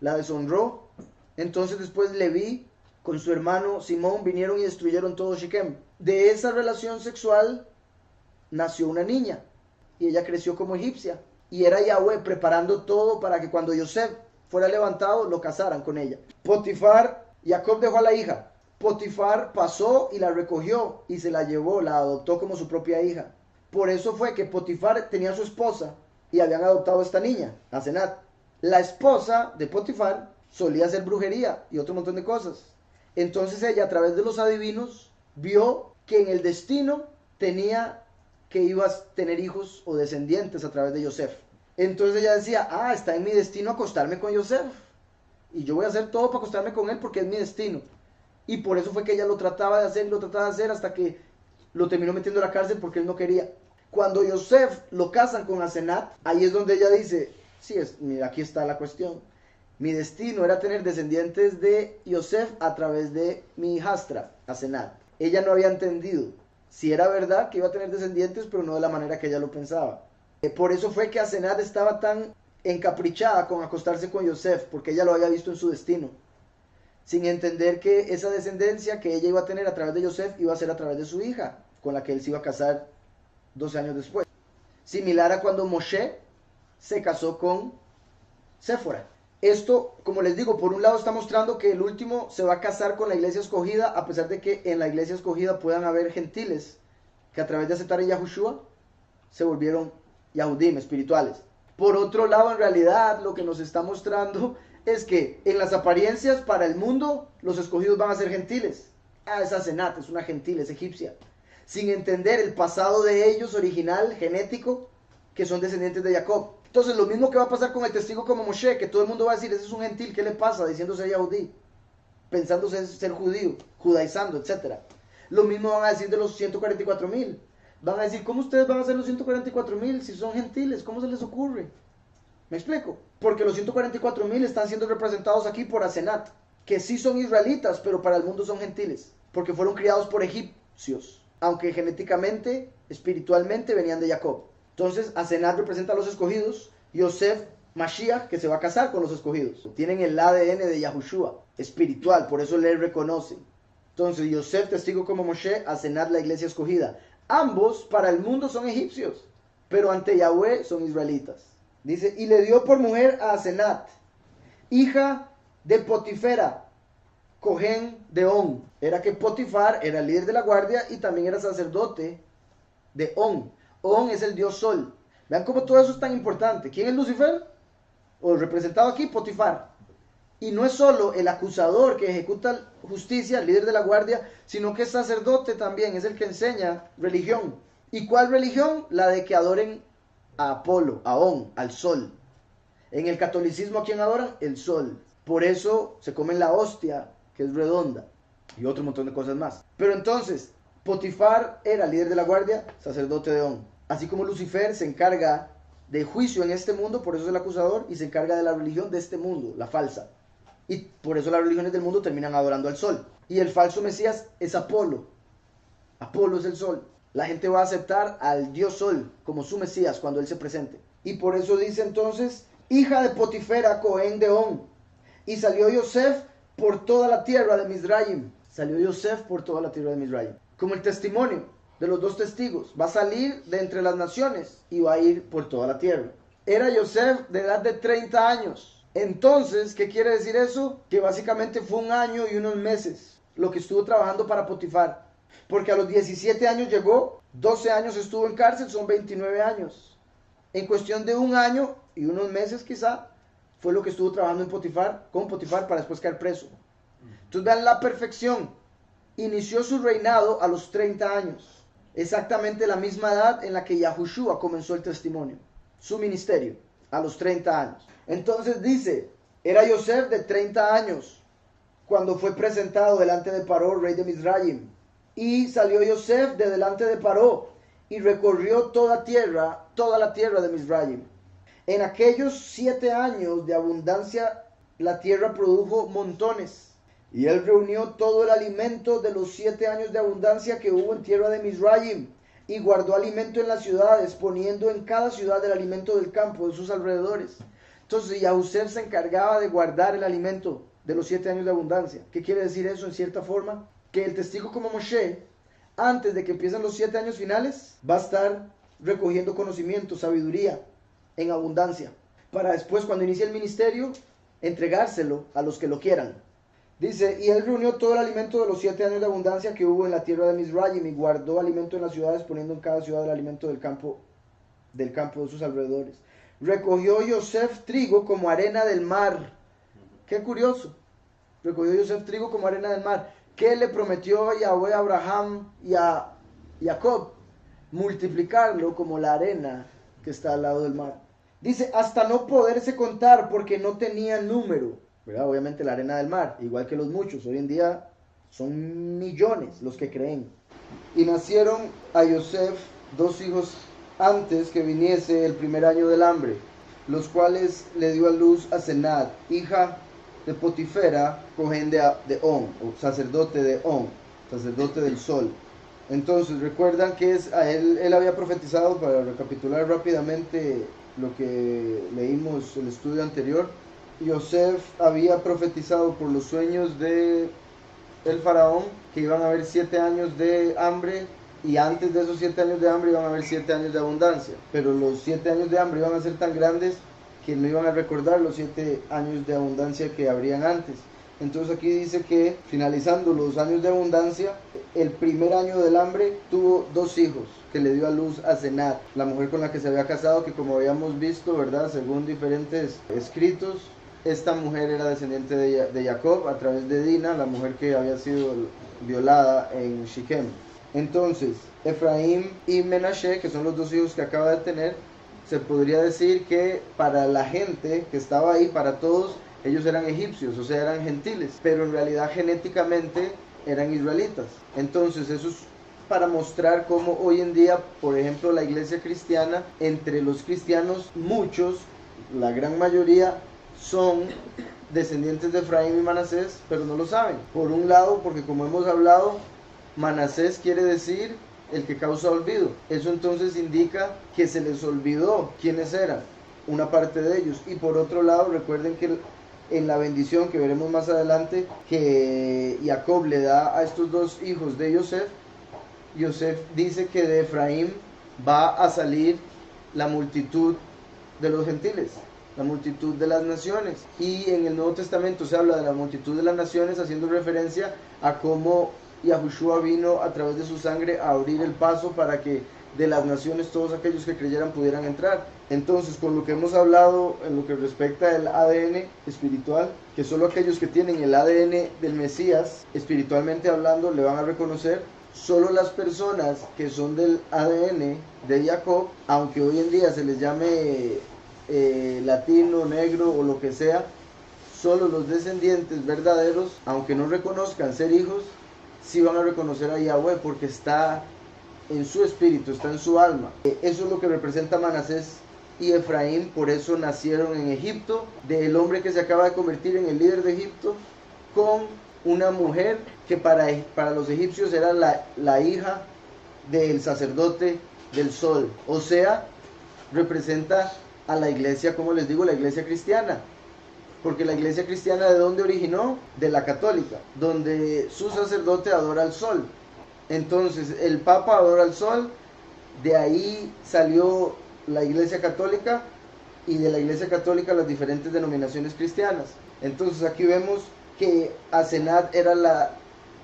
Speaker 1: la deshonró. Entonces después Leví con su hermano Simón vinieron y destruyeron todo Shechem. De esa relación sexual nació una niña, y ella creció como egipcia. Y era Yahweh preparando todo para que cuando Yosef fuera levantado, lo casaran con ella. Potifar, Jacob dejó a la hija. Potifar pasó y la recogió y se la llevó, la adoptó como su propia hija. Por eso fue que Potifar tenía a su esposa y habían adoptado a esta niña, Asenat. La esposa de Potifar solía hacer brujería y otro montón de cosas. Entonces ella, a través de los adivinos, vio que en el destino tenía que iba a tener hijos o descendientes a través de Yosef. Entonces ella decía, está en mi destino acostarme con Yosef. Y yo voy a hacer todo para acostarme con él porque es mi destino. Y por eso fue que ella lo trataba de hacer hasta que lo terminó metiendo a la cárcel porque él no quería. Cuando Yosef lo casan con Asenat, ahí es donde ella dice, mira, aquí está la cuestión. Mi destino era tener descendientes de Yosef a través de mi hijastra, Asenat. Ella no había entendido si era verdad que iba a tener descendientes, pero no de la manera que ella lo pensaba. Por eso fue que Asenat estaba tan encaprichada con acostarse con Yosef, porque ella lo había visto en su destino, sin entender que esa descendencia que ella iba a tener a través de Yosef iba a ser a través de su hija, con la que él se iba a casar 12 años después. Similar a cuando Moshe se casó con Séfora. Esto, como les digo, por un lado está mostrando que el último se va a casar con la iglesia escogida, a pesar de que en la iglesia escogida puedan haber gentiles que a través de aceptar a Yahushua se volvieron Yahudim espirituales. Por otro lado, en realidad, lo que nos está mostrando es que en las apariencias para el mundo, los escogidos van a ser gentiles. Es Asenat, es una gentil, es egipcia. Sin entender el pasado de ellos, original, genético, que son descendientes de Jacob. Entonces lo mismo que va a pasar con el testigo como Moshe, que todo el mundo va a decir, ese es un gentil, ¿qué le pasa? Diciéndose Yahudí, pensándose ser judío, judaizando, etc. Lo mismo van a decir de los 144,000. Van a decir, ¿cómo ustedes van a ser los 144,000 si son gentiles? ¿Cómo se les ocurre? ¿Me explico? Porque los 144,000 están siendo representados aquí por Asenat, que sí son israelitas, pero para el mundo son gentiles, porque fueron criados por egipcios, aunque genéticamente, espiritualmente venían de Jacob. Entonces, Asenat representa a los escogidos, Yosef, Mashiach, que se va a casar con los escogidos. Tienen el ADN de Yahushua, espiritual, por eso le reconocen. Entonces, Yosef, testigo como Moshe, Asenat, la iglesia escogida. Ambos, para el mundo, son egipcios, pero ante Yahweh son israelitas. Dice, y le dio por mujer a Asenat, hija de Potifera, Cohen de On. Era que Potifar era el líder de la guardia y también era sacerdote de On. On es el dios Sol. Vean cómo todo eso es tan importante. ¿Quién es Lucifer? O representado aquí, Potifar. Y no es solo el acusador que ejecuta justicia, el líder de la guardia, sino que es sacerdote también, es el que enseña religión. ¿Y cuál religión? La de que adoren a Apolo, a On, al Sol. En el catolicismo, ¿a quién adoran? El Sol. Por eso se comen la hostia, que es redonda, y otro montón de cosas más. Pero entonces, Potifar era líder de la guardia, sacerdote de On. Así como Lucifer se encarga de juicio en este mundo, por eso es el acusador, y se encarga de la religión de este mundo, la falsa. Y por eso las religiones del mundo terminan adorando al sol. Y el falso Mesías es Apolo. Apolo es el sol. La gente va a aceptar al dios sol como su Mesías cuando él se presente. Y por eso dice entonces, hija de Potifera, Cohen de On. Y salió Yosef por toda la tierra de Mizraim. Salió Yosef por toda la tierra de Mizraim. Como el testimonio de los dos testigos. Va a salir de entre las naciones y va a ir por toda la tierra. Era Yosef de edad de 30 años. Entonces, ¿qué quiere decir eso? Que básicamente fue 1 año y unos meses lo que estuvo trabajando para Potifar. Porque a los 17 años llegó, 12 años estuvo en cárcel, son 29 años. En cuestión de 1 año y unos meses quizá, fue lo que estuvo trabajando con Potifar para después caer preso. Entonces vean la perfección. Inició su reinado a los 30 años. Exactamente la misma edad en la que Yahushua comenzó el testimonio. Su ministerio, a los 30 años. Entonces dice, era Yosef de 30 años cuando fue presentado delante de Paró, rey de Mizraim. Y salió Yosef de delante de Paró y recorrió toda la tierra de Mizraim. En aquellos 7 años de abundancia, la tierra produjo montones. Y él reunió todo el alimento de los 7 años de abundancia que hubo en tierra de Mizraim. Y guardó alimento en las ciudades, poniendo en cada ciudad el alimento del campo de sus alrededores. Entonces Yosef se encargaba de guardar el alimento de los 7 años de abundancia. ¿Qué quiere decir eso en cierta forma? Que el testigo como Moshe, antes de que empiecen los 7 años finales, va a estar recogiendo conocimiento, sabiduría en abundancia, para después, cuando inicie el ministerio, entregárselo a los que lo quieran. Dice, y él reunió todo el alimento de los 7 años de abundancia que hubo en la tierra de Mizraim, y guardó alimento en las ciudades, poniendo en cada ciudad el alimento del campo de sus alrededores. Recogió Yosef trigo como arena del mar. Qué curioso. Recogió Yosef trigo como arena del mar. ¿Qué le prometió Yahweh a Abraham y a Jacob? Multiplicarlo como la arena que está al lado del mar. Dice, hasta no poderse contar porque no tenía número. ¿Verdad? Obviamente la arena del mar, igual que los muchos. Hoy en día son millones los que creen. Y nacieron a Yosef 2 hijos antes que viniese el primer año del hambre, los cuales le dio a luz a Senad, hija de Potifera, Cohen de On, o sacerdote de On, sacerdote del sol. Entonces recuerdan que él había profetizado, para recapitular rápidamente lo que leímos el estudio anterior. Yosef había profetizado por los sueños de el faraón que iban a haber 7 años de hambre, y antes de esos 7 años de hambre iban a haber 7 años de abundancia, pero los 7 años de hambre iban a ser tan grandes que no iban a recordar los 7 años de abundancia que habrían antes. Entonces aquí dice que finalizando los años de abundancia, el primer año del hambre tuvo 2 hijos que le dio a luz a Senad, la mujer con la que se había casado, que como habíamos visto, ¿verdad?, según diferentes escritos, esta mujer era descendiente de Jacob a través de Dina, la mujer que había sido violada en Shichem. Entonces, Efraín y Menashe, que son los 2 hijos que acaba de tener, se podría decir que para la gente que estaba ahí, para todos, ellos eran egipcios, o sea, eran gentiles, pero en realidad genéticamente eran israelitas. Entonces, eso es para mostrar cómo hoy en día, por ejemplo, la iglesia cristiana, entre los cristianos, muchos, la gran mayoría, son descendientes de Efraín y Manasés, pero no lo saben. Por un lado, porque como hemos hablado, Manasés quiere decir el que causa olvido. Eso entonces indica que se les olvidó quiénes eran, una parte de ellos. Y por otro lado, recuerden que en la bendición que veremos más adelante, que Jacob le da a estos 2 hijos de Yosef, Yosef dice que de Efraín va a salir la multitud de los gentiles, la multitud de las naciones. Y en el Nuevo Testamento se habla de la multitud de las naciones, haciendo referencia a cómo Yahushua vino a través de su sangre a abrir el paso para que de las naciones todos aquellos que creyeran pudieran entrar. Entonces, con lo que hemos hablado en lo que respecta al ADN espiritual, que solo aquellos que tienen el ADN del Mesías, espiritualmente hablando, le van a reconocer. Solo las personas que son del ADN de Jacob, aunque hoy en día se les llame latino, negro o lo que sea, solo los descendientes verdaderos, aunque no reconozcan ser hijos, sí van a reconocer a Yahweh, porque está en su espíritu, está en su alma. Eso es lo que representa Manasés y Efraín. Por eso nacieron en Egipto, del hombre que se acaba de convertir en el líder de Egipto, con una mujer que para los egipcios era la hija del sacerdote del sol. O sea, representa a la iglesia, como les digo, la iglesia cristiana. Porque la iglesia cristiana, ¿de dónde originó? De la católica, donde su sacerdote adora al sol. Entonces el Papa adora al sol, de ahí salió la iglesia católica, y de la iglesia católica las diferentes denominaciones cristianas. Entonces aquí vemos que Asenat era la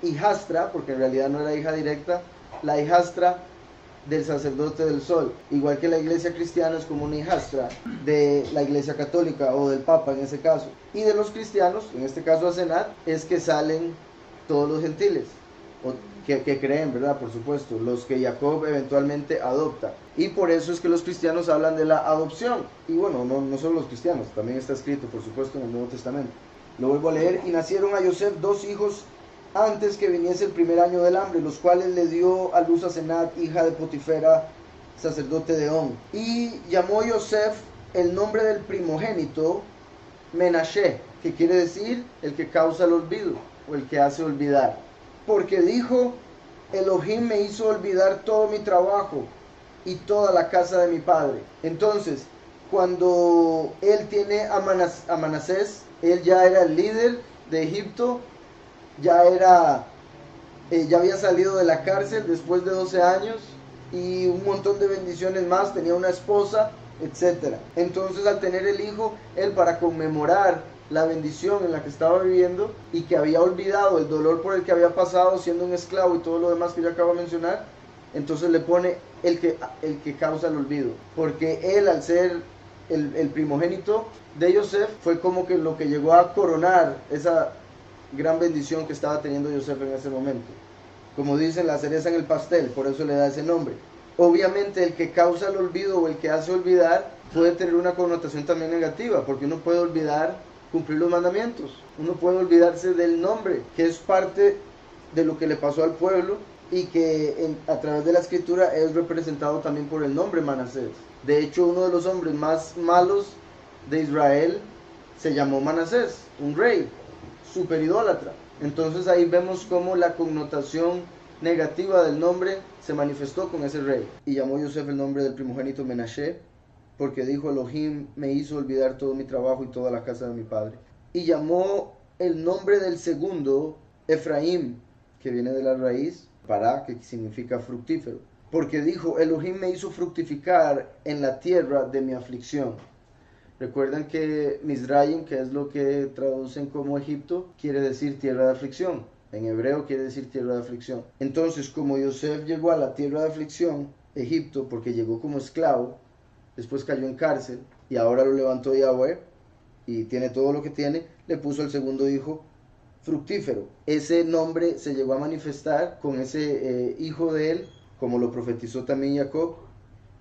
Speaker 1: hijastra, porque en realidad no era hija directa, la hijastra del sacerdote del sol, igual que la iglesia cristiana es como una hijastra de la iglesia católica o del papa en ese caso, y de los cristianos, en este caso Asenat, es que salen todos los gentiles, o que creen, ¿verdad? Por supuesto, los que Jacob eventualmente adopta, y por eso es que los cristianos hablan de la adopción, y bueno, no solo los cristianos, también está escrito, por supuesto, en el Nuevo Testamento. Lo vuelvo a leer: y nacieron a Yosef 2 hijos antes que viniese el primer año del hambre, los cuales le dio a luz Asenat, hija de Potifera, sacerdote de On. Y llamó Yosef el nombre del primogénito Menashe, que quiere decir el que causa el olvido, o el que hace olvidar. Porque dijo: Elohim me hizo olvidar todo mi trabajo y toda la casa de mi padre. Entonces, cuando él tiene a Manasés, él ya era el líder de Egipto, ya había salido de la cárcel después de 12 años y un montón de bendiciones más, tenía una esposa, etc. Entonces, al tener el hijo, él, para conmemorar la bendición en la que estaba viviendo y que había olvidado el dolor por el que había pasado siendo un esclavo y todo lo demás que yo acabo de mencionar, entonces le pone el que causa el olvido, porque él, al ser el primogénito de Yosef, fue como que lo que llegó a coronar esa gran bendición que estaba teniendo Yosef en ese momento. Como dicen, la cereza en el pastel, por eso le da ese nombre. Obviamente el que causa el olvido o el que hace olvidar puede tener una connotación también negativa, porque uno puede olvidar cumplir los mandamientos, uno puede olvidarse del nombre, que es parte de lo que le pasó al pueblo, y que a través de la escritura es representado también por el nombre Manasés. De hecho, uno de los hombres más malos de Israel se llamó Manasés, un rey super idólatra. Entonces ahí vemos cómo la connotación negativa del nombre se manifestó con ese rey. Y llamó Yosef el nombre del primogénito Menashe, porque dijo: Elohim me hizo olvidar todo mi trabajo y toda la casa de mi padre. Y llamó el nombre del segundo Efraim, que viene de la raíz Pará, que significa fructífero, porque dijo: Elohim me hizo fructificar en la tierra de mi aflicción. Recuerdan que Mizraim, que es lo que traducen como Egipto, quiere decir tierra de aflicción. En hebreo quiere decir tierra de aflicción. Entonces, como Yosef llegó a la tierra de aflicción, Egipto, porque llegó como esclavo, después cayó en cárcel y ahora lo levantó Yahweh y tiene todo lo que tiene, le puso al segundo hijo fructífero. Ese nombre se llegó a manifestar con ese hijo de él, como lo profetizó también Jacob,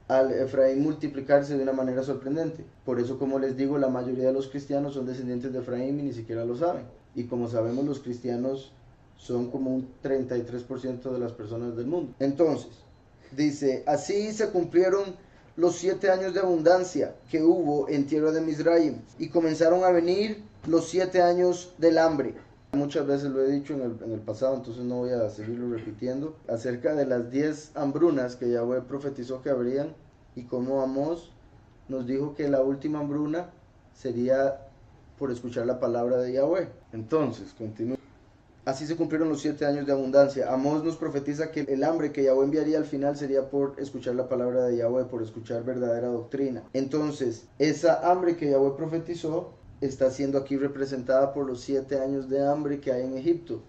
Speaker 1: al Efraín multiplicarse de una manera sorprendente. Por eso, como les digo, la mayoría de los cristianos son descendientes de Efraín y ni siquiera lo saben. Y como sabemos, los cristianos son como un 33% de las personas del mundo. Entonces, dice: así se cumplieron los 7 años de abundancia que hubo en tierra de Mizraim, y comenzaron a venir los 7 años del hambre. Muchas veces lo he dicho en el pasado, entonces no voy a seguirlo repitiendo, acerca de las 10 hambrunas que Yahweh profetizó que habrían, y cómo Amós nos dijo que la última hambruna sería por escuchar la palabra de Yahweh. Entonces, continúa. Así se cumplieron los 7 años de abundancia. Amós nos profetiza que el hambre que Yahweh enviaría al final sería por escuchar la palabra de Yahweh, por escuchar verdadera doctrina. Entonces, esa hambre que Yahweh profetizó está siendo aquí representada por los 7 años de hambre que hay en Egipto.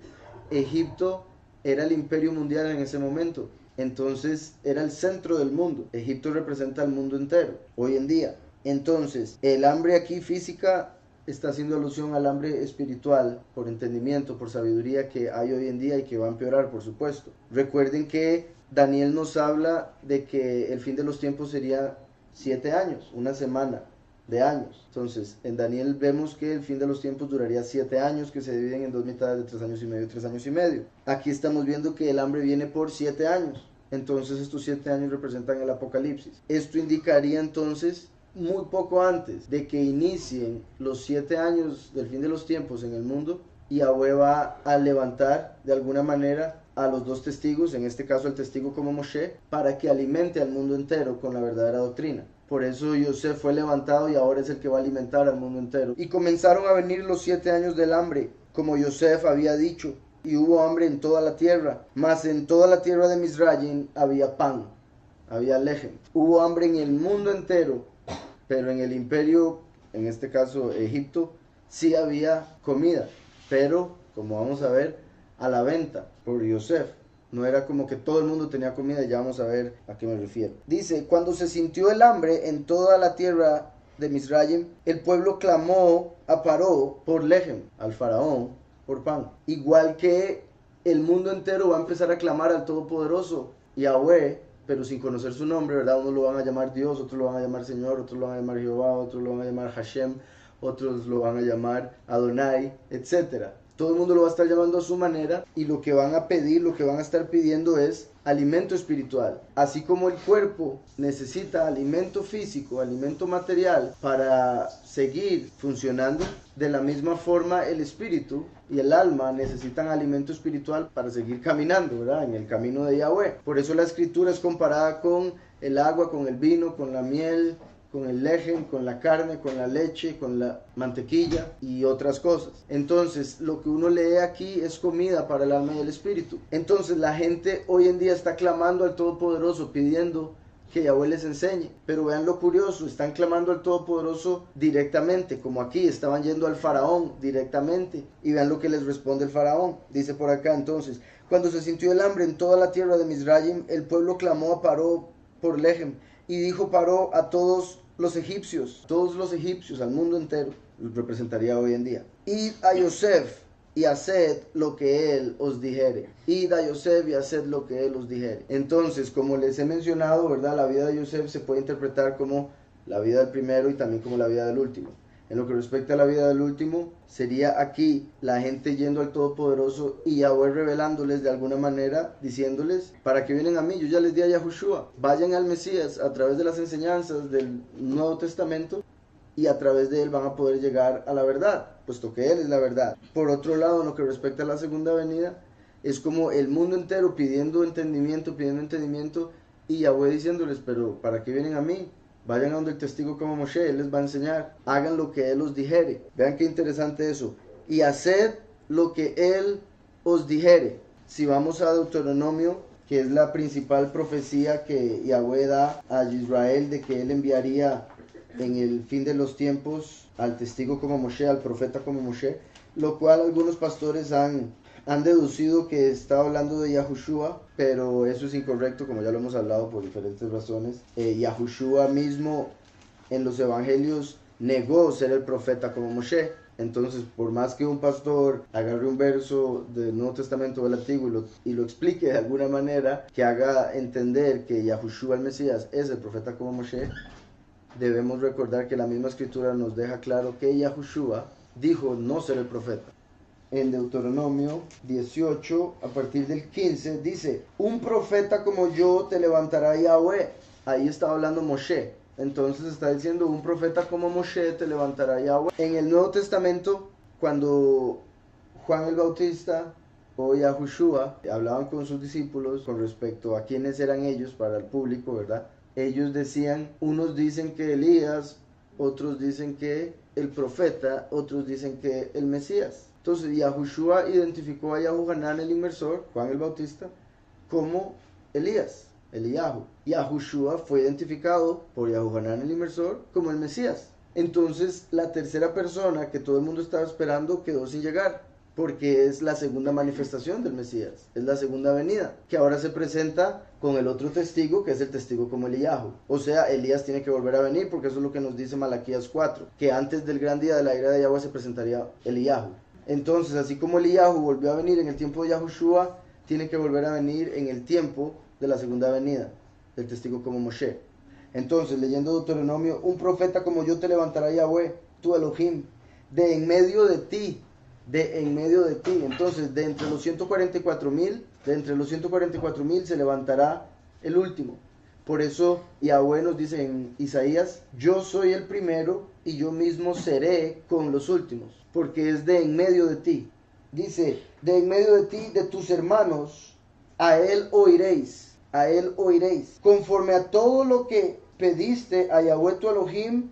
Speaker 1: Egipto era el imperio mundial en ese momento, entonces era el centro del mundo. Egipto representa al mundo entero hoy en día. Entonces, el hambre aquí física está haciendo alusión al hambre espiritual, por entendimiento, por sabiduría, que hay hoy en día y que va a empeorar, por supuesto. Recuerden que Daniel nos habla de que el fin de los tiempos sería 7 años, una semana de años. Entonces, en Daniel vemos que el fin de los tiempos duraría 7 años, que se dividen en 2 mitades de 3 años y medio y 3 años y medio. Aquí estamos viendo que el hambre viene por 7 años. Entonces, estos 7 años representan el Apocalipsis. Esto indicaría entonces muy poco antes de que inicien los 7 años del fin de los tiempos en el mundo, Yahweh va a levantar de alguna manera a los 2 testigos, en este caso el testigo como Moshe, para que alimente al mundo entero con la verdadera doctrina. Por eso Yosef fue levantado y ahora es el que va a alimentar al mundo entero. Y comenzaron a venir los 7 años del hambre, como Yosef había dicho, y hubo hambre en toda la tierra. Mas en toda la tierra de Misraim había pan, había lejem. Hubo hambre en el mundo entero, pero en el imperio, en este caso Egipto, sí había comida, pero como vamos a ver, a la venta por Yosef. No era como que todo el mundo tenía comida, ya vamos a ver a qué me refiero. Dice, cuando se sintió el hambre en toda la tierra de Misraim, el pueblo clamó a Paró por lejem, al faraón por pan. Igual que el mundo entero va a empezar a clamar al Todopoderoso, Yahweh, pero sin conocer su nombre, ¿verdad? Unos lo van a llamar Dios, otros lo van a llamar Señor, otros lo van a llamar Jehová, otros lo van a llamar Hashem, otros lo van a llamar Adonai, etc. Todo el mundo lo va a estar llamando a su manera y lo que van a pedir, lo que van a estar pidiendo es alimento espiritual. Así como el cuerpo necesita alimento físico, alimento material para seguir funcionando, de la misma forma el espíritu y el alma necesitan alimento espiritual para seguir caminando, ¿verdad? En el camino de Yahweh. Por eso la escritura es comparada con el agua, con el vino, con la miel, con el lejem, con la carne, con la leche, con la mantequilla y otras cosas. Entonces, lo que uno lee aquí es comida para el alma y el espíritu. Entonces, la gente hoy en día está clamando al Todopoderoso, pidiendo que Yahweh les enseñe. Pero vean lo curioso, están clamando al Todopoderoso directamente, como aquí estaban yendo al faraón directamente. Y vean lo que les responde el faraón. Dice por acá entonces, cuando se sintió el hambre en toda la tierra de Misraim, el pueblo clamó a Paró por lejem. Y dijo Paró a todos los egipcios, al mundo entero, los representaría hoy en día. Id a Yosef y haced lo que él os dijere. Id a Yosef y haced lo que él os dijere. Entonces, como les he mencionado, ¿verdad? La vida de Yosef se puede interpretar como la vida del primero y también como la vida del último. En lo que respecta a la vida del último, sería aquí la gente yendo al Todopoderoso y Yahweh revelándoles de alguna manera, diciéndoles, para que vienen a mí, yo ya les di a Yahushua, vayan al Mesías a través de las enseñanzas del Nuevo Testamento y a través de él van a poder llegar a la verdad, puesto que él es la verdad. Por otro lado, en lo que respecta a la segunda venida, es como el mundo entero pidiendo entendimiento y Yahweh diciéndoles, pero ¿para qué vienen a mí? Vayan a donde el testigo como Moshe, él les va a enseñar. Hagan lo que él os dijere. Vean qué interesante eso. Y haced lo que él os dijere. Si vamos a Deuteronomio, que es la principal profecía que Yahweh da a Israel de que él enviaría en el fin de los tiempos al testigo como Moshe, al profeta como Moshe, lo cual algunos pastores han deducido que está hablando de Yahushua, pero eso es incorrecto, como ya lo hemos hablado por diferentes razones. Yahushua mismo en los evangelios negó ser el profeta como Moshe. Entonces, por más que un pastor agarre un verso del Nuevo Testamento o del Antiguo y lo explique de alguna manera, que haga entender que Yahushua el Mesías es el profeta como Moshe, debemos recordar que la misma escritura nos deja claro que Yahushua dijo no ser el profeta. En Deuteronomio 18, a partir del 15, dice, un profeta como yo te levantará Yahweh. Ahí está hablando Moshe. Entonces está diciendo, un profeta como Moshe te levantará Yahweh. En el Nuevo Testamento, cuando Juan el Bautista o Yahushua hablaban con sus discípulos con respecto a quiénes eran ellos para el público, ¿verdad? Ellos decían, unos dicen que Elías, otros dicen que el profeta, otros dicen que el Mesías. Entonces Yahushua identificó a Yahuhanán el inmersor, Juan el Bautista, como Elías, Eliyahu. Yahushua fue identificado por Yahuhanán el inmersor como el Mesías. Entonces la tercera persona que todo el mundo estaba esperando quedó sin llegar, porque es la segunda manifestación del Mesías, es la segunda venida, que ahora se presenta con el otro testigo, que es el testigo como Eliyahu. O sea, Elías tiene que volver a venir, porque eso es lo que nos dice Malaquías 4, que antes del gran día de la ira de Yahweh se presentaría Eliyahu. Entonces, así como Eliyahu volvió a venir en el tiempo de Yahushua, tiene que volver a venir en el tiempo de la segunda venida, del testigo como Moshe. Entonces, leyendo Deuteronomio, un profeta como yo te levantará Yahweh, tu Elohim, de en medio de ti. Entonces, de entre los 144,000 se levantará el último. Por eso Yahweh nos dice en Isaías, yo soy el primero y yo mismo seré con los últimos, porque es de en medio de ti. Dice, de en medio de ti, de tus hermanos, a él oiréis, conforme a todo lo que pediste a Yahweh tu Elohim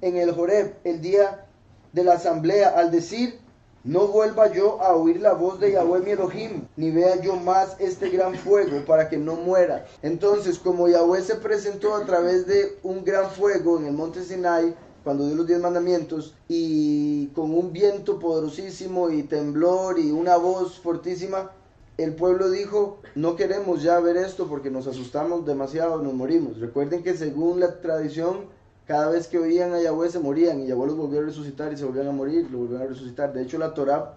Speaker 1: en el Horeb, el día de la asamblea, al decir, no vuelva yo a oír la voz de Yahweh mi Elohim, ni vea yo más este gran fuego para que no muera. Entonces, como Yahweh se presentó a través de un gran fuego en el monte Sinai, cuando dio los 10 mandamientos, y con un viento poderosísimo y temblor y una voz fortísima, el pueblo dijo, no queremos ya ver esto porque nos asustamos demasiado, nos morimos. Recuerden que según la tradición, cada vez que oían a Yahweh se morían, y Yahweh los volvió a resucitar y se volvían a morir, lo volvían a resucitar. De hecho, la Torá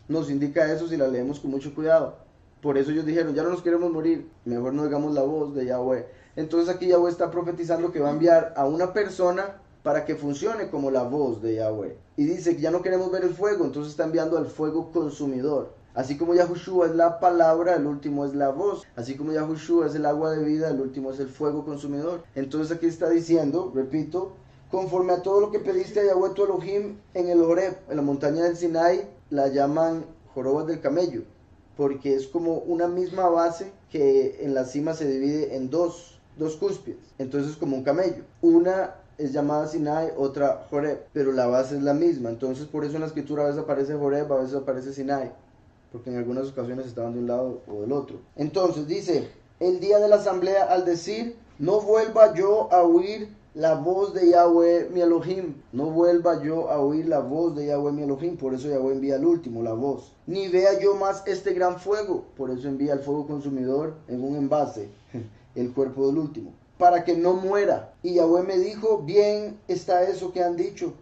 Speaker 1: nos indica eso si la leemos con mucho cuidado. Por eso ellos dijeron, ya no nos queremos morir, mejor no oigamos la voz de Yahweh. Entonces aquí Yahweh está profetizando que va a enviar a una persona para que funcione como la voz de Yahweh. Y dice que ya no queremos ver el fuego, entonces está enviando al fuego consumidor. Así como Yahushua es la palabra, el último es la voz. Así como Yahushua es el agua de vida, el último es el fuego consumidor. Entonces aquí está diciendo, repito, conforme a todo lo que pediste a Yahweh tu Elohim en el Horeb, en la montaña del Sinai, la llaman jorobas del camello, porque es como una misma base que en la cima se divide en dos cúspides. Entonces como un camello. Una es llamada Sinai, otra Horeb, pero la base es la misma. Entonces por eso en la escritura a veces aparece Horeb, a veces aparece Sinai, porque en algunas ocasiones estaban de un lado o del otro. Entonces dice, el día de la asamblea, al decir, no vuelva yo a oír la voz de Yahweh mi Elohim, no vuelva yo a oír la voz de Yahweh mi Elohim, por eso Yahweh envía el último, la voz, ni vea yo más este gran fuego, por eso envía el fuego consumidor en un envase, el cuerpo del último, para que no muera. Y Yahweh me dijo, bien está eso que han dicho,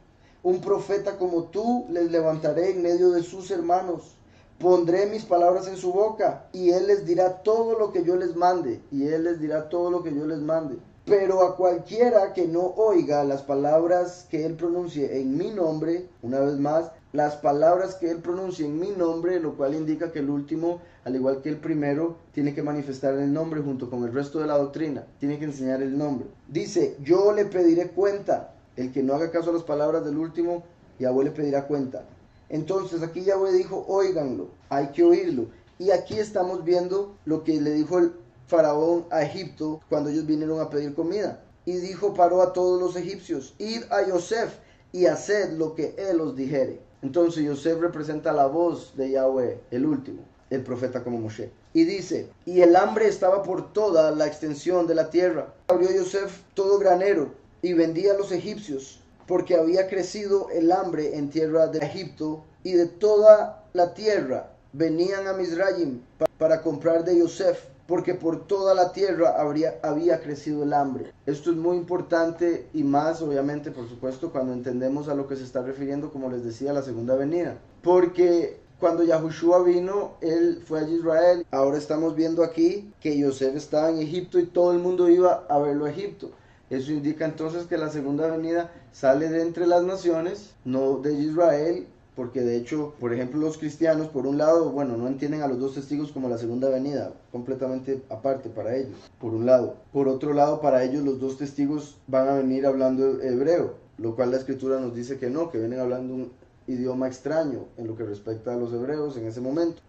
Speaker 1: un profeta como tú les levantaré en medio de sus hermanos. Pondré mis palabras en su boca, y él les dirá todo lo que yo les mande, y él les dirá todo lo que yo les mande. Pero a cualquiera que no oiga las palabras que él pronuncie en mi nombre, una vez más, las palabras que él pronuncie en mi nombre, lo cual indica que el último, al igual que el primero, tiene que manifestar el nombre junto con el resto de la doctrina, tiene que enseñar el nombre. Dice, yo le pediré cuenta. El que no haga caso a las palabras del último, Yahweh le pedirá cuenta. Entonces aquí Yahweh dijo, óiganlo, hay que oírlo. Y aquí estamos viendo lo que le dijo el faraón a Egipto cuando ellos vinieron a pedir comida. Y dijo, paró a todos los egipcios, id a Yosef y haced lo que él os dijere. Entonces Yosef representa la voz de Yahweh, el último, el profeta como Moshe. Y dice, y el hambre estaba por toda la extensión de la tierra. Abrió Yosef todo granero y vendía a los egipcios, porque había crecido el hambre en tierra de Egipto, y de toda la tierra venían a Mizraim para comprar de Yosef, porque por toda la tierra había crecido el hambre. Esto es muy importante, y más obviamente, por supuesto, cuando entendemos a lo que se está refiriendo, como les decía, la segunda venida. Porque cuando Yahushua vino, él fue a Israel. Ahora estamos viendo aquí que Yosef estaba en Egipto y todo el mundo iba a verlo a Egipto. Eso indica entonces que la segunda venida sale de entre las naciones, no de Israel, porque de hecho, por ejemplo, los cristianos, por un lado, bueno, no entienden a los dos testigos como la segunda venida, completamente aparte para ellos, por un lado. Por otro lado, para ellos los dos testigos van a venir hablando hebreo, lo cual la escritura nos dice que no, que vienen hablando un idioma extraño en lo que respecta a los hebreos en ese momento.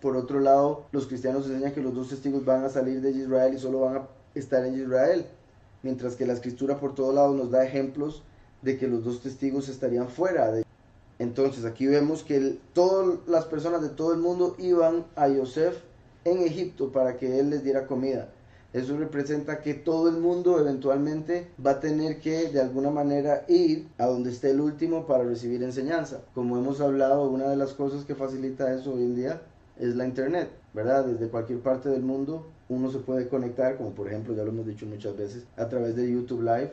Speaker 1: Por otro lado, los cristianos enseñan que los dos testigos van a salir de Israel y solo van a estar en Israel, mientras que la escritura por todos lados nos da ejemplos de que los dos testigos estarían fuera de. Entonces aquí vemos que todas las personas de todo el mundo iban a Yosef en Egipto para que él les diera comida. Eso representa que todo el mundo eventualmente va a tener que de alguna manera ir a donde esté el último para recibir enseñanza. Como hemos hablado, una de las cosas que facilita eso hoy en día es la internet, ¿verdad? Desde cualquier parte del mundo uno se puede conectar, como por ejemplo, ya lo hemos dicho muchas veces, a través de YouTube Live.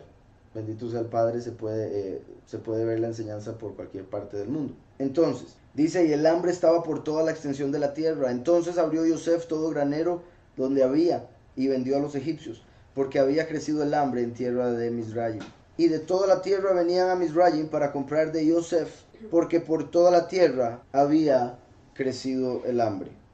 Speaker 1: Bendito sea el Padre, se puede ver la enseñanza por cualquier parte del mundo. Entonces, dice, y el hambre estaba por toda la extensión de la tierra. Entonces abrió Yosef todo granero donde había y vendió a los egipcios, porque había crecido el hambre en tierra de Mizraim. Y de toda la tierra venían a Mizraim para comprar de Yosef, porque por toda la tierra había crecido el hambre.